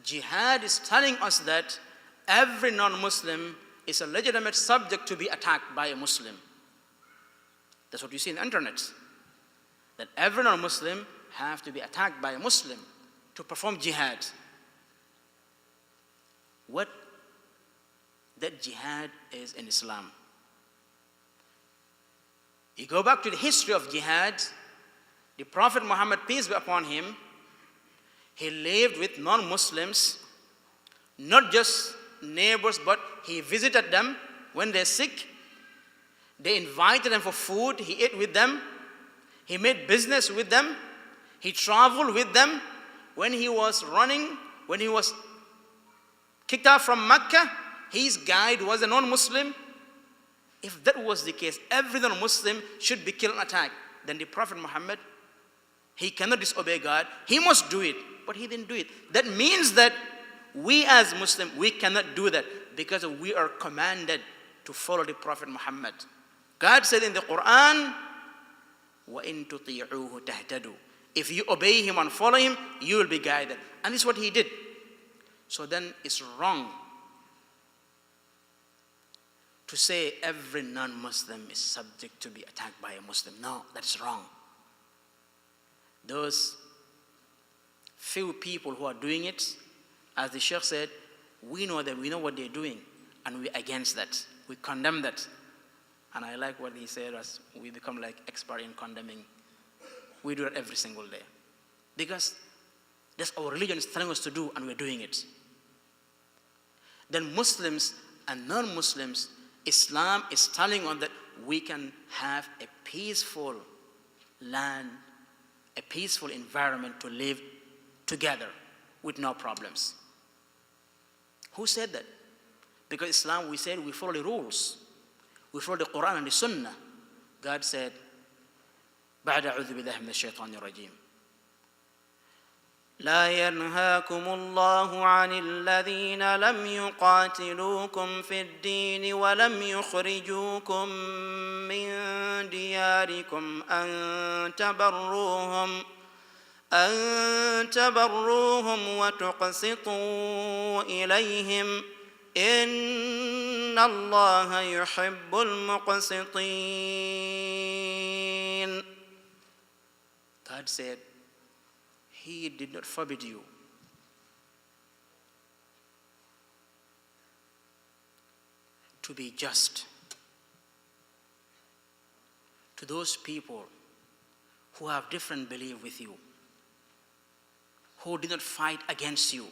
jihad is telling us that every non-Muslim is a legitimate subject to be attacked by a Muslim. That's what you see in the internet, that every non-Muslim have to be attacked by a Muslim to perform jihad. What that jihad is in Islam. You go back to the history of jihad, the Prophet Muhammad, peace be upon him, he lived with non-Muslims, not just neighbors, but he visited them when they're sick. They invited them for food, he ate with them, he made business with them, he traveled with them. When he was running, when he was kicked out from Mecca, his guide was a non-Muslim. If that was the case, every non-Muslim should be killed and attacked. Then the Prophet Muhammad, he cannot disobey God. He must do it, but he didn't do it. That means that we as Muslims, we cannot do that because we are commanded to follow the Prophet Muhammad. God said in the Quran, وَإِن تُطِيعُوهُ تَهْتَدُوا. If you obey him and follow him, you will be guided. And this is what he did. So then it's wrong to say every non-Muslim is subject to be attacked by a Muslim. No, that's wrong. Those few people who are doing it, as the Sheikh said, we know them, we know what they're doing, and we're against that. We condemn that. And I like what he said, as we become like expert in condemning. We do it every single day. Because That's our religion is telling us to do, and we're doing it. Then Muslims and non-Muslims, Islam is telling us that we can have a peaceful land, a peaceful environment to live together with no problems. Who said that? Because Islam, we said we follow the rules. We follow the Quran and the Sunnah. God said, بعد أعوذ بالله من الشيطان الرجيم لا ينهاكم الله عن الذين لم يقاتلوكم في الدين ولم يخرجوكم من دياركم أن تبروهم وتقسطوا إليهم إن الله يحب المقسطين. God said, He did not forbid you to be just to those people who have different belief with you, who did not fight against you,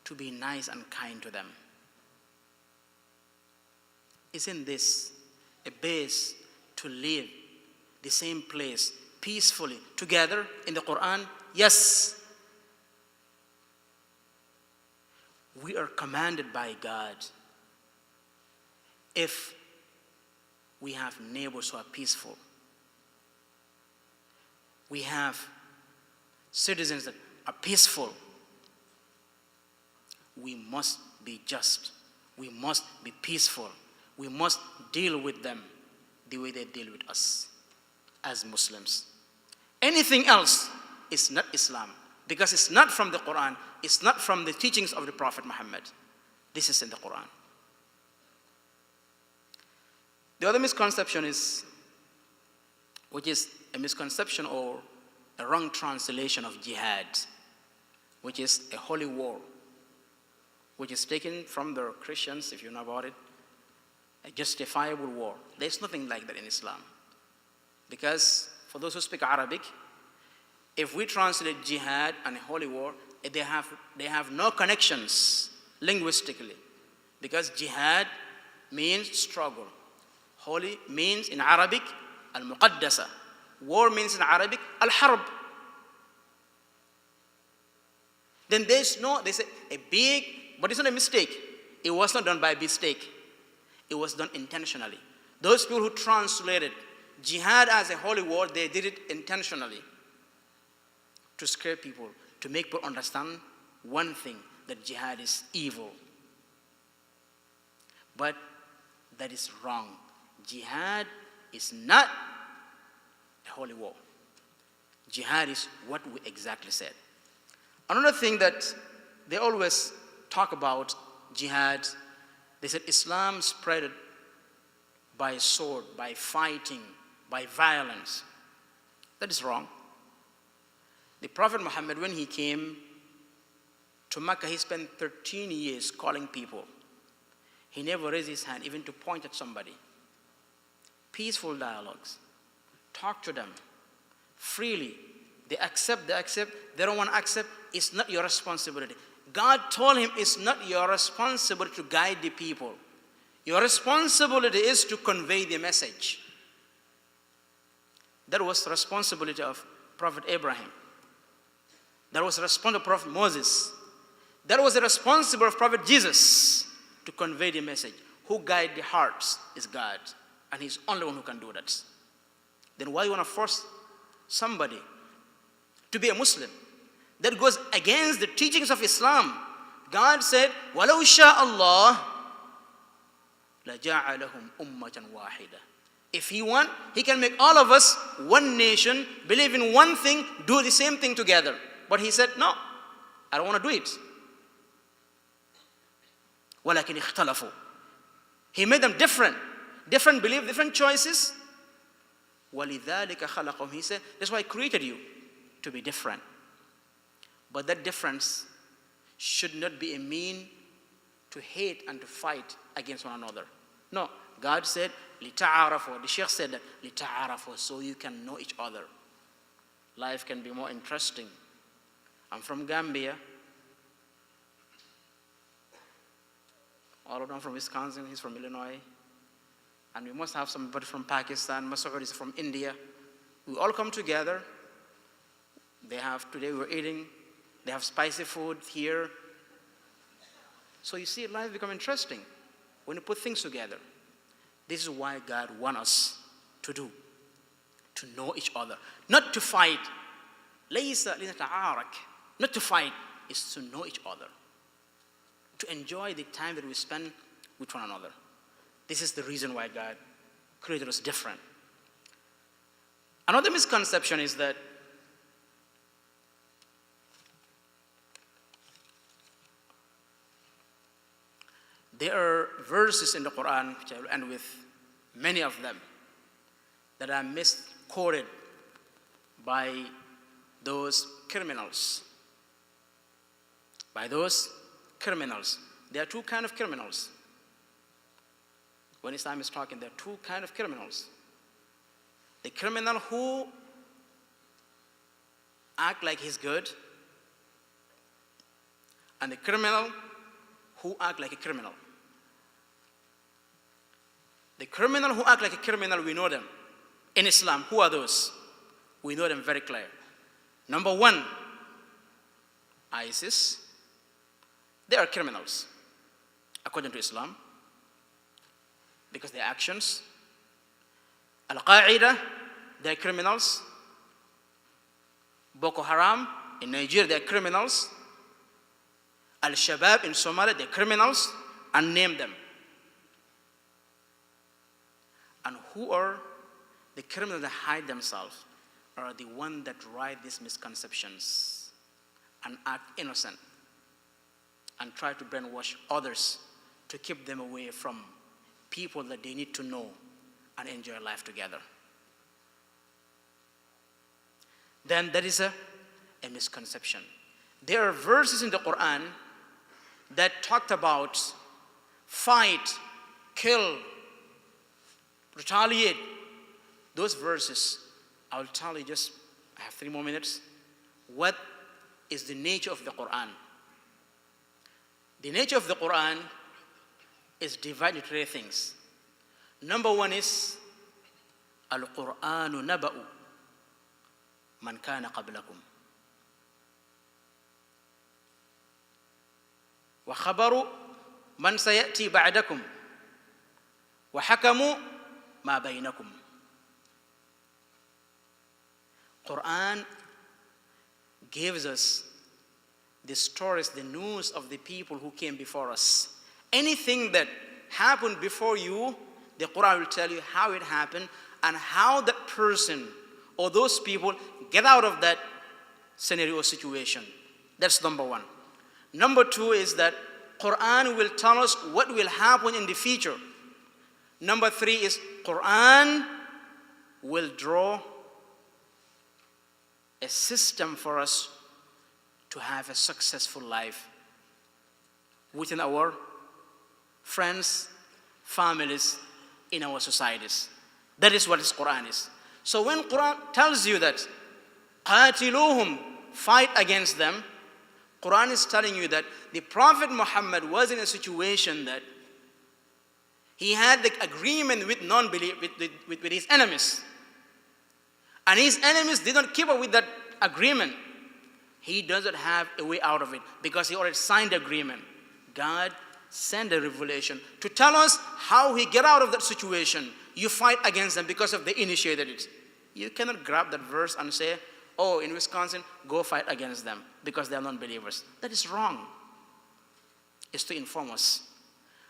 to be nice and kind to them. Isn't this a base to live the same place peacefully together in the Quran? Yes. We are commanded by God, if we have neighbors who are peaceful, we have citizens that are peaceful, we must be just, we must be peaceful, we must deal with them the way they deal with us as Muslims. Anything else is not Islam, because it's not from the Quran, it's not from the teachings of the Prophet Muhammad. This is in the Quran. The other misconception is, which is a misconception or a wrong translation of jihad, which is a holy war, which is taken from the Christians, if you know about it, a justifiable war. There's nothing like that in Islam. Because for those who speak Arabic, if we translate jihad and a holy war, they have no connections linguistically. Because jihad means struggle. Holy means in Arabic, al-muqaddasa. War means in Arabic, al-harb. Then there's a big, but it's not a mistake. It was not done by mistake. It was done intentionally. Those people who translated jihad as a holy war, they did it intentionally to scare people, to make people understand one thing, that jihad is evil. But that is wrong. Jihad is not a holy war. Jihad is what we exactly said. Another thing that they always talk about jihad, they said Islam spread by sword, by fighting, by violence. That is wrong. The Prophet Muhammad, when he came to Mecca, he spent 13 years calling people. He never raised his hand even to point at somebody. Peaceful dialogues. Talk to them freely. They accept, they don't want to accept. It's not your responsibility. God told him it's not your responsibility to guide the people. Your responsibility is to convey the message. That was the responsibility of Prophet Abraham. That was the responsibility of Prophet Moses. That was the responsibility of Prophet Jesus, to convey the message. Who guides the hearts is God, and He's the only one who can do that. Then why you want to force somebody to be a Muslim? That goes against the teachings of Islam. God said, وَلَوْ شَاءَ اللَّهُ لَجَعَلَهُمْ أُمَّةً وَاحِدَةً. If He wants, He can make all of us one nation, believe in one thing, do the same thing together. But He said, no, I don't want to do it. وَلَكِنْ اخْتَلَفُوا. He made them different belief, different choices. وَلِذَلِكَ خَلَقَهُمْ. He said, that's why I created you, to be different. But that difference should not be a mean to hate and to fight against one another. No, God said, لِتَعَارَفُوا. The Sheikh said that, لِتَعَارَفُوا, so you can know each other. life can be more interesting. I'm from Gambia. All of them from Wisconsin, he's from Illinois. And we must have somebody from Pakistan, Masoud is from India. We all come together. Today we're eating, they have spicy food here. So you see, life become interesting when you put things together. This is why God wants us to know each other, not to fight. Not to fight, is to know each other, to enjoy the time that we spend with one another. This is the reason why God created us different. Another misconception is that there are verses in the Quran, which I will end with, many of them, that are misquoted by those criminals. There are two kinds of criminals. When Islam is talking, there are two kinds of criminals. The criminal who act like he's good, and the criminal who act like a criminal. The criminal who act like a criminal, we know them. In Islam, who are those? We know them very clear. Number one, ISIS. They are criminals, according to Islam, because their actions. Al-Qaeda, they are criminals. Boko Haram, in Nigeria, they are criminals. Al-Shabaab in Somalia, they are criminals, and name them. And who are the criminals that hide themselves? Are the ones that write these misconceptions and act innocent and try to brainwash others to keep them away from people that they need to know and enjoy life together. Then that is a misconception. There are verses in the Quran that talked about fight, kill, retaliate. Those verses, I'll tell you I have 3 more minutes, what is the nature of the Quran. The nature of the Quran is divided into 3 things. Number 1 is Al-Qur'anu naba'u man kana qablakum. Wa khabaru man sayati ba'dakum. Wa hakamu ma bainakum. Quran gives us the stories, the news of the people who came before us. Anything that happened before you, the Quran will tell you how it happened and how that person or those people get out of that scenario or situation. That's number 1. Number 2 is that Quran will tell us what will happen in the future. Number 3 is Quran will draw a system for us to have a successful life within our friends, families, in our societies. That is what this Quran is. So when Quran tells you that قَاتِلُوهُمْ, fight against them, Quran is telling you that the Prophet Muhammad was in a situation that he had the agreement with non-belief, with his enemies. And his enemies did not keep up with that agreement. He doesn't have a way out of it because he already signed the agreement. God sent a revelation to tell us how he get out of that situation. You fight against them because of they initiated it. You cannot grab that verse and say, oh, in Wisconsin, go fight against them because they are non-believers. That is wrong. It's to inform us.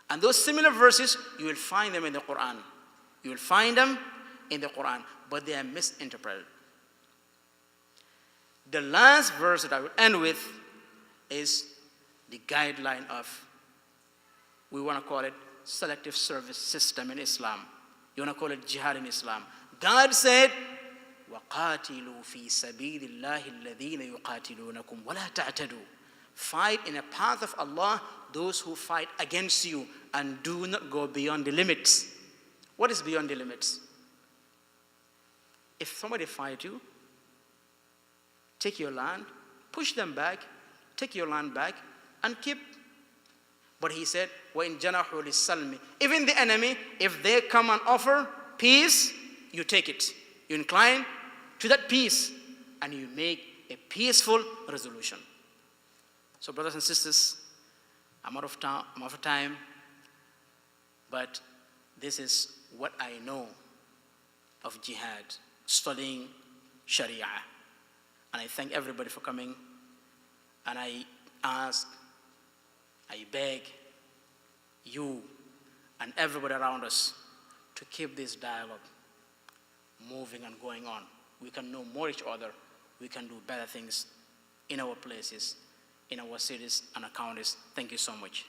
And those similar verses, you will find them in the Quran. You will find them in the Quran, but they are misinterpreted. The last verse that I will end with is the guideline of, we want to call it selective service system in Islam. You want to call it jihad in Islam. God said, وَقَاتِلُوا فِي سَبِيلِ اللَّهِ الَّذِينَ يُقَاتِلُونَكُمْ وَلَا تَعْتَدُوا. Fight in a path of Allah those who fight against you, and do not go beyond the limits. What is beyond the limits? If somebody fights you, take your land, push them back, take your land back, and keep. But he said, وَإِن جَنَحُوا لِلسَّلْمِ Even the enemy, if they come and offer peace, you take it. You incline to that peace, and you make a peaceful resolution. So brothers and sisters, I'm out of time, but this is what I know of jihad, studying Sharia. And I thank everybody for coming, and I ask, I beg you and everybody around us to keep this dialogue moving and going on. We can know more each other. We can do better things in our places, in our cities and our counties. Thank you so much.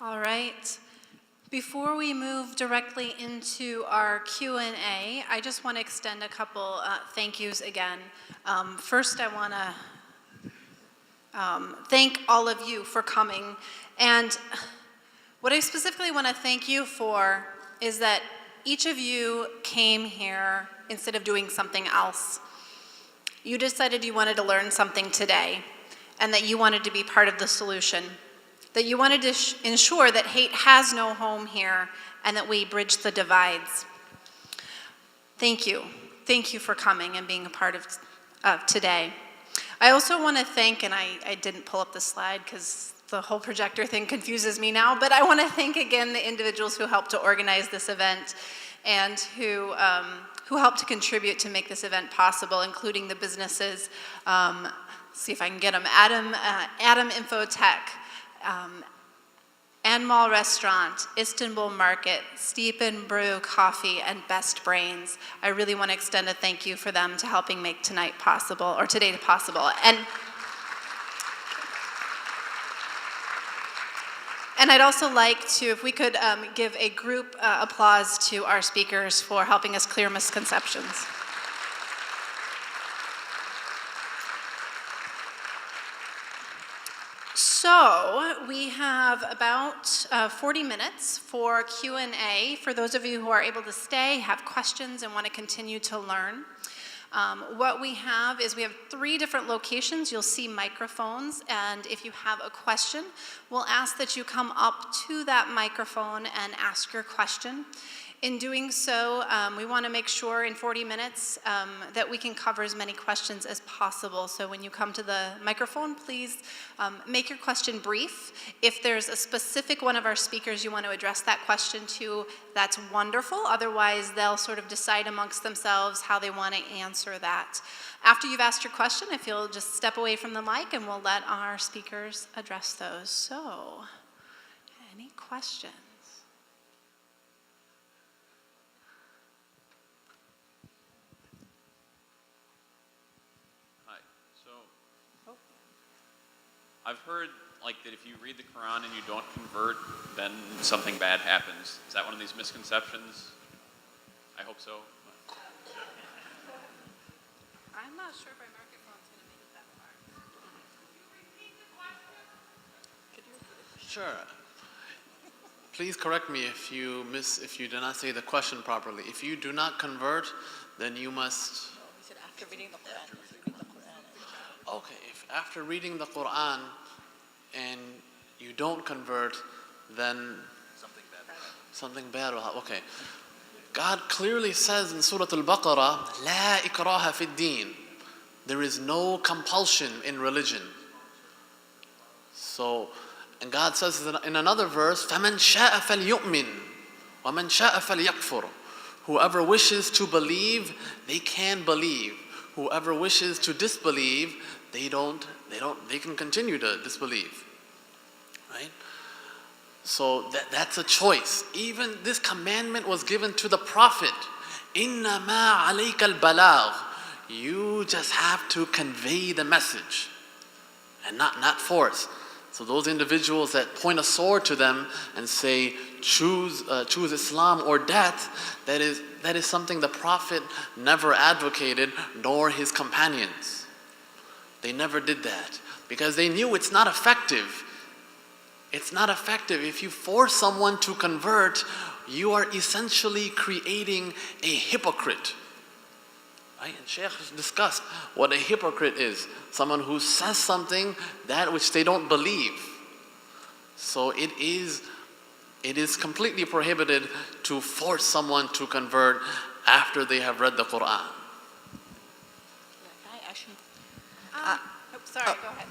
All right. Before we move directly into our Q&A, I just want to extend a couple thank yous again. First, I want to thank all of you for coming. And what I specifically want to thank you for is that each of you came here instead of doing something else. You decided you wanted to learn something today, and that you wanted to be part of the solution. That you wanted to ensure that hate has no home here, and that we bridge the divides. Thank you. Thank you for coming and being a part of today. I also want to thank, and I didn't pull up the slide because the whole projector thing confuses me now, but I want to thank again the individuals who helped to organize this event and who helped to contribute to make this event possible, including the businesses. See if I can get them. Adam Infotech, Anmal Restaurant, Istanbul Market, Steep and Brew Coffee, and Best Brains. I really want to extend a thank you for them to helping make tonight possible, or today possible. And I'd also like to, if we could give a group applause to our speakers for helping us clear misconceptions. So we have about 40 minutes for Q&A. For those of you who are able to stay, have questions, and want to continue to learn. What we have is we have 3 different locations. You'll see microphones, and if you have a question, we'll ask that you come up to that microphone and ask your question. In doing so, we want to make sure in 40 minutes that we can cover as many questions as possible. So when you come to the microphone, please make your question brief. If there's a specific one of our speakers you want to address that question to, that's wonderful. Otherwise, they'll sort of decide amongst themselves how they want to answer that. After you've asked your question, if you'll just step away from the mic and we'll let our speakers address those. So, any questions? I've heard that if you read the Quran and you don't convert, then something bad happens. Is that one of these misconceptions? I hope so. I'm not sure if our microphone's going to make it that far. Could you repeat it? Sure. Please correct me if you do not say the question properly. If you do not convert, then you must. He said after reading the Quran. If you read the Quran. Okay, if after reading the Quran and you don't convert, then something bad will happen. Okay. God clearly says in Surah Al-Baqarah, "La ikraha fi din." There is no compulsion in religion. So, and God says in another verse, فَمَنْ شَاءَ فَلْيُؤْمِنْ وَمَنْ شَاءَ فَلْيَكْفُرْ. Whoever wishes to believe, they can believe. Whoever wishes to disbelieve, they can continue to disbelieve. Right? So that's a choice. Even this commandment was given to the Prophet. إِنَّمَا عَلَيْكَ الْبَلَاغُ. You just have to convey the message and not force. So those individuals that point a sword to them and say, choose Islam or death, that is something the Prophet never advocated, nor his companions. They never did that. because they knew it's not effective. It's not effective. If you force someone to convert, you are essentially creating a hypocrite. Right? And Shaykh has discussed what a hypocrite is. Someone who says something that which they don't believe. So it is completely prohibited to force someone to convert after they have read the Quran. Sorry, go ahead.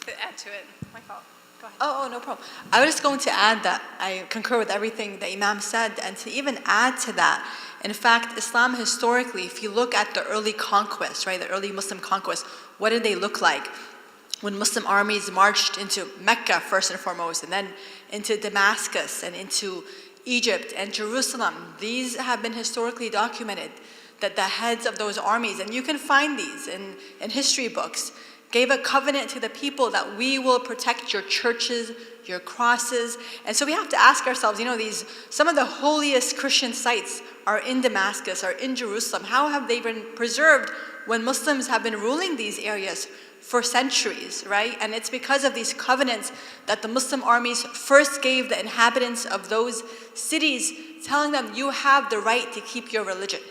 To add to it, my fault. Go ahead. Oh, no problem. I was just going to add that I concur with everything the Imam said, and to even add to that, in fact, Islam historically, if you look at the early conquest, right, the early Muslim conquest, what did they look like? When Muslim armies marched into Mecca first and foremost, and then into Damascus and into Egypt and Jerusalem, these have been historically documented, that the heads of those armies, and you can find these in history books, gave a covenant to the people that we will protect your churches, your crosses. And so we have to ask ourselves, some of the holiest Christian sites are in Damascus, are in Jerusalem. How have they been preserved when Muslims have been ruling these areas for centuries, right? And it's because of these covenants that the Muslim armies first gave the inhabitants of those cities, telling them, you have the right to keep your religion.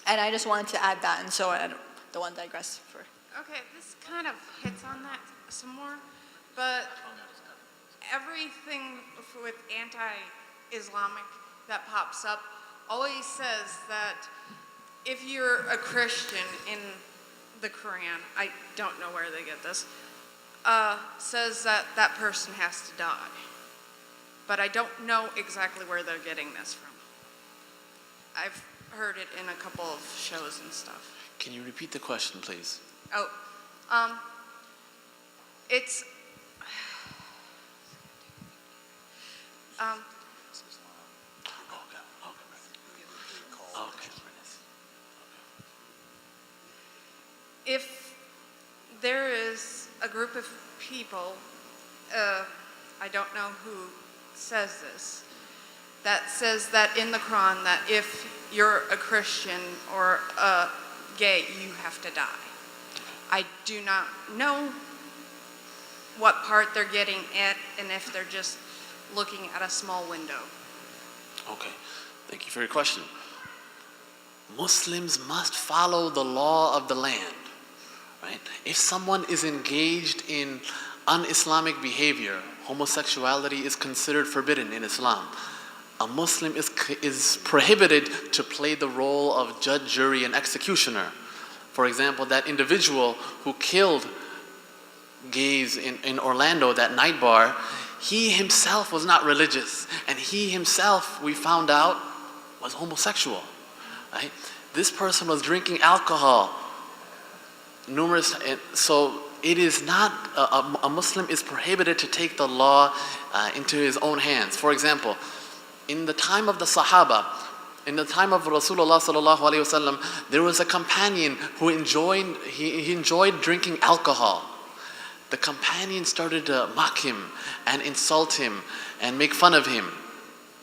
And I just wanted to add that, and so I don't want to digress for. Okay, this kind of hits on that some more, but everything with anti-Islamic that pops up always says that if you're a Christian in the Quran, I don't know where they get this, says that that person has to die. But I don't know exactly where they're getting this from. I've heard it in a couple of shows and stuff. Can you repeat the question, please? Oh, it's, if there is a group of people, I don't know who says this, that says that in the Quran that if you're a Christian or a gay, you have to die. I do not know what part they're getting at and if they're just looking at a small window. Okay, thank you for your question. Muslims must follow the law of the land, right? If someone is engaged in un-Islamic behavior, homosexuality is considered forbidden in Islam. A Muslim is prohibited to play the role of judge, jury, and executioner. For example, that individual who killed gays in Orlando, that night bar, he himself was not religious, and he himself, we found out, was homosexual. Right? This person was drinking alcohol, so it is not, a Muslim is prohibited to take the law into his own hands. For example, in the time of the Sahaba, in the time of Rasulullah sallallahu alaihi wasallam, there was a companion who enjoyed drinking alcohol. The companion started to mock him and insult him and make fun of him.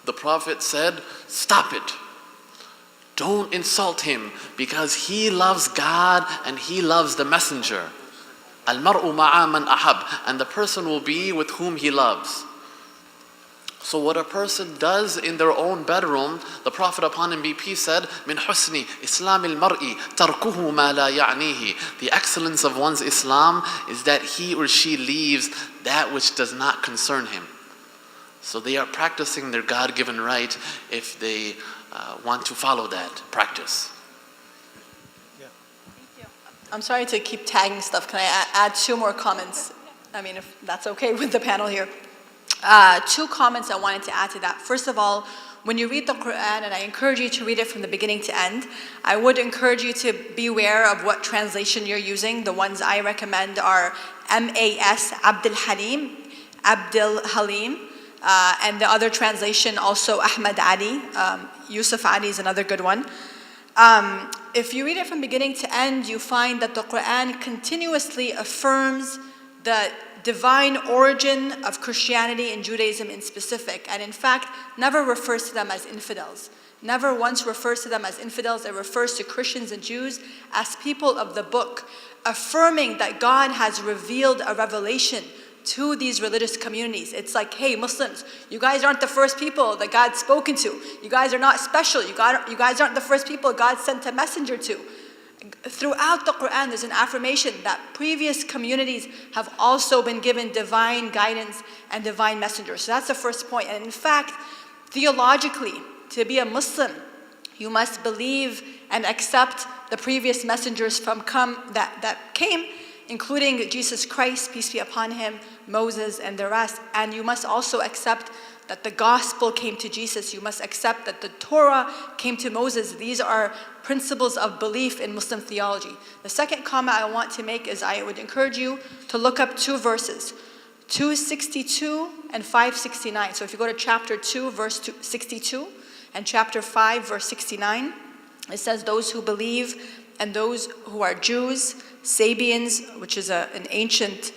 The Prophet said, "Stop it. Don't insult him, because he loves God and he loves the messenger. Al-mar'u ma'a man ahab, and the person will be with whom he loves." So what a person does in their own bedroom, the Prophet upon him be peace said, "Min husni Islam al-mar'i tarkuhu ma la ya'nihi." The excellence of one's Islam is that he or she leaves that which does not concern him. So they are practicing their God-given right if they want to follow that practice. I'm sorry to keep tagging stuff. Can I add two more comments? I mean, if that's okay with the panel here. Two comments I wanted to add to that. First of all, when you read the Quran, and I encourage you to read it from the beginning to end, I would encourage you to be aware of what translation you're using. The ones I recommend are MAS, Abdul Halim, and the other translation also Ahmad Ali, Yusuf Ali is another good one. If you read it from beginning to end, you find that the Quran continuously affirms the divine origin of Christianity and Judaism in specific, and in fact, never refers to them as infidels. Never once refers to them as infidels. It refers to Christians and Jews as people of the book, affirming that God has revealed a revelation to these religious communities. It's like, hey, Muslims, you guys aren't the first people that God's spoken to. You guys are not special. You guys aren't the first people God sent a messenger to. Throughout the Quran, there's an affirmation that previous communities have also been given divine guidance and divine messengers. So that's the first point. And in fact, theologically, to be a Muslim, you must believe and accept the previous messengers that came, including Jesus Christ, peace be upon him, Moses, and the rest. And you must also accept that the gospel came to Jesus. You must accept that the Torah came to Moses. These are principles of belief in Muslim theology. The second comment I want to make is I would encourage you to look up two verses, 262 and 569. So if you go to chapter 2, verse 62, and chapter 5, verse 69, it says, those who believe and those who are Jews, Sabians, which is an ancient,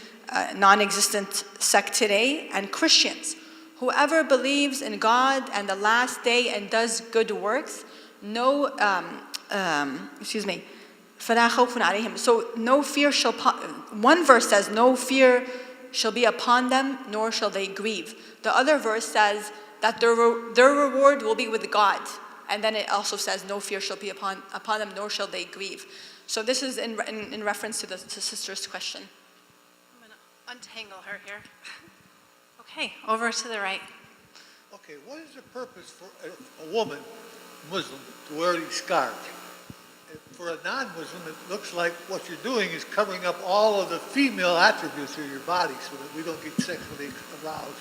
non-existent sect today, and Christians. Whoever believes in God and the last day and does good works, فَلَا خَوْفٌ عَلَيْهِمْ. So no fear shall, one verse says, no fear shall be upon them, nor shall they grieve. The other verse says that their reward will be with God. And then it also says, no fear shall be upon them, nor shall they grieve. So this is in reference to the sister's question. I'm going to untangle her here. Okay, over to the right. Okay, what is the purpose for a woman, Muslim, to wear these scarves? For a non-Muslim, it looks like what you're doing is covering up all of the female attributes of your body so that we don't get sexually aroused.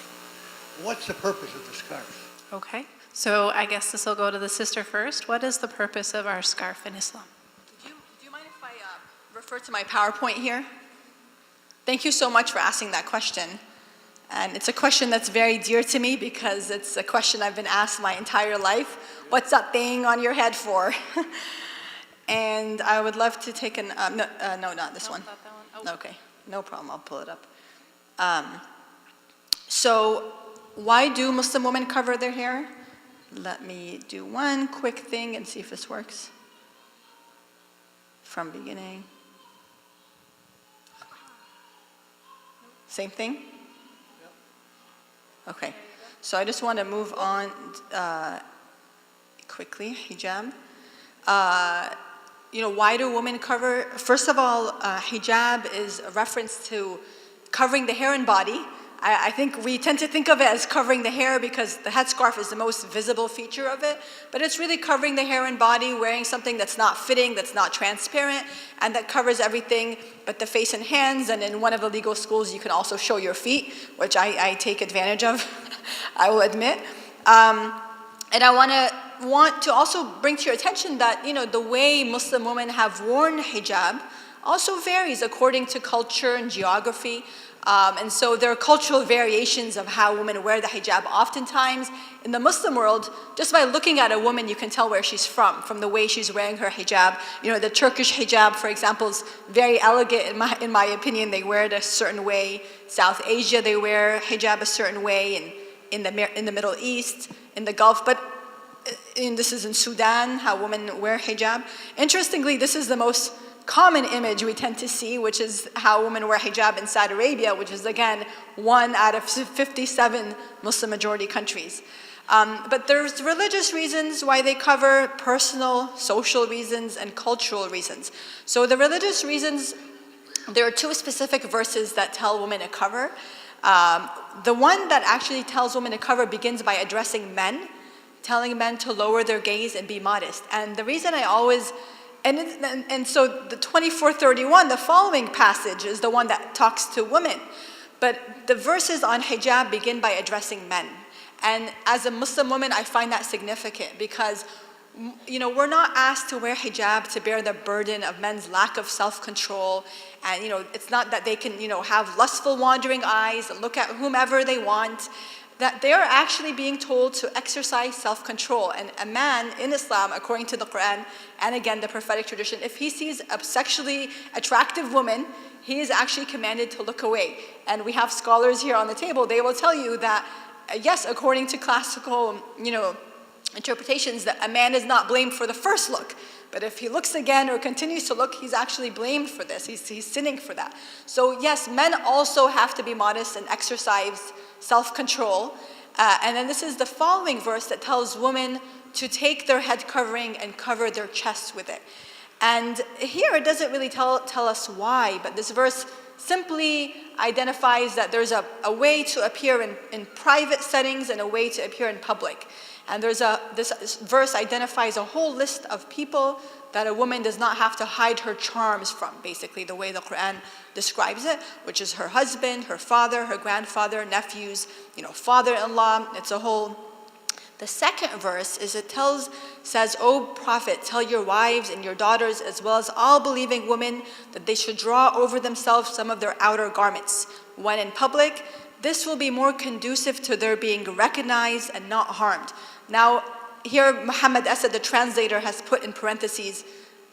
What's the purpose of the scarf? Okay, so I guess this will go to the sister first. What is the purpose of our scarf in Islam? Do you mind if I refer to my PowerPoint here? Thank you so much for asking that question. And it's a question that's very dear to me because it's a question I've been asked my entire life. What's that thing on your head for? And I would love to take no, not this one. Not that one. Oh. Okay, no problem, I'll pull it up. So why do Muslim women cover their hair? Let me do one quick thing and see if this works. From beginning. Same thing? Okay, so I just want to move on quickly, hijab. Why do women cover? First of all, hijab is a reference to covering the hair and body. I think we tend to think of it as covering the hair because the headscarf is the most visible feature of it, but it's really covering the hair and body, wearing something that's not fitting, that's not transparent, and that covers everything but the face and hands. And in one of the legal schools, you can also show your feet, which I take advantage of, I will admit. And I want to also bring to your attention that, the way Muslim women have worn hijab also varies according to culture and geography. And so there are cultural variations of how women wear the hijab. Oftentimes, in the Muslim world, just by looking at a woman, you can tell where she's from the way she's wearing her hijab. The Turkish hijab, for example, is very elegant in my opinion. They wear it a certain way. South Asia, they wear hijab a certain way, and in the Middle East, in the Gulf. But this is in Sudan, how women wear hijab. Interestingly, this is the most common image we tend to see, which is how women wear hijab in Saudi Arabia, which is again 1 out of 57 Muslim majority countries. But there's religious reasons why they cover, personal, social reasons, and cultural reasons. So the religious reasons, there are 2 specific verses that tell women to cover. The one that actually tells women to cover begins by addressing men, telling men to lower their gaze and be modest. And the reason I always And so the 24:31, the following passage, is the one that talks to women. But the verses on hijab begin by addressing men. And as a Muslim woman, I find that significant because, we're not asked to wear hijab to bear the burden of men's lack of self-control. And, it's not that they can, have lustful wandering eyes, look at whomever they want. That they are actually being told to exercise self-control. And a man in Islam, according to the Quran, and again the prophetic tradition, if he sees a sexually attractive woman, he is actually commanded to look away. And we have scholars here on the table, they will tell you that, yes, according to classical, interpretations, that a man is not blamed for the first look, But if he looks again or continues to look, he's actually blamed for this. He's sinning for that. So yes, men also have to be modest and exercise self-control. And then this is the following verse that tells women to take their head covering and cover their chests with it. And here it doesn't really tell us why, but this verse simply identifies that there's a way to appear in private settings and a way to appear in public. And this verse identifies a whole list of people that a woman does not have to hide her charms from, basically the way the Quran describes it, which is her husband, her father, her grandfather, nephews, father-in-law. It's a whole. The second verse says, "O Prophet, tell your wives and your daughters as well as all believing women that they should draw over themselves some of their outer garments when in public. This will be more conducive to their being recognized and not harmed." Now, here Muhammad Asad, the translator, has put in parentheses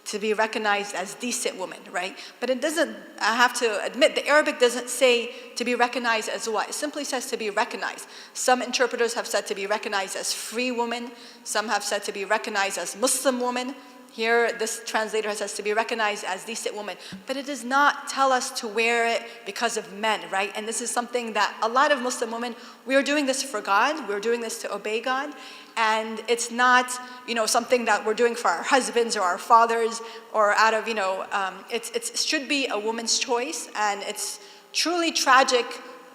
to be recognized as decent women, right? But it doesn't, I have to admit, the Arabic doesn't say to be recognized as what? It simply says to be recognized. Some interpreters have said to be recognized as free woman. Some have said to be recognized as Muslim woman. Here, this translator says to be recognized as decent woman. But it does not tell us to wear it because of men, right? And this is something that a lot of Muslim women, we are doing this for God. We're doing this to obey God. And it's not, something that we're doing for our husbands or our fathers or out of, it should be a woman's choice. And it's truly tragic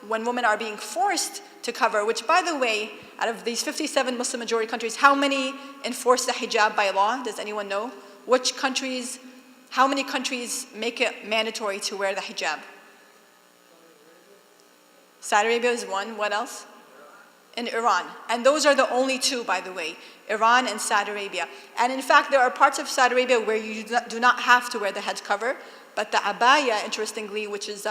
when women are being forced to cover, which, by the way, out of these 57 Muslim majority countries, how many enforce the hijab by law? Does anyone know? How many countries make it mandatory to wear the hijab? Saudi Arabia is one. What else? And Iran. And those are the only two, by the way, Iran and Saudi Arabia. And in fact, there are parts of Saudi Arabia where you do not have to wear the head cover, but the abaya, interestingly, which is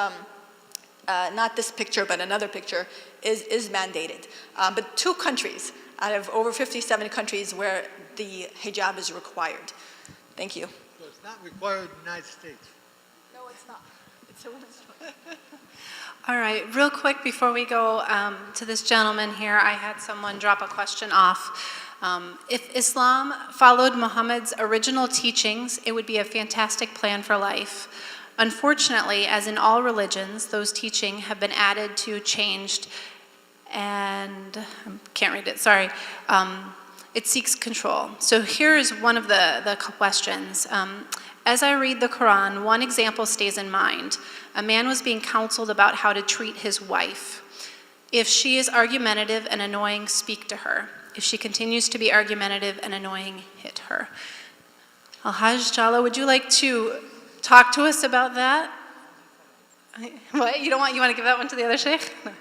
not this picture, but another picture, is mandated. But 2 countries out of over 57 countries where the hijab is required. Thank you. So it's not required in the United States? No, it's not. It's a woman's choice. All right, real quick before we go to this gentleman here, I had someone drop a question off. If Islam followed Muhammad's original teachings, it would be a fantastic plan for life. Unfortunately, as in all religions, those teachings have been added to, changed, and I can't read it, sorry. It seeks control. So here's one of the questions. As I read the Quran, one example stays in mind. A man was being counseled about how to treat his wife. If she is argumentative and annoying, speak to her. If she continues to be argumentative and annoying, hit her. Al-Hajj Jala, would you like to talk to us about that? What? You want to give that one to the other sheikh? No.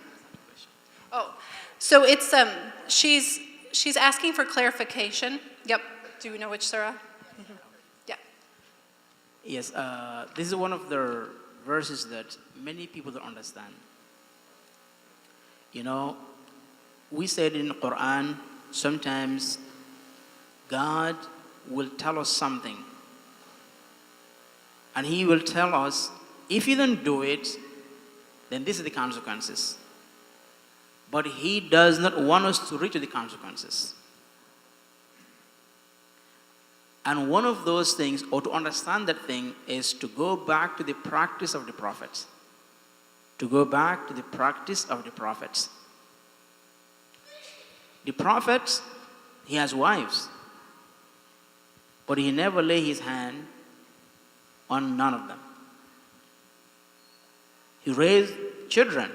Oh, so it's she's asking for clarification. Yep. Do you know which surah? Mm-hmm. Yeah. Yes, this is one of the verses that many people don't understand. We said in the Quran, sometimes God will tell us something. And He will tell us, if you don't do it, then this is the consequences. But He does not want us to reach the consequences. And one of those things, or to understand that thing, is to go back to the practice of the prophets. To go back to the practice of the prophets. The prophet, he has wives, but he never lay his hand on none of them. He raised children.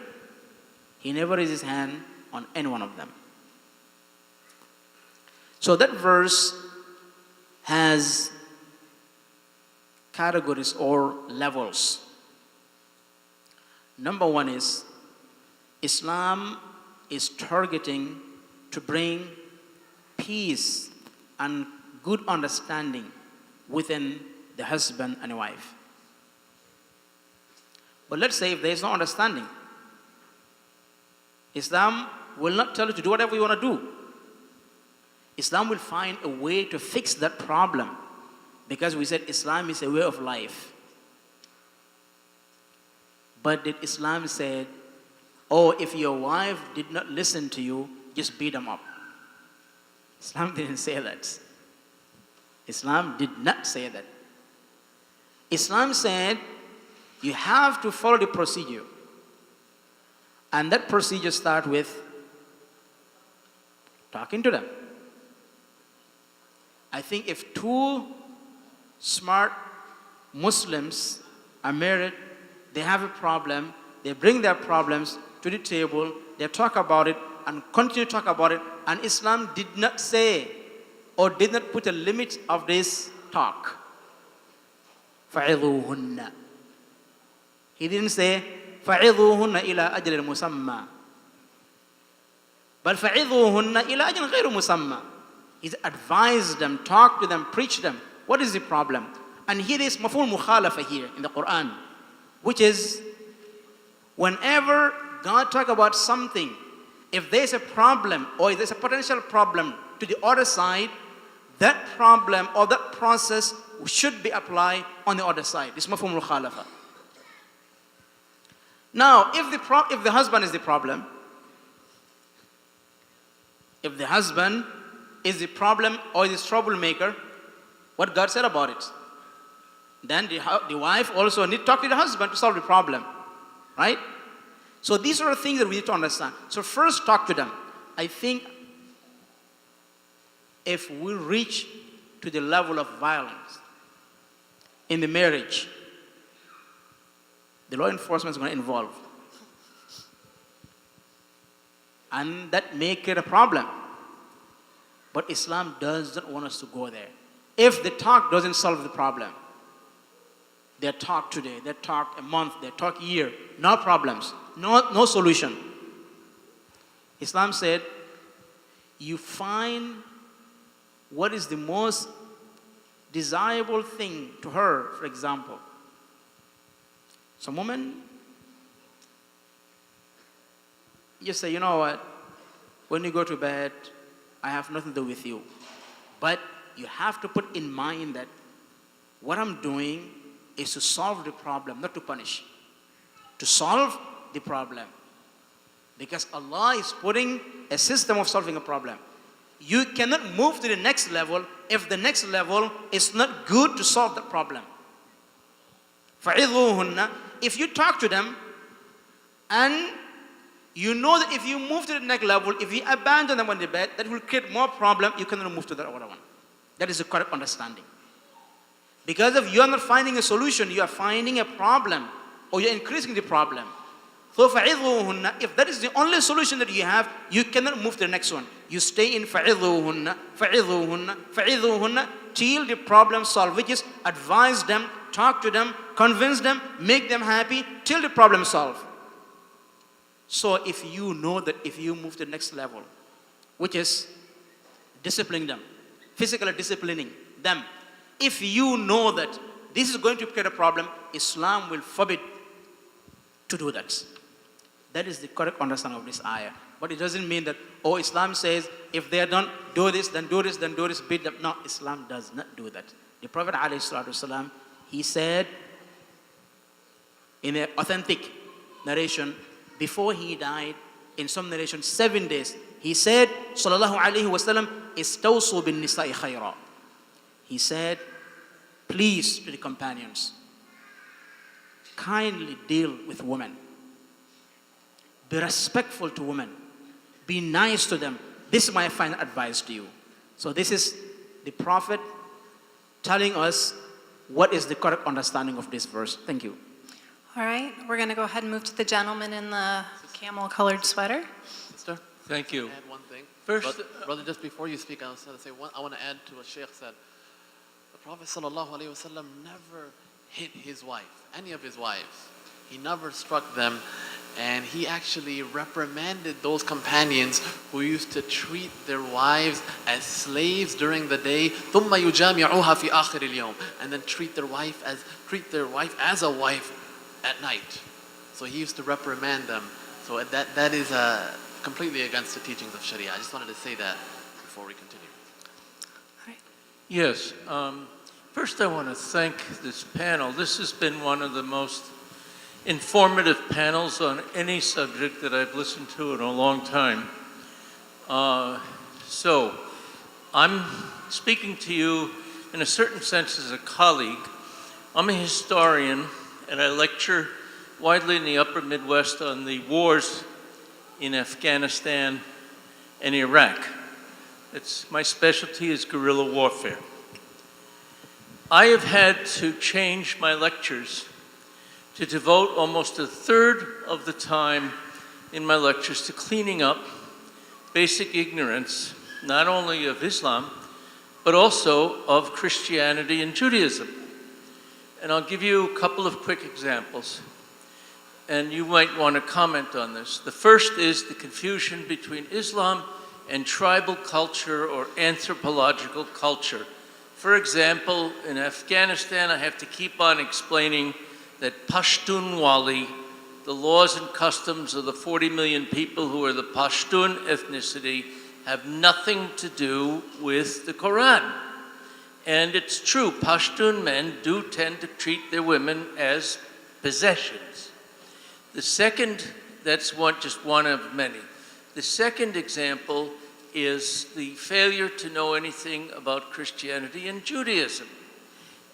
He never raised his hand on any one of them. So that verse has categories or levels. Number one is Islam is targeting to bring peace and good understanding within the husband and wife. But let's say if there is no understanding, Islam will not tell you to do whatever you want to do. Islam will find a way to fix that problem, because we said Islam is a way of life. But did Islam say, oh, if your wife did not listen to you, just beat them up? Islam didn't say that. Islam did not say that. Islam said you have to follow the procedure. And that procedure starts with talking to them. I think if two smart Muslims are married, they have a problem, they bring their problems to the table, they talk about it and continue to talk about it, and Islam did not say or did not put a limit of this talk. فَعِظُوهُنَّ. He didn't say فَعِظُوهُنَّ إِلَىٰ أَجْلٍ مُسَمَّى بل فَعِظُوهُنَّ إِلَىٰ أَجْلٍ غَيْرُ مُسَمَّى. He advised them, talk to them, preach them. What is the problem? And here is mafhum mukhalafa here in the Quran, which is whenever God talk about something, if there's a problem or if there's a potential problem to the other side, that problem or that process should be applied on the other side. This is mafhum mukhalafa. Now, if the husband is the problem, if the husband is the problem or is troublemaker, what God said about it, then the wife also need to talk to the husband to solve the problem, right? So these are the things that we need to understand. So first, talk to them. I think if we reach to the level of violence in the marriage, the law enforcement is going to involve. And that may create a problem. But Islam doesn't want us to go there. If the talk doesn't solve the problem, they talk today, they talk a month, they talk a year, no problems, no solution. Islam said, you find what is the most desirable thing to her, for example. Some woman, you say, you know what, when you go to bed, I have nothing to do with you. But you have to put in mind that what I'm doing is to solve the problem, not to punish. To solve the problem. Because Allah is putting a system of solving a problem. You cannot move to the next level if the next level is not good to solve the problem. فَعِظُوهُنَّ. If you talk to them and you know that if you move to the next level, if you abandon them on the bed, that will create more problem. You cannot move to the other one. That is the correct understanding. Because if you are not finding a solution, you are finding a problem, or you're increasing the problem. So فَعِظُوهُنَّ. If that is the only solution that you have, you cannot move to the next one. You stay in فَعِظُوهُنَّ, فَعِظُوهُنَّ, فَعِظُوهُنَّ till the problem solved, which is advise them, talk to them, convince them, make them happy till the problem solved. So if you know that if you move to the next level, which is disciplining them, physically disciplining them, if you know that this is going to create a problem, Islam will forbid to do that. That is the correct understanding of this ayah. But it doesn't mean that, oh, Islam says, if they don't do this, then do this, then do this, beat them. No, Islam does not do that. The Prophet ﷺ, he said in an authentic narration, before he died, in some narration, 7 days, he said, sallallahu alayhi wasallam, istawsu bin nisa'i khayra. He said, please to the companions, kindly deal with women. Be respectful to women. Be nice to them. This is my final advice to you. So this is the Prophet telling us what is the correct understanding of this verse. Thank you. All right, we're going to go ahead and move to the gentleman in the camel-colored sweater. Sister? Thank you. Add one thing. First, brother, just before you speak, I was going to say I want to add to what Sheikh said. The Prophet ﷺ never hit his wife, any of his wives. He never struck them, and he actually reprimanded those companions who used to treat their wives as slaves during the day, ثُمَّ يُجَامِعُوهَا فِي آخِرِ الْيَوْمِ, and then treat their wife as a wife at night. So he used to reprimand them. So that is completely against the teachings of Sharia. I just wanted to say that before we continue. yes. First, I want to thank this panel. This has been one of the most informative panels on any subject that I've listened to in a long time. So, I'm speaking to you in a certain sense, as a colleague. I'm a historian, and I lecture widely in the upper Midwest on the wars in Afghanistan and Iraq. My specialty is guerrilla warfare. I have had to change my lectures to devote almost a third of the time in my lectures to cleaning up basic ignorance, not only of Islam, but also of Christianity and Judaism. And I'll give you a couple of quick examples, and you might want to comment on this. The first is the confusion between Islam and tribal culture or anthropological culture. For example, in Afghanistan, I have to keep on explaining that Pashtunwali, the laws and customs of the 40 million people who are the Pashtun ethnicity, have nothing to do with the Quran. And it's true, Pashtun men do tend to treat their women as possessions. The second, that's just one of many. The second example is the failure to know anything about Christianity and Judaism.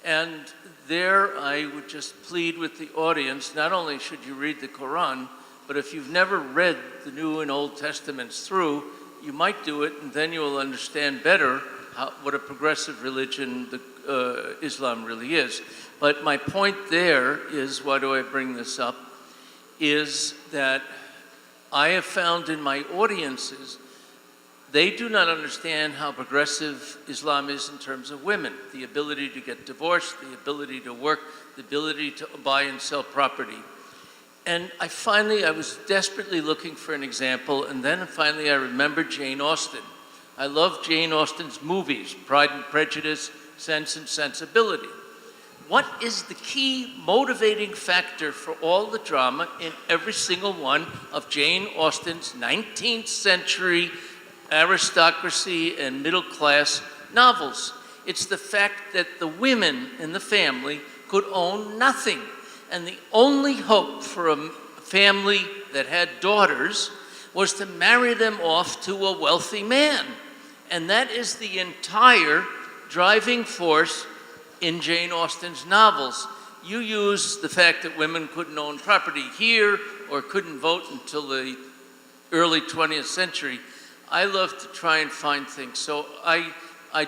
And there I would just plead with the audience, not only should you read the Quran, but if you've never read the New and Old Testaments through, you might do it, and then you will understand better what a progressive religion Islam really is. But my point there is, why do I bring this up, is that I have found in my audiences, they do not understand how progressive Islam is in terms of women, the ability to get divorced, the ability to work, the ability to buy and sell property. And I was desperately looking for an example, and then finally I remembered Jane Austen. I love Jane Austen's movies, Pride and Prejudice, Sense and Sensibility. What is the key motivating factor for all the drama in every single one of Jane Austen's 19th century aristocracy and middle class novels? It's the fact that the women in the family could own nothing. And the only hope for a family that had daughters was to marry them off to a wealthy man. And that is the entire driving force in Jane Austen's novels. You use the fact that women couldn't own property here or couldn't vote until the early 20th century. I love to try and find things. So I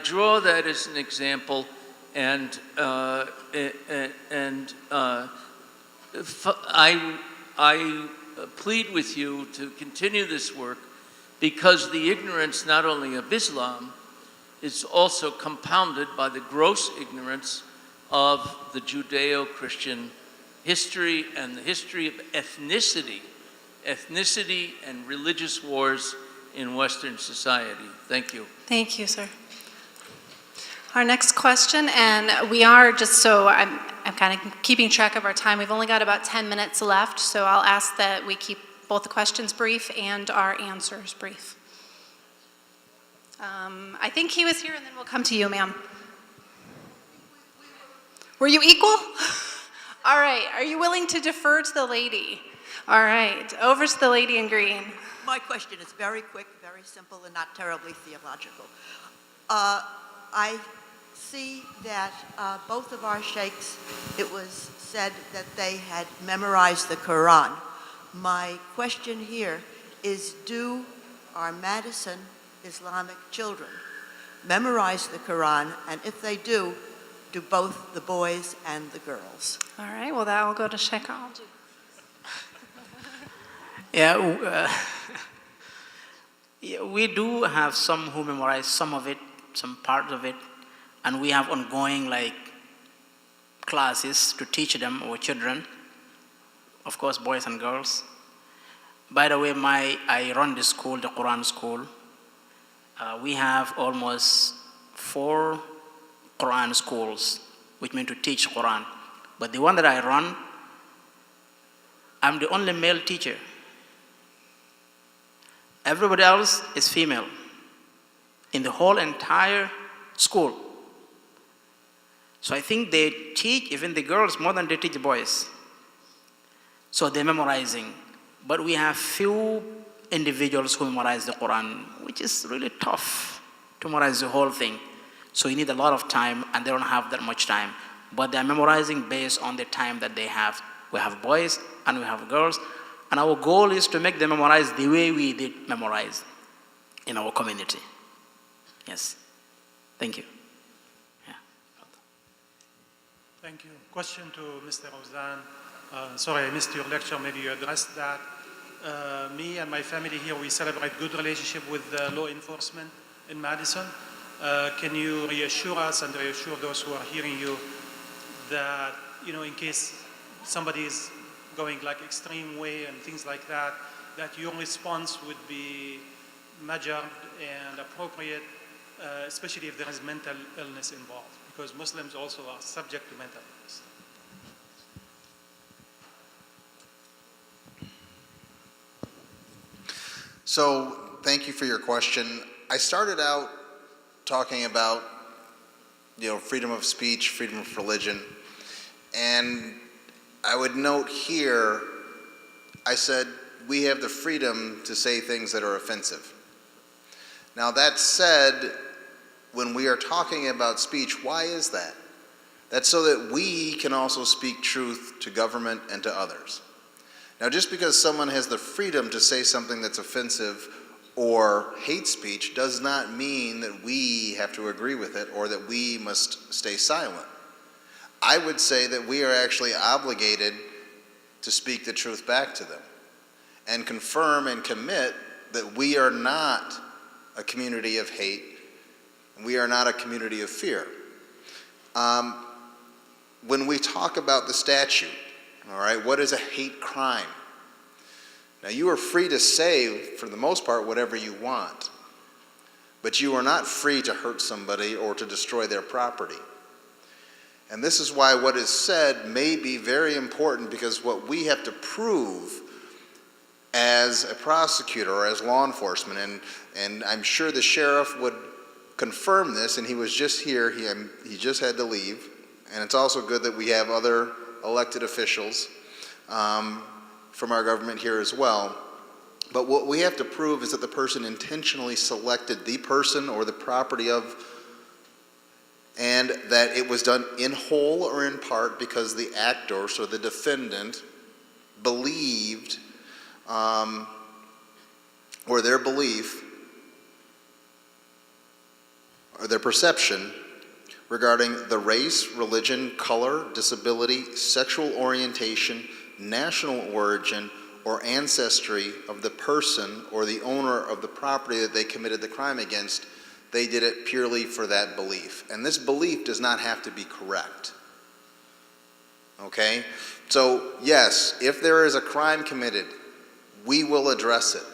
draw that as an example, and I plead with you to continue this work, because the ignorance not only of Islam is also compounded by the gross ignorance of the Judeo-Christian history and the history of ethnicity and religious wars in Western society. Thank you. Thank you, sir. Our next question, and we are just so, I'm kind of keeping track of our time. We've only got about 10 minutes left, so I'll ask that we keep both the questions brief and our answers brief. I think he was here, and then we'll come to you, ma'am. Were you equal? All right, are you willing to defer to the lady? All right, over to the lady in green. My question is very quick, very simple, and not terribly theological. I see that both of our sheikhs, it was said that they had memorized the Quran. My question here is, do our Madison Islamic children memorize the Quran? And if they do both the boys and the girls? All right, well, that will go to Sheikh Al. Yeah, we do have some who memorize some of it, some parts of it, and we have ongoing classes to teach them, our children, of course, boys and girls. By the way, I run the school, the Quran school. We have almost 4 Quran schools, which mean to teach Quran. But the one that I run, I'm the only male teacher. Everybody else is female in the whole entire school. So I think they teach even the girls more than they teach the boys. So they're memorizing. But we have few individuals who memorize the Quran, which is really tough to memorize the whole thing. So you need a lot of time, and they don't have that much time. But they're memorizing based on the time that they have. We have boys and we have girls, and our goal is to make them memorize the way we did memorize in our community. Yes. Thank you. Thank you. Question to Mr. Ozan. Sorry, I missed your lecture. Maybe you addressed that. Me and my family here, we celebrate good relationship with law enforcement in Madison. Can you reassure us and reassure those who are hearing you that, you know, in case somebody is going like extreme way and things like that, that your response would be measured and appropriate, especially if there is mental illness involved, because Muslims also are subject to mental illness. So, thank you for your question. I started out talking about, you know, freedom of speech, freedom of religion, and I would note here, I said we have the freedom to say things that are offensive. Now that said, when we are talking about speech, why is that? That's so that we can also speak truth to government and to others. Now, just because someone has the freedom to say something that's offensive or hate speech does not mean that we have to agree with it or that we must stay silent. I would say that we are actually obligated to speak the truth back to them and confirm and commit that we are not a community of hate, and we are not a community of fear. When we talk about the statute, all right, what is a hate crime? Now, you are free to say, for the most part, whatever you want, but you are not free to hurt somebody or to destroy their property. And this is why what is said may be very important, because what we have to prove as a prosecutor or as law enforcement, and I'm sure the sheriff would confirm this, and he was just here, he just had to leave, and it's also good that we have other elected officials from our government here as well. But what we have to prove is that the person intentionally selected the person or the property of, and that it was done in whole or in part because the actor, so the defendant, believed, or their belief, or their perception regarding the race, religion, color, disability, sexual orientation, national origin, or ancestry of the person or the owner of the property that they committed the crime against. They did it purely for that belief. And this belief does not have to be correct. Okay? So, yes, if there is a crime committed, we will address it.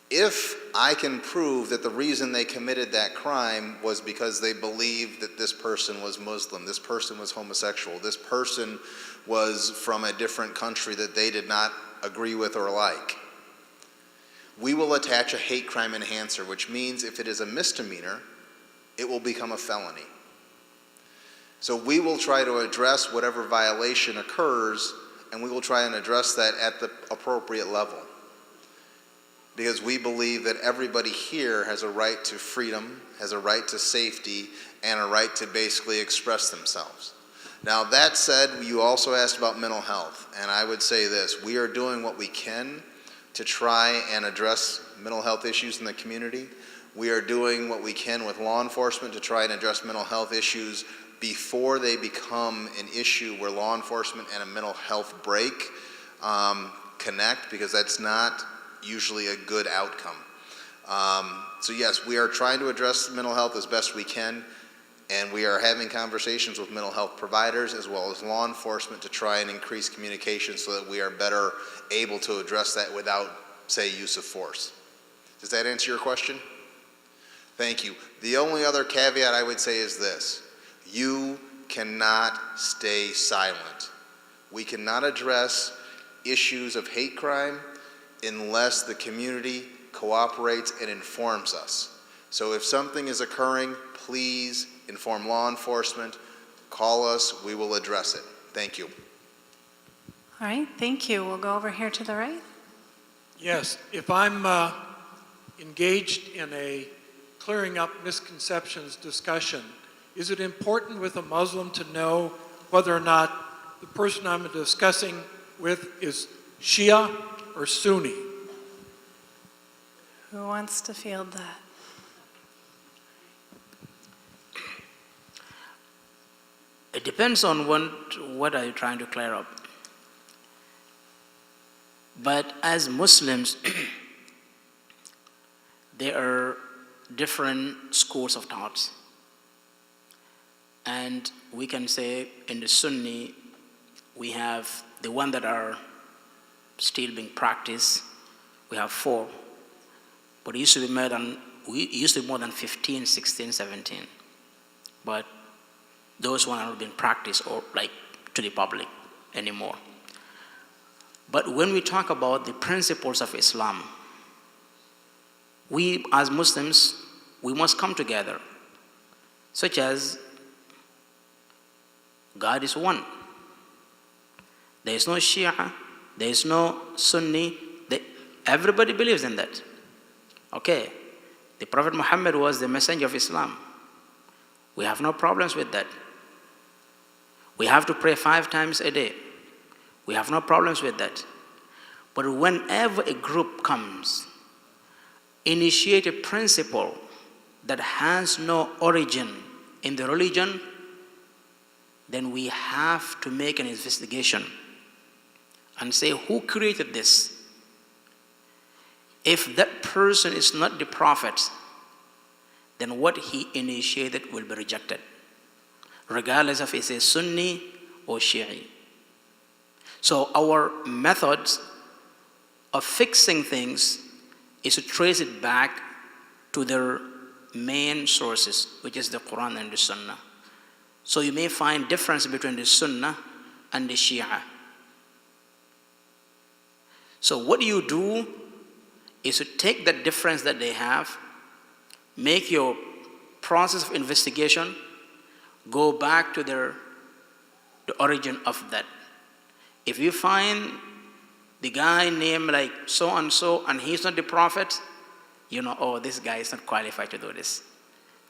If I can prove that the reason they committed that crime was because they believed that this person was Muslim, this person was homosexual, this person was from a different country that they did not agree with or like, we will attach a hate crime enhancer, which means if it is a misdemeanor, it will become a felony. So we will try to address whatever violation occurs, and we will try and address that at the appropriate level. Because we believe that everybody here has a right to freedom, has a right to safety, and a right to basically express themselves. Now, that said, you also asked about mental health, and I would say this: we are doing what we can to try and address mental health issues in the community. We are doing what we can with law enforcement to try and address mental health issues before they become an issue where law enforcement and a mental health break connect, because that's not usually a good outcome. So yes, we are trying to address mental health as best we can, and we are having conversations with mental health providers as well as law enforcement to try and increase communication so that we are better able to address that without, say, use of force. Does that answer your question? Thank you. The only other caveat I would say is this: you cannot stay silent. We cannot address issues of hate crime unless the community cooperates and informs us. So if something is occurring, please inform law enforcement, call us, we will address it. Thank you. All right, thank you. We'll go over here to the right. Yes, if I'm engaged in a clearing up misconceptions discussion. Is it important with a Muslim to know whether or not the person I'm discussing with is Shia or Sunni? Who wants to field that? It depends on what are you trying to clear up. But as Muslims, there are different schools of thoughts. And we can say in the Sunni, we have the one that are still being practiced. We have 4. But it used to be more than 15, 16, 17. But those ones are not being practiced or like to the public anymore. But when we talk about the principles of Islam, we as Muslims, we must come together, such as God is one. There is no Shia, there is no Sunni, everybody believes in that. Okay, the Prophet Muhammad was the messenger of Islam. We have no problems with that. We have to pray 5 times a day. We have no problems with that. But whenever a group comes, initiate a principle that has no origin in the religion, then we have to make an investigation and say, who created this? If that person is not the prophet, then what he initiated will be rejected, regardless if it's a Sunni or Shi'i. So our methods of fixing things is to trace it back to their main sources, which is the Quran and the Sunnah. So you may find difference between the Sunnah and the Shia. So what you do is to take that difference that they have, make your process of investigation, go back to the origin of that. If you find the guy named like so and he's not the prophet, you know, oh, this guy is not qualified to do this.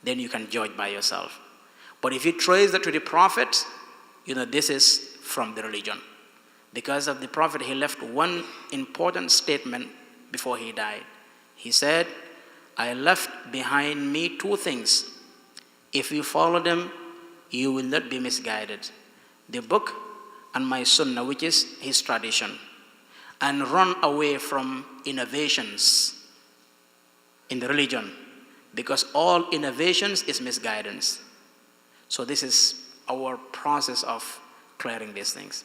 Then you can judge by yourself. But if you trace that to the prophet, you know, this is from the religion. Because of the prophet, he left one important statement before he died. He said, I left behind me 2 things. If you follow them, you will not be misguided. The book and my sunnah, which is his tradition. And run away from innovations in the religion, because all innovations is misguidance. So this is our process of clearing these things.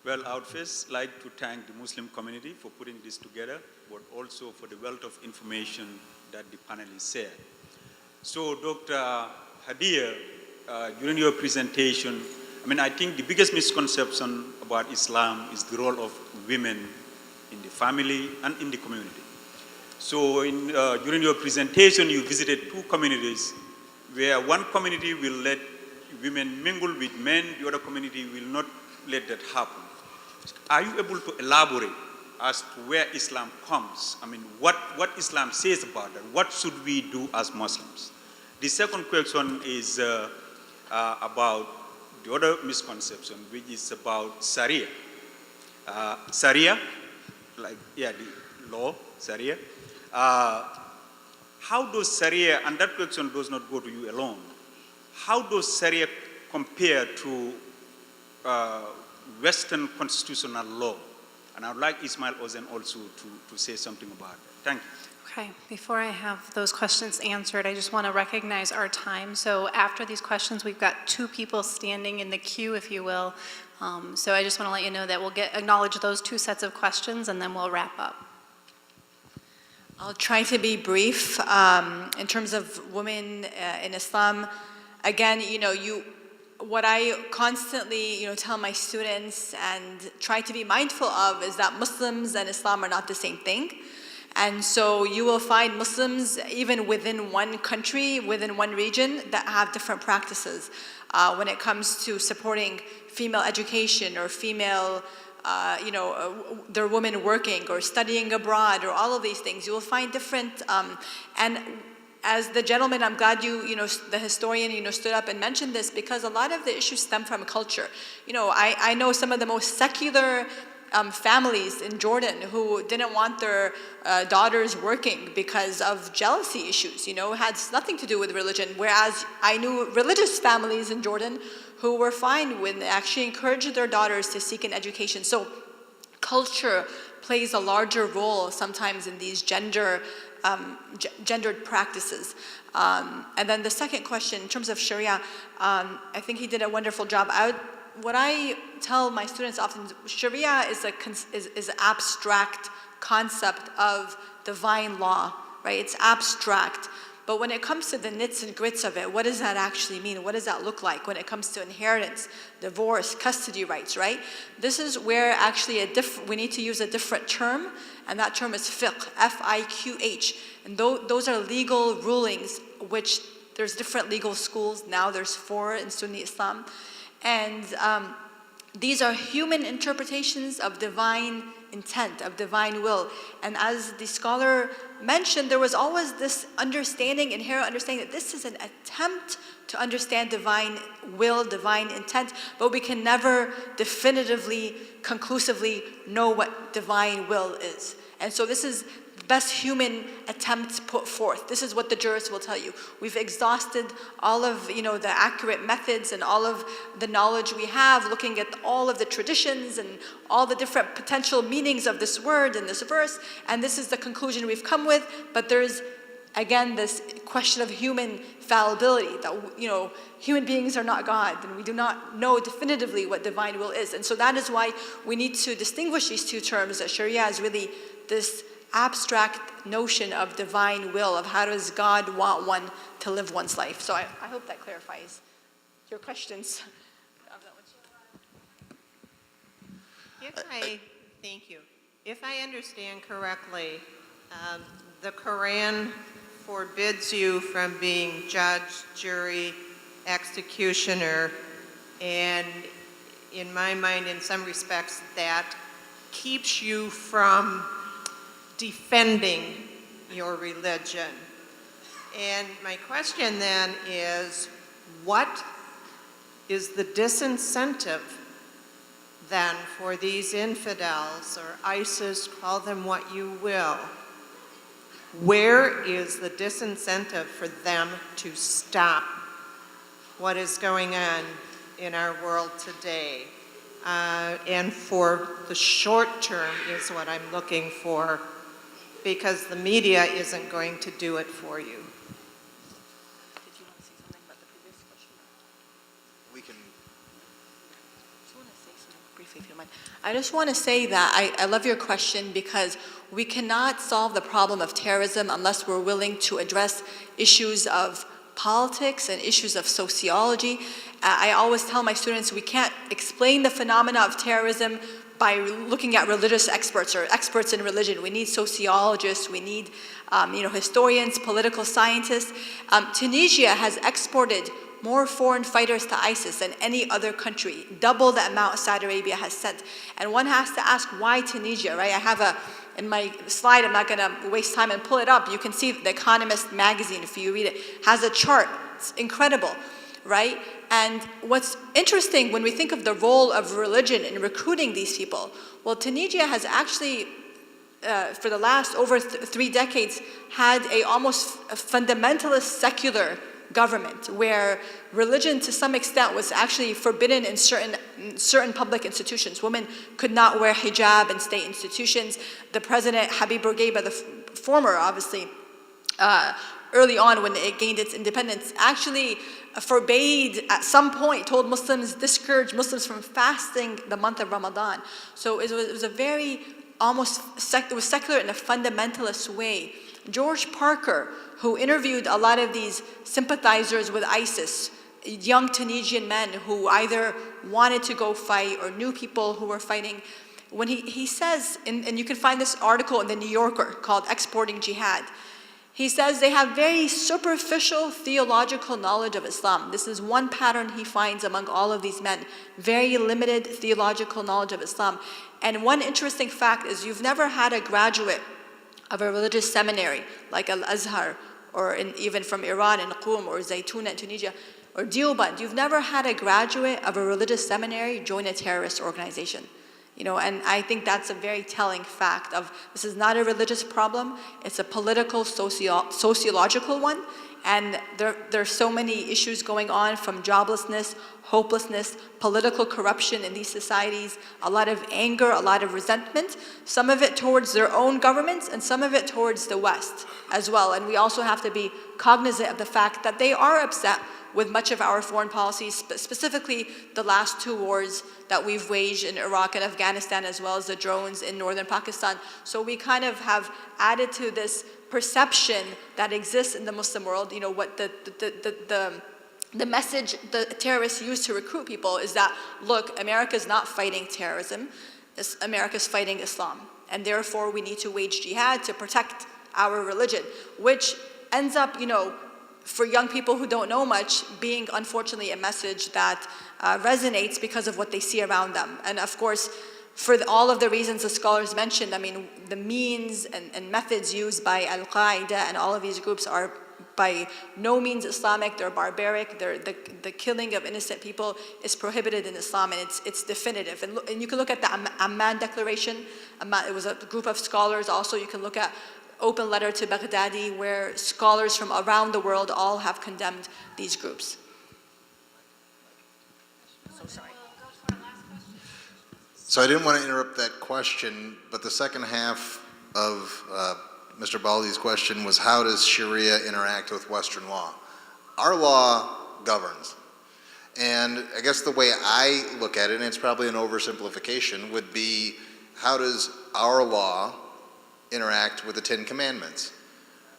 Well, I would first like to thank the Muslim community for putting this together, but also for the wealth of information that the panelists shared. So, Dr. Hadia, during your presentation, I think the biggest misconception about Islam is the role of women in the family and in the community. So during your presentation, you visited 2 communities where one community will let women mingle with men, the other community will not let that happen. Are you able to elaborate as to where Islam comes? What Islam says about that? What should we do as Muslims? The second question is about the other misconception, which is about Sharia. Sharia, the law, Sharia. How does Sharia, and that question does not go to you alone, how does Sharia compare to Western constitutional law? And I would like Ismail Ozen also to say something about that. Thank you. Okay, before I have those questions answered, I just want to recognize our time. So after these questions, we've got 2 people standing in the queue, if you will. So I just want to let you know that we'll acknowledge those 2 sets of questions, and then we'll wrap up. I'll try to be brief. In terms of women in Islam, again, what I constantly, tell my students and try to be mindful of is that Muslims and Islam are not the same thing. And so you will find Muslims even within one country, within one region, that have different practices when it comes to supporting female education or female there are women working or studying abroad or all of these things. You will find different, and as the gentleman, I'm glad the historian, stood up and mentioned this, because a lot of the issues stem from culture. I know some of the most secular families in Jordan who didn't want their daughters working because of jealousy issues, it had nothing to do with religion. Whereas I knew religious families in Jordan who were fine with actually encouraging their daughters to seek an education. So culture plays a larger role sometimes in these gendered practices. And then the second question, in terms of Sharia, I think he did a wonderful job. What I tell my students often, Sharia is an abstract concept of divine law, right? It's abstract. But when it comes to the nits and grits of it, what does that actually mean? What does that look like when it comes to inheritance, divorce, custody rights, right? This is where actually we need to use a different term, and that term is fiqh, F-I-Q-H. And those are legal rulings, which there's different legal schools. Now there's 4 in Sunni Islam. And these are human interpretations of divine intent, of divine will. And as the scholar mentioned, there was always this inherent understanding that this is an attempt to understand divine will, divine intent, but we can never definitively, conclusively know what divine will is. And so this is the best human attempt put forth. This is what the jurists will tell you. We've exhausted all of the accurate methods and all of the knowledge we have, looking at all of the traditions and all the different potential meanings of this word and this verse, and this is the conclusion we've come with. But there's, again, this question of human fallibility, that human beings are not God, and we do not know definitively what divine will is. And so that is why we need to distinguish these two terms, that Sharia is really this abstract notion of divine will, of how does God want one to live one's life. So I hope that clarifies your questions. Thank you. If I understand correctly, the Quran forbids you from being judge, jury, executioner, and in my mind, in some respects, that keeps you from defending your religion. And my question then is, what is the disincentive then for these infidels, or ISIS, call them what you will? Where is the disincentive for them to stop what is going on in our world today? And for the short term is what I'm looking for, because the media isn't going to do it for you. Did you want to say something about the previous question? We can. I just want to say something briefly, if you don't mind. I just want to say that I love your question, because we cannot solve the problem of terrorism unless we're willing to address issues of politics and issues of sociology. I always tell my students we can't explain the phenomena of terrorism by looking at religious experts or experts in religion. We need sociologists, we need historians, political scientists. Tunisia has exported more foreign fighters to ISIS than any other country, double the amount Saudi Arabia has sent. And one has to ask, why Tunisia, right? I have in my slide, I'm not gonna waste time and pull it up. You can see The Economist magazine, if you read it, has a chart. It's incredible, right? And what's interesting when we think of the role of religion in recruiting these people, well, Tunisia has actually, for the last over 3 decades, had a almost fundamentalist secular government, where religion to some extent was actually forbidden in certain public institutions. Women could not wear hijab in state institutions. The president, Habib Bourguiba, the former, obviously, early on when it gained its independence, actually forbade, at some point, told Muslims, discouraged Muslims from fasting the month of Ramadan. So it was a very, it was secular in a fundamentalist way. George Parker, who interviewed a lot of these sympathizers with ISIS, young Tunisian men who either wanted to go fight or knew people who were fighting, when he says, and you can find this article in the New Yorker called Exporting Jihad, He says they have very superficial theological knowledge of Islam. This is one pattern he finds among all of these men. Very limited theological knowledge of Islam. And one interesting fact is you've never had a graduate of a religious seminary like Al-Azhar, or even from Iran in Qum, or Zaytuna in Tunisia, or Deoband. You've never had a graduate of a religious seminary join a terrorist organization. And I think that's a very telling fact of this is not a religious problem, it's a political, sociological one. And there's so many issues going on, from joblessness, hopelessness, political corruption in these societies, a lot of anger, a lot of resentment, some of it towards their own governments and some of it towards the West as well. And we also have to be cognizant of the fact that they are upset with much of our foreign policies, specifically the last 2 wars that we've waged in Iraq and Afghanistan, as well as the drones in northern Pakistan. So we kind of have added to this perception that exists in the Muslim world. What the message the terrorists use to recruit people is that, look, America's not fighting terrorism, America's fighting Islam. And therefore we need to wage jihad to protect our religion, which ends up, for young people who don't know much, being unfortunately a message that resonates because of what they see around them. And of course, for all of the reasons the scholars mentioned, the means and methods used by Al-Qaeda and all of these groups are by no means Islamic. They're barbaric. The killing of innocent people is prohibited in Islam, and it's definitive. And you can look at the Amman Declaration. It was a group of scholars. Also, you can look at Open Letter to Baghdadi, where scholars from around the world all have condemned these groups. So I didn't want to interrupt that question, but the second half of Mr. Baldi's question was, how does Sharia interact with Western law? Our law governs. And I guess the way I look at it, and it's probably an oversimplification, would be, how does our law interact with the 10 Commandments?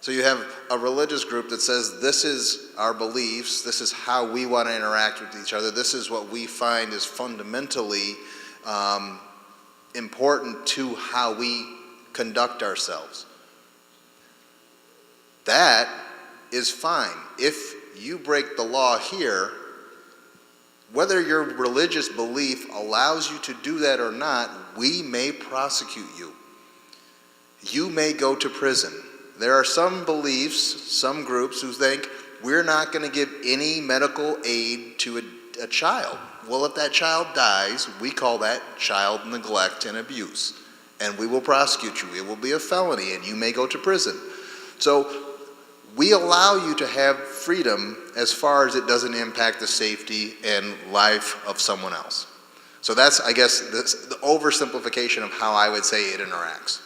So you have a religious group that says, this is our beliefs, this is how we want to interact with each other, this is what we find is fundamentally important to how we conduct ourselves. That is fine. If you break the law here, whether your religious belief allows you to do that or not, we may prosecute you. You may go to prison. There are some beliefs, some groups who think we're not going to give any medical aid to a child. Well, if that child dies, we call that child neglect and abuse, and we will prosecute you. It will be a felony, and you may go to prison. So we allow you to have freedom as far as it doesn't impact the safety and life of someone else. So that's, I guess, the oversimplification of how I would say it interacts.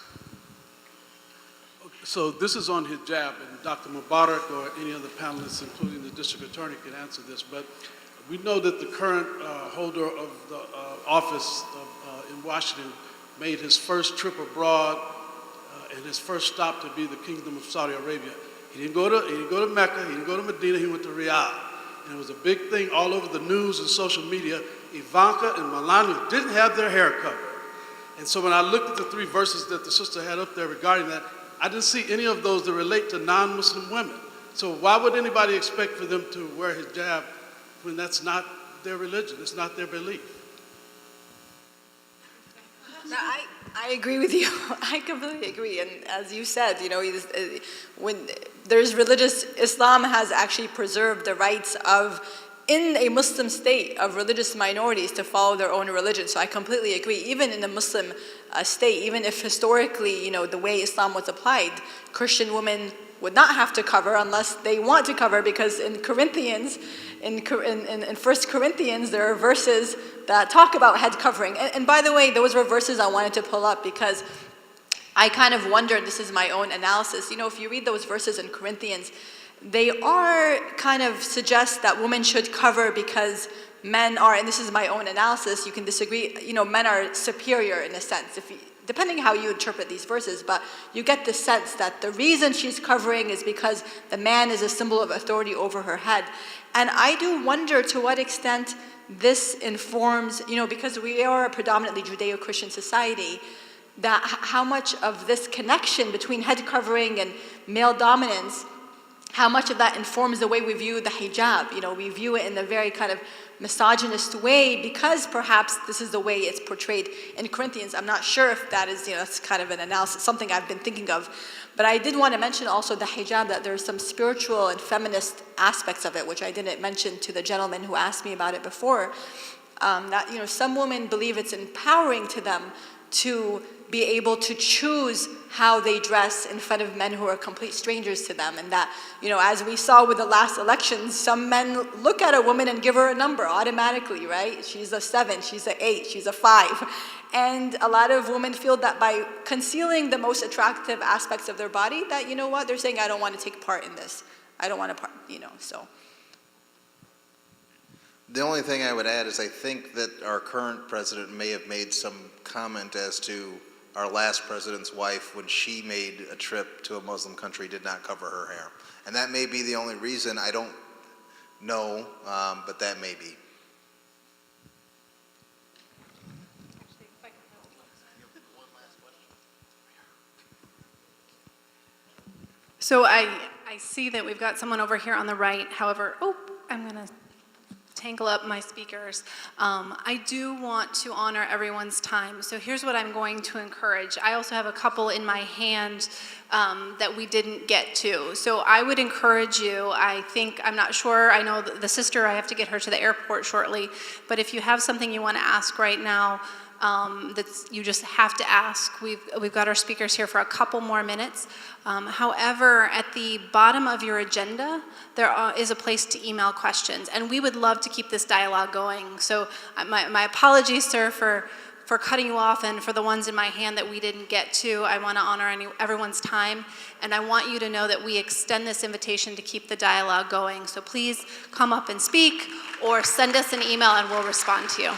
So this is on hijab, and Dr. Mubarak or any other panelists, including the district attorney, can answer this. But we know that the current holder of the office in Washington made his first trip abroad and his first stop to be the Kingdom of Saudi Arabia. He didn't go to Mecca, he didn't go to Medina, he went to Riyadh. And it was a big thing all over the news and social media. Ivanka and Melania didn't have their hair covered. And so when I looked at the 3 verses that the sister had up there regarding that, I didn't see any of those that relate to non-Muslim women. So why would anybody expect for them to wear hijab when that's not their religion, it's not their belief? No, I agree with you. I completely agree. And as you said, when there's religious, Islam has actually preserved the rights of, in a Muslim state, of religious minorities to follow their own religion. So I completely agree. Even in the Muslim state, even if historically, the way Islam was applied, Christian women would not have to cover unless they want to cover, because in Corinthians, in 1 Corinthians, there are verses that talk about head covering. And by the way, those were verses I wanted to pull up because I kind of wondered, this is my own analysis, if you read those verses in Corinthians, they are kind of suggest that women should cover because men are, and this is my own analysis, you can disagree, men are superior in a sense, depending how you interpret these verses, but you get the sense that the reason she's covering is because the man is a symbol of authority over her head. And I do wonder to what extent this informs, because we are a predominantly Judeo-Christian society, that how much of this connection between head covering and male dominance, how much of that informs the way we view the hijab. You know, we view it in a very kind of misogynist way because perhaps this is the way it's portrayed in Corinthians. I'm not sure if that is, that's kind of an analysis, something I've been thinking of. But I did want to mention also the hijab, that there's some spiritual and feminist aspects of it, which I didn't mention to the gentleman who asked me about it before. That, some women believe it's empowering to them to be able to choose how they dress in front of men who are complete strangers to them. And that, as we saw with the last elections, some men look at a woman and give her a number automatically, right? She's a 7, she's an 8, she's a 5. And a lot of women feel that by concealing the most attractive aspects of their body, that, they're saying, I don't want to take part in this. I don't want to so. The only thing I would add is I think that our current president may have made some comment as to our last president's wife, when she made a trip to a Muslim country, did not cover her hair. And that may be the only reason. I don't know, but that may be. So I see that we've got someone over here on the right. However, I'm going to tangle up my speakers. I do want to honor everyone's time. So here's what I'm going to encourage. I also have a couple in my hand that we didn't get to. So I would encourage you, I'm not sure, I know the sister, I have to get her to the airport shortly, but if you have something you want to ask right now, you just have to ask. We've got our speakers here for a couple more minutes. However, at the bottom of your agenda, there is a place to email questions, and we would love to keep this dialogue going. So my apologies, sir, for cutting you off, and for the ones in my hand that we didn't get to. I want to honor everyone's time, and I want you to know that we extend this invitation to keep the dialogue going. So please come up and speak, or send us an email and we'll respond to you.